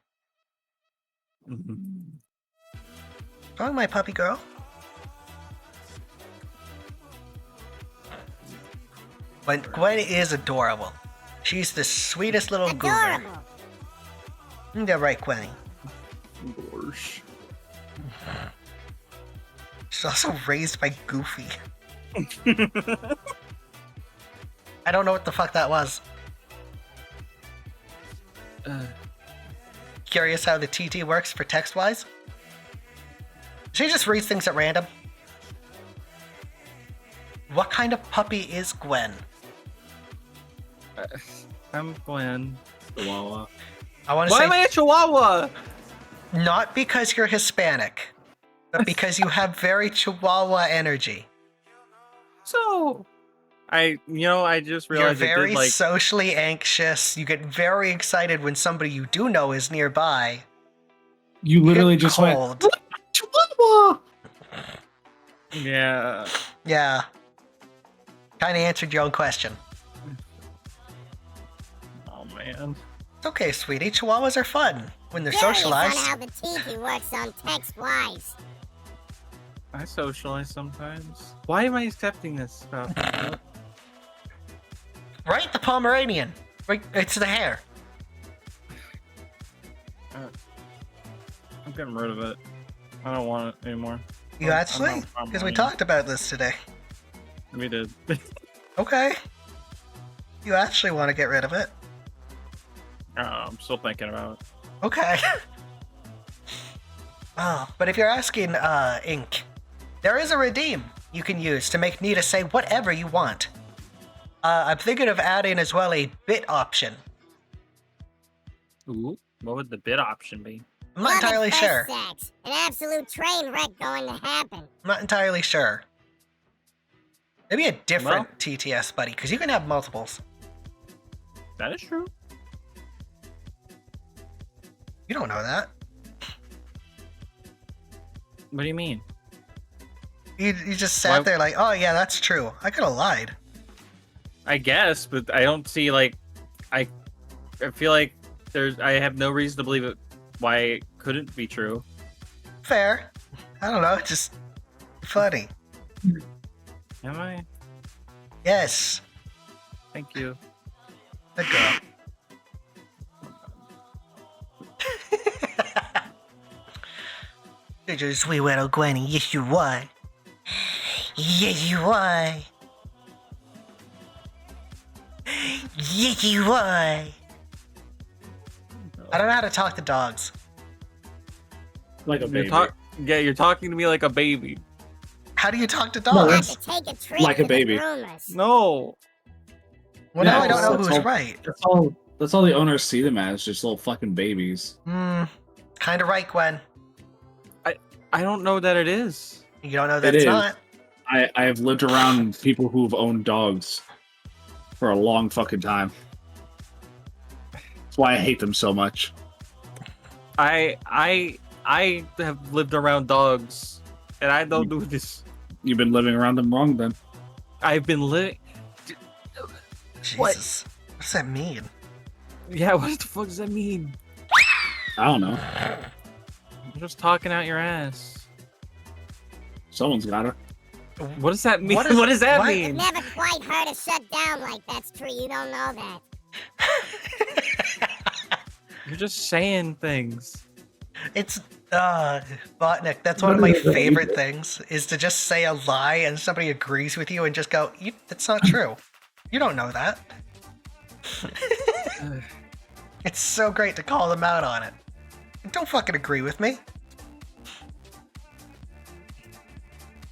Speaker 3: Oh, my puppy girl. Gwen is adorable. She's the sweetest little goober.
Speaker 4: Adorable.
Speaker 3: Yeah, right, Gwenny.
Speaker 6: Gosh.
Speaker 3: She's also raised by Goofy. I don't know what the fuck that was. Curious how the TT works for text-wise? She just reads things at random. What kind of puppy is Gwen?
Speaker 6: I'm Gwen. Chihuahua.
Speaker 3: I want to
Speaker 6: Why
Speaker 3: say
Speaker 6: am I a Chihuahua?
Speaker 3: not because you're Hispanic, but because you have very Chihuahua energy.
Speaker 6: So, I just
Speaker 3: You're
Speaker 6: realized I
Speaker 3: very
Speaker 6: did like.
Speaker 3: socially anxious. You get very excited when somebody you do know is nearby.
Speaker 5: You
Speaker 3: You
Speaker 5: literally
Speaker 3: get
Speaker 5: just
Speaker 3: cold.
Speaker 5: went, Chihuahua!
Speaker 6: Yeah.
Speaker 3: Yeah. Kind of answered your own question.
Speaker 6: Oh man.
Speaker 3: It's okay, sweetie. Chihuahuas are fun when they're
Speaker 4: Curious
Speaker 3: socialized.
Speaker 4: on how the TV works on text-wise.
Speaker 6: I socialize sometimes. Why am I accepting this stuff?
Speaker 3: Right? The Pomeranian. Right? It's the hair.
Speaker 6: I'm getting rid of it. I don't want it anymore.
Speaker 3: You
Speaker 6: I'm
Speaker 3: actually?
Speaker 6: not
Speaker 3: Because we
Speaker 6: Pomeranian.
Speaker 3: talked about this today.
Speaker 6: We did.
Speaker 3: Okay. You actually want to get rid of it.
Speaker 6: I'm still thinking about it.
Speaker 3: Okay. Oh, but if you're asking, Ink, there is a redeem you can use to make Nita say whatever you want. I'm thinking of adding as well a bit option.
Speaker 6: Ooh. What would the bid option be?
Speaker 3: I'm not
Speaker 4: Love at
Speaker 3: entirely
Speaker 4: first
Speaker 3: sure.
Speaker 4: sex. An absolute train wreck going to happen.
Speaker 3: I'm not entirely sure. Maybe a different
Speaker 6: Well-
Speaker 3: TTS buddy, because you can have multiples.
Speaker 6: That is true.
Speaker 3: You don't know that.
Speaker 6: What do you mean?
Speaker 3: You just sat
Speaker 6: Why-
Speaker 3: there like, oh yeah, that's true. I could have lied.
Speaker 6: I guess, but I don't see like I feel like I have no reason to believe it why it couldn't be true.
Speaker 3: Fair. I don't know, it's just funny.
Speaker 6: Am I?
Speaker 3: Yes.
Speaker 6: Thank you.
Speaker 3: Good girl. You're just sweet little Gwenny. Yes, you are. Yes, you are. Yes, you are. I don't know how to talk to dogs.
Speaker 5: Like a baby.
Speaker 6: You're talking to me like a baby.
Speaker 3: How do you talk to
Speaker 5: No,
Speaker 4: You
Speaker 3: dogs?
Speaker 4: have to take a trip
Speaker 5: Like a
Speaker 4: to
Speaker 5: baby.
Speaker 4: the groomers.
Speaker 6: No.
Speaker 3: Well, now
Speaker 5: Yeah,
Speaker 3: I don't know
Speaker 5: that's
Speaker 3: who's
Speaker 5: all-
Speaker 3: right.
Speaker 5: That's all the owners see them as, just little fucking babies.
Speaker 3: Kind of right, Gwen.
Speaker 6: I don't know that it is.
Speaker 3: You don't know that
Speaker 5: It
Speaker 3: it's
Speaker 5: is.
Speaker 3: not.
Speaker 5: I have lived around people who've owned dogs for a long fucking time. That's why I hate them so much.
Speaker 6: I have lived around dogs, and I don't do this.
Speaker 5: You've been living around them wrong then.
Speaker 6: I've been living.
Speaker 3: Jesus. What does that mean?
Speaker 6: Yeah, what the fuck does that mean?
Speaker 5: I don't know.
Speaker 6: You're just talking out your ass.
Speaker 5: Someone's gotta.
Speaker 6: What does that mean?
Speaker 3: What
Speaker 6: What,
Speaker 3: is-
Speaker 6: does that
Speaker 3: what?
Speaker 4: I've
Speaker 6: mean?
Speaker 4: never quite heard it shut down like that's true. You don't know that.
Speaker 6: You're just saying things.
Speaker 3: It's Botnik, that's one of my favorite things, is to just say a lie and somebody agrees with you and just go, that's not true. You don't know that. It's so great to call them out on it. Don't fucking agree with me.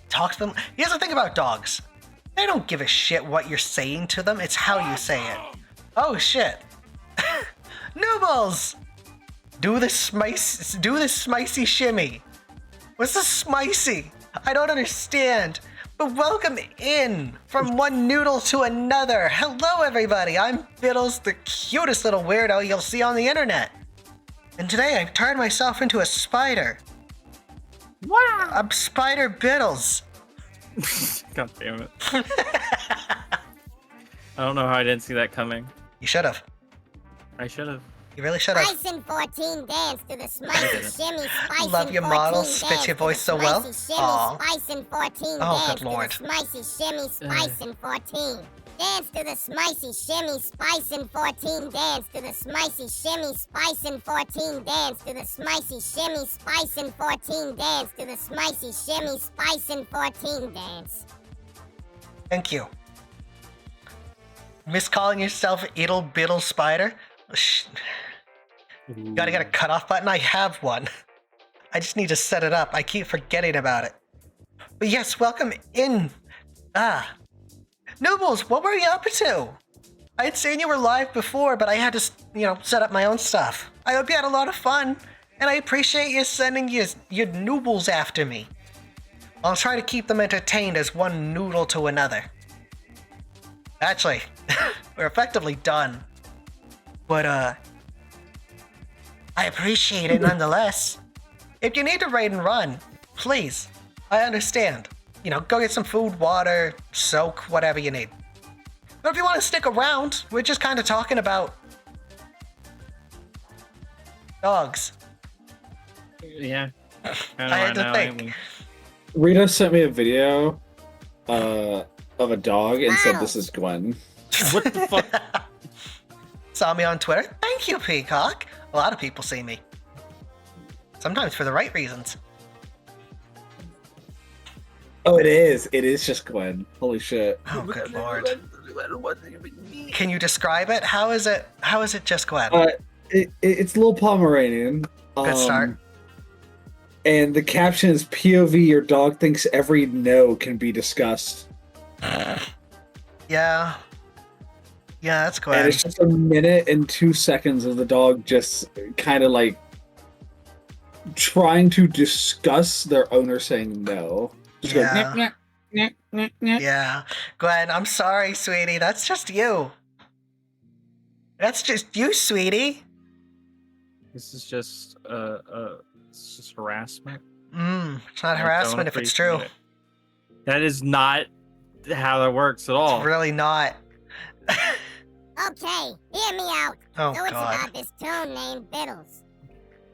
Speaker 3: Talk to them. Here's the thing about dogs. They don't give a shit what you're saying to them, it's how you say it. Oh shit. Noodles! Do the spicy shimmy. What's the spicy? I don't understand. But welcome in from one noodle to another. Hello everybody, I'm Bittles, the cutest little weirdo you'll see on the internet. And today I've turned myself into a spider. Wow! I'm Spider Bittles.
Speaker 6: God damn it. I don't know how I didn't see that coming.
Speaker 3: You should have.
Speaker 6: I should have.
Speaker 3: You really should have.
Speaker 4: Bison 14 dance to the spicy shimmy spicy.
Speaker 3: Love your model, spits your voice so well. Aw.
Speaker 4: Bison 14
Speaker 3: Oh,
Speaker 4: dance
Speaker 3: good lord.
Speaker 4: to the spicy shimmy spicing 14. Dance to the spicy shimmy spicing 14 dance to the spicy shimmy spicing 14 dance to the spicy shimmy spicing 14 dance to the spicy shimmy spicing 14 dance.
Speaker 3: Thank you. Miscalling yourself Ittle Bittle Spider? You gotta get a cutoff button? I have one. I just need to set it up. I keep forgetting about it. But yes, welcome in. Nobles, what were you up to? I had seen you were live before, but I had to, set up my own stuff. I hope you had a lot of fun, and I appreciate you sending your noodles after me. I'll try to keep them entertained as one noodle to another. Actually, we're effectively done. But, I appreciate it nonetheless. If you need to raid and run, please, I understand. Go get some food, water, soak, whatever you need. But if you want to stick around, we're just kind of talking about dogs.
Speaker 6: Yeah.
Speaker 3: I had to think.
Speaker 5: Rita sent me a video of a dog and said, "This is Gwen."
Speaker 6: What the fuck?
Speaker 3: Saw me on Twitter? Thank you, Peacock. A lot of people see me. Sometimes for the right reasons.
Speaker 5: Oh, it is. It is just Gwen. Holy shit.
Speaker 3: Oh, good lord. Can you describe it? How is it just Gwen?
Speaker 5: It's a little Pomeranian.
Speaker 3: Good start.
Speaker 5: And the caption is POV, your dog thinks every no can be discussed.
Speaker 3: Yeah. Yeah, that's
Speaker 5: And
Speaker 3: Gwen.
Speaker 5: it's just a minute and 2 seconds of the dog just kind of like trying to discuss their owner saying no. Just
Speaker 3: Yeah.
Speaker 5: going, "Nyeh, nyeh, nyeh, nyeh."
Speaker 3: Yeah. Gwen, I'm sorry, sweetie. That's just you. That's just you, sweetie.
Speaker 6: This is just it's just harassment.
Speaker 3: It's not
Speaker 6: I
Speaker 3: harassment
Speaker 6: don't
Speaker 3: if it's true.
Speaker 6: appreciate it. That is not how that works at all.
Speaker 3: It's really not.
Speaker 4: Okay, hear me out.
Speaker 3: Oh,
Speaker 4: So it's
Speaker 3: God.
Speaker 4: about this toon named Bittles.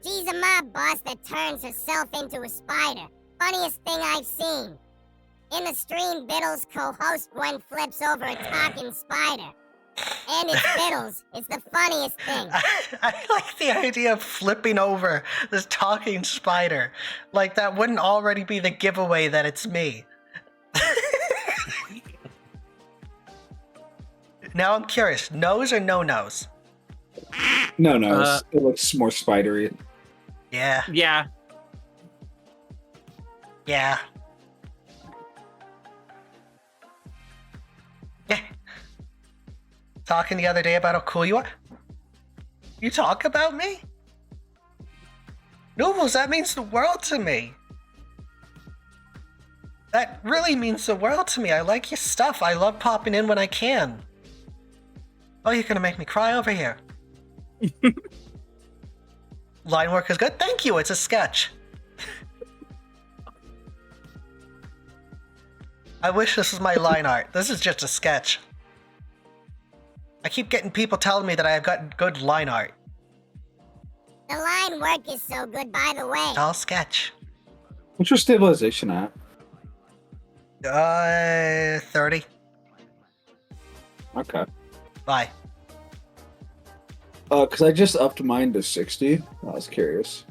Speaker 4: She's a mob boss that turns herself into a spider. Funniest thing I've seen. In the stream, Bittles co-host Gwen flips over a talking spider. And it's Bittles. It's the funniest thing.
Speaker 3: I like the idea of flipping over this talking spider. Like, that wouldn't already be the giveaway that it's me. Now I'm curious, no's or no-no's?
Speaker 5: No, it looks more spidery.
Speaker 3: Yeah.
Speaker 6: Yeah.
Speaker 3: Yeah. Yeah. Talking the other day about how cool you are. You talk about me? Nobles, that means the world to me. That really means the world to me. I like your stuff. I love popping in when I can. Oh, you're gonna make me cry over here. Line work is good. Thank you. It's a sketch. I wish this was my line art. This is just a sketch. I keep getting people telling me that I have got good line art.
Speaker 4: The line work is so good, by the way.
Speaker 3: It's all sketch.
Speaker 5: What's your stabilization at?
Speaker 3: 30.
Speaker 5: Okay.
Speaker 3: Bye.
Speaker 5: Because I just upped mine to 60. I was curious.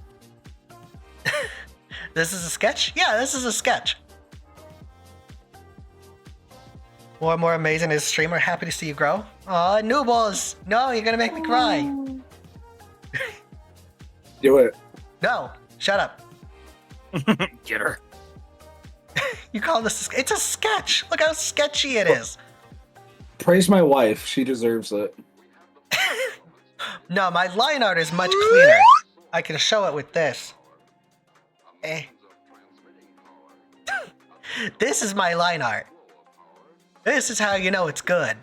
Speaker 3: This is a sketch? Yeah, this is a sketch. More and more amazing as a streamer. Happy to see you grow. Aw, Noobles! No, you're gonna make me cry.
Speaker 5: Do it.
Speaker 3: No, shut up.
Speaker 6: Get her.
Speaker 3: You call this it's a sketch. Look how sketchy it is.
Speaker 5: Praise my wife. She deserves it.
Speaker 3: No, my line art is much cleaner. I can show it with this. This is my line art. This is how you know it's good.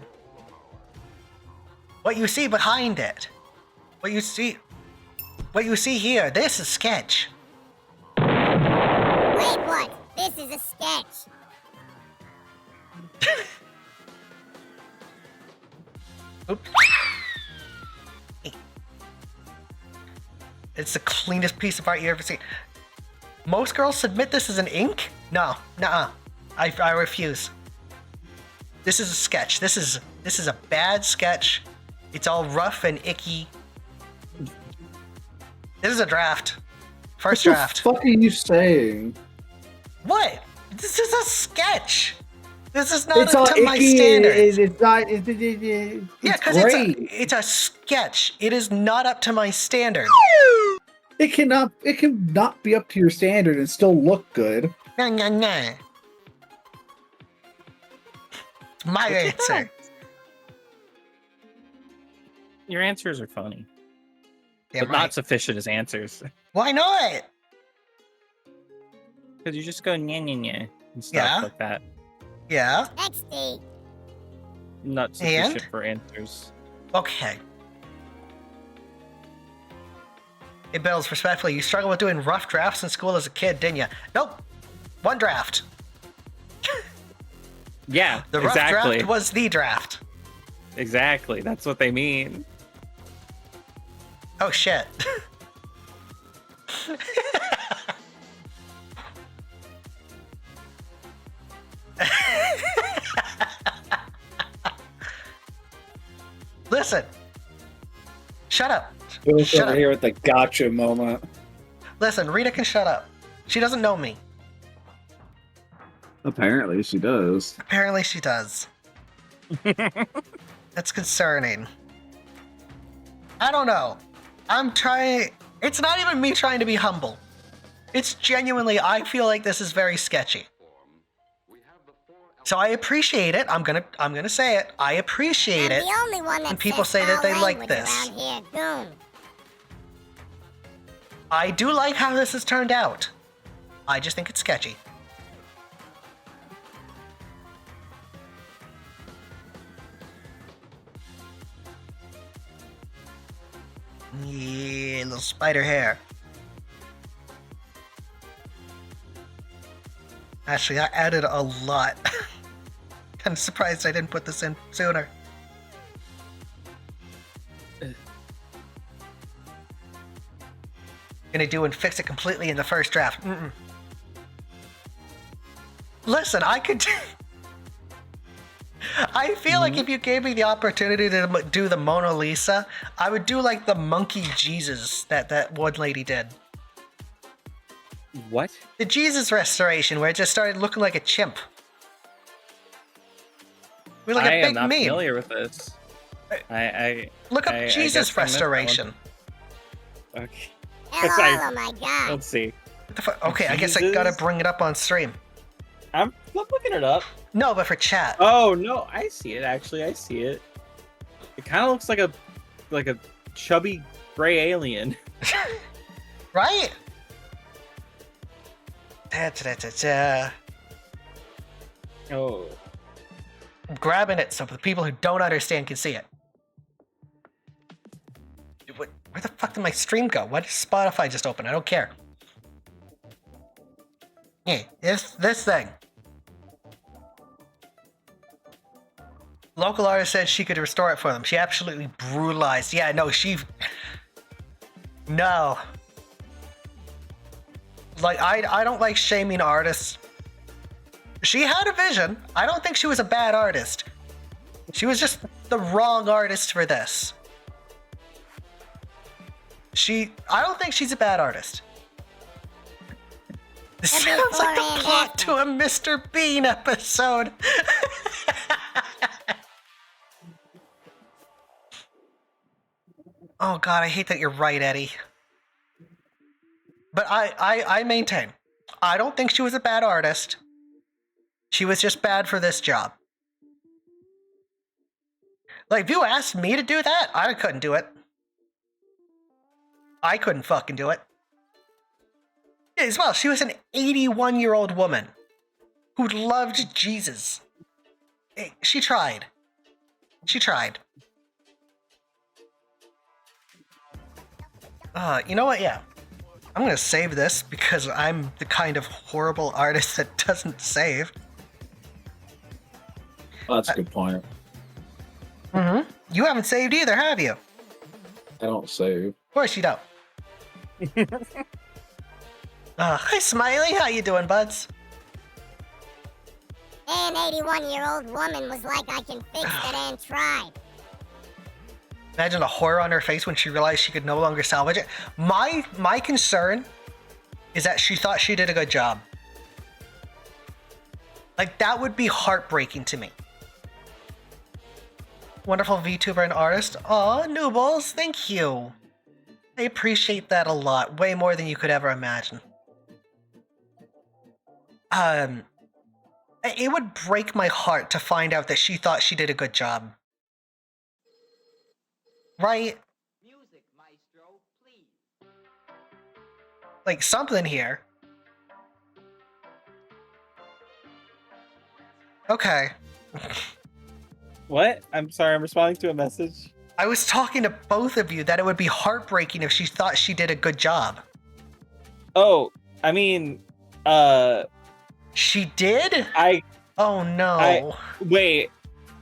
Speaker 3: What you see behind it. What you see here, this is sketch.
Speaker 4: Wait, what? This is a sketch.
Speaker 3: Oops. It's the cleanest piece of art you ever seen. Most girls submit this as an ink? No, nuh-uh. I refuse. This is a sketch. This is a bad sketch. It's all rough and icky. This is a draft. First draft.
Speaker 5: What the fuck are you saying?
Speaker 3: What? This is a sketch. This is not
Speaker 5: It's all
Speaker 3: up to my
Speaker 5: icky.
Speaker 3: standards.
Speaker 5: It's not.
Speaker 3: Yeah, because
Speaker 5: great.
Speaker 3: it's a sketch. It is not up to my standards.
Speaker 5: It cannot be up to your standard and still look good.
Speaker 3: Nah, nah, nah. It's my answer.
Speaker 6: Your answers are funny,
Speaker 3: Yeah,
Speaker 6: but not sufficient as answers.
Speaker 3: Why not?
Speaker 6: Because you just go nya nya nya and stuff
Speaker 3: Yeah.
Speaker 6: like that.
Speaker 3: Yeah.
Speaker 4: XD.
Speaker 6: Not sufficient for answers.
Speaker 3: Okay. Hey, Bittles, respectfully, you struggled with doing rough drafts in school as a kid, didn't you? Nope. One draft.
Speaker 6: Yeah,
Speaker 3: The rough
Speaker 6: exactly.
Speaker 3: draft was the draft.
Speaker 6: Exactly. That's what they mean.
Speaker 3: Oh, shit. Listen. Shut up.
Speaker 5: Bill's
Speaker 3: Shut
Speaker 5: over
Speaker 3: up.
Speaker 5: here with the gotcha moment.
Speaker 3: Listen, Rita can shut up. She doesn't know me.
Speaker 5: Apparently, she does.
Speaker 3: Apparently she does. That's concerning. I don't know. I'm trying... It's not even me trying to be humble. It's genuinely, I feel like this is very sketchy. So I appreciate it. I'm gonna say it. I appreciate
Speaker 4: I'm
Speaker 3: it.
Speaker 4: the only one that
Speaker 3: And people
Speaker 4: says
Speaker 3: say that they
Speaker 4: foul
Speaker 3: like
Speaker 4: language
Speaker 3: this.
Speaker 4: around here. Goon.
Speaker 3: I do like how this has turned out. I just think it's sketchy. Yeah, little spider hair. Actually, I added a lot. I'm surprised I didn't put this in sooner. Gonna do and fix it completely in the first draft. Mm-mm. Listen, I could. I feel like if you gave me the opportunity to do the Mona Lisa, I would do like the monkey Jesus that one lady did.
Speaker 6: What?
Speaker 3: The Jesus restoration, where it just started looking like a chimp. We're like
Speaker 6: I
Speaker 3: a
Speaker 6: am
Speaker 3: big
Speaker 6: not
Speaker 3: meme.
Speaker 6: familiar with this.
Speaker 3: Look up
Speaker 6: I
Speaker 3: Jesus
Speaker 6: guess I missed that one.
Speaker 3: Restoration.
Speaker 6: Okay.
Speaker 4: Oh my god.
Speaker 6: Let's see.
Speaker 3: What the okay, I guess I gotta
Speaker 6: Jesus?
Speaker 3: bring it up on stream.
Speaker 6: I'm looking it up.
Speaker 3: No, but for chat.
Speaker 6: Oh no, I see it. Actually, I see it. It kind of looks like a chubby gray alien.
Speaker 3: Right? Da-da-da-da-da.
Speaker 6: Oh.
Speaker 3: I'm grabbing it so the people who don't understand can see it. Where the fuck did my stream go? Why did Spotify just open? I don't care. Hey, this thing. Local artist said she could restore it for them. She absolutely brutalized. Yeah, no, No. Like, I don't like shaming artists. She had a vision. I don't think she was a bad artist. She was just the wrong artist for this. I don't think she's a bad artist. This sounds like the plot to a Mr. Bean episode. Oh god, I hate that you're right, Eddie. But I maintain, I don't think she was a bad artist. She was just bad for this job. Like, if you asked me to do that, I couldn't do it. I couldn't fucking do it. As well, she was an 81-year-old woman who loved Jesus. She tried. She tried. You know what? Yeah. I'm gonna save this because I'm the kind of horrible artist that doesn't save.
Speaker 5: Oh, that's a good point.
Speaker 3: Mm-hmm. You haven't saved either, have you?
Speaker 5: I don't save.
Speaker 3: Of course you don't. Hi, Smiley. How you doing, buds?
Speaker 4: An 81-year-old woman was like, I can fix it, and tried.
Speaker 3: Imagine the horror on her face when she realized she could no longer salvage it. My concern is that she thought she did a good job. Like, that would be heartbreaking to me. Wonderful VTuber and artist. Aw, Noobles, thank you. I appreciate that a lot. Way more than you could ever imagine. It would break my heart to find out that she thought she did a good job. Right?
Speaker 1: Music, maestro, please.
Speaker 3: Like, something here. Okay.
Speaker 6: What? I'm sorry, I'm responding to a message.
Speaker 3: I was talking to both of you that it would be heartbreaking if she thought she did a good job.
Speaker 6: Oh, I mean,
Speaker 3: She did? Oh no.
Speaker 6: Wait,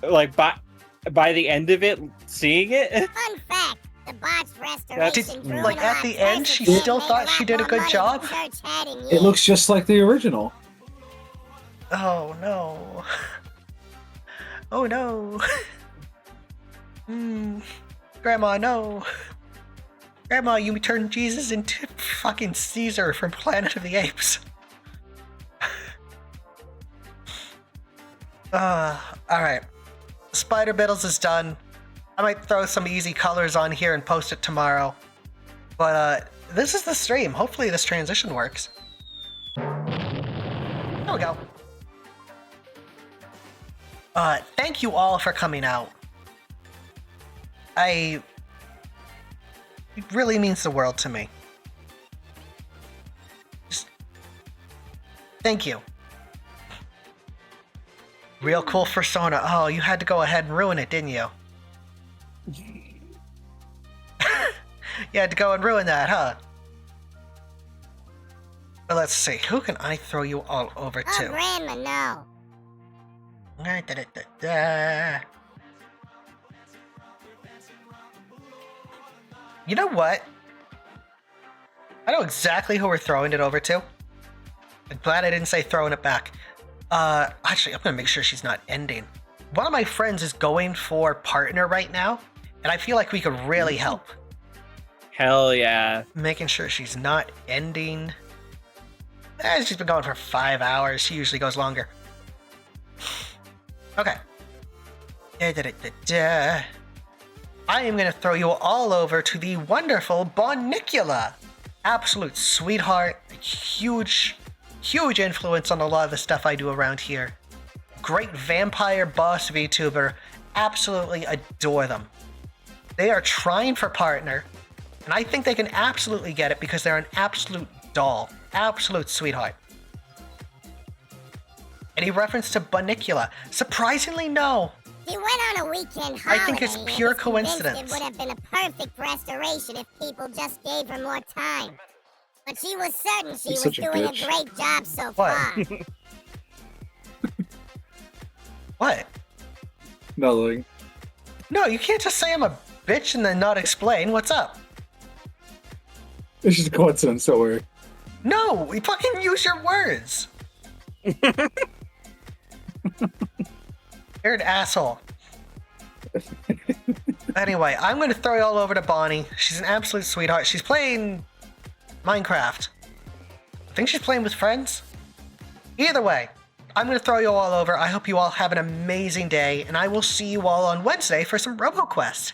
Speaker 6: like by the end of it, seeing it?
Speaker 4: Fun fact, the botched restoration drew
Speaker 3: like,
Speaker 4: a
Speaker 3: at
Speaker 4: lot
Speaker 3: the end,
Speaker 4: closer
Speaker 3: she
Speaker 4: to
Speaker 3: still
Speaker 4: made a
Speaker 3: thought
Speaker 4: lot
Speaker 3: she did a
Speaker 4: more
Speaker 3: good
Speaker 4: money
Speaker 3: job?
Speaker 4: than Church had in
Speaker 5: It
Speaker 4: years.
Speaker 5: looks just like the original.
Speaker 3: Oh no. Oh no. Grandma, no. Grandma, you turned Jesus into fucking Caesar from Planet of the Apes. Alright. Spider Bittles is done. I might throw some easy colors on here and post it tomorrow. But, this is the stream. Hopefully this transition works. There we go. Thank you all for coming out. It really means the world to me. Just, thank you. Real cool persona. Oh, you had to go ahead and ruin it, didn't you? You had to go and ruin that, huh? But let's see. Who can I throw you all over
Speaker 4: Oh,
Speaker 3: to?
Speaker 4: Grandma, no.
Speaker 3: You know what? I know exactly who we're throwing it over to. I'm glad I didn't say throwing it back. Actually, I'm gonna make sure she's not ending. One of my friends is going for partner right now, and I feel like we could really help.
Speaker 6: Hell yeah.
Speaker 3: Making sure she's not ending. She's been going for 5 hours. She usually goes longer. Okay. I am going to throw you all over to the wonderful Bonicula. Absolute sweetheart, huge influence on a lot of the stuff I do around here. Great vampire boss VTuber, absolutely adore them. They are trying for partner, and I think they can absolutely get it because they're an absolute doll, absolute sweetheart. Any reference to Bonicula? Surprisingly, no.
Speaker 4: He went on a weekend holiday.
Speaker 3: I think it's pure
Speaker 4: and was convinced
Speaker 3: coincidence.
Speaker 4: It would have been a perfect restoration if people just gave her more time. But she was certain she was
Speaker 5: such a
Speaker 4: doing a
Speaker 5: bitch.
Speaker 4: great job so
Speaker 3: What?
Speaker 4: far.
Speaker 3: What?
Speaker 5: Nothing.
Speaker 3: No, you can't just say I'm a bitch and then not explain. What's up?
Speaker 5: It's just a coincidence, don't worry.
Speaker 3: No, we fucking use your words. You're an asshole. Anyway, I'm going to throw you all over to Bonnie. She's an absolute sweetheart. She's playing Minecraft. I think she's playing with friends. Either way, I'm going to throw you all over. I hope you all have an amazing day, and I will see you all on Wednesday for some RoboQuest.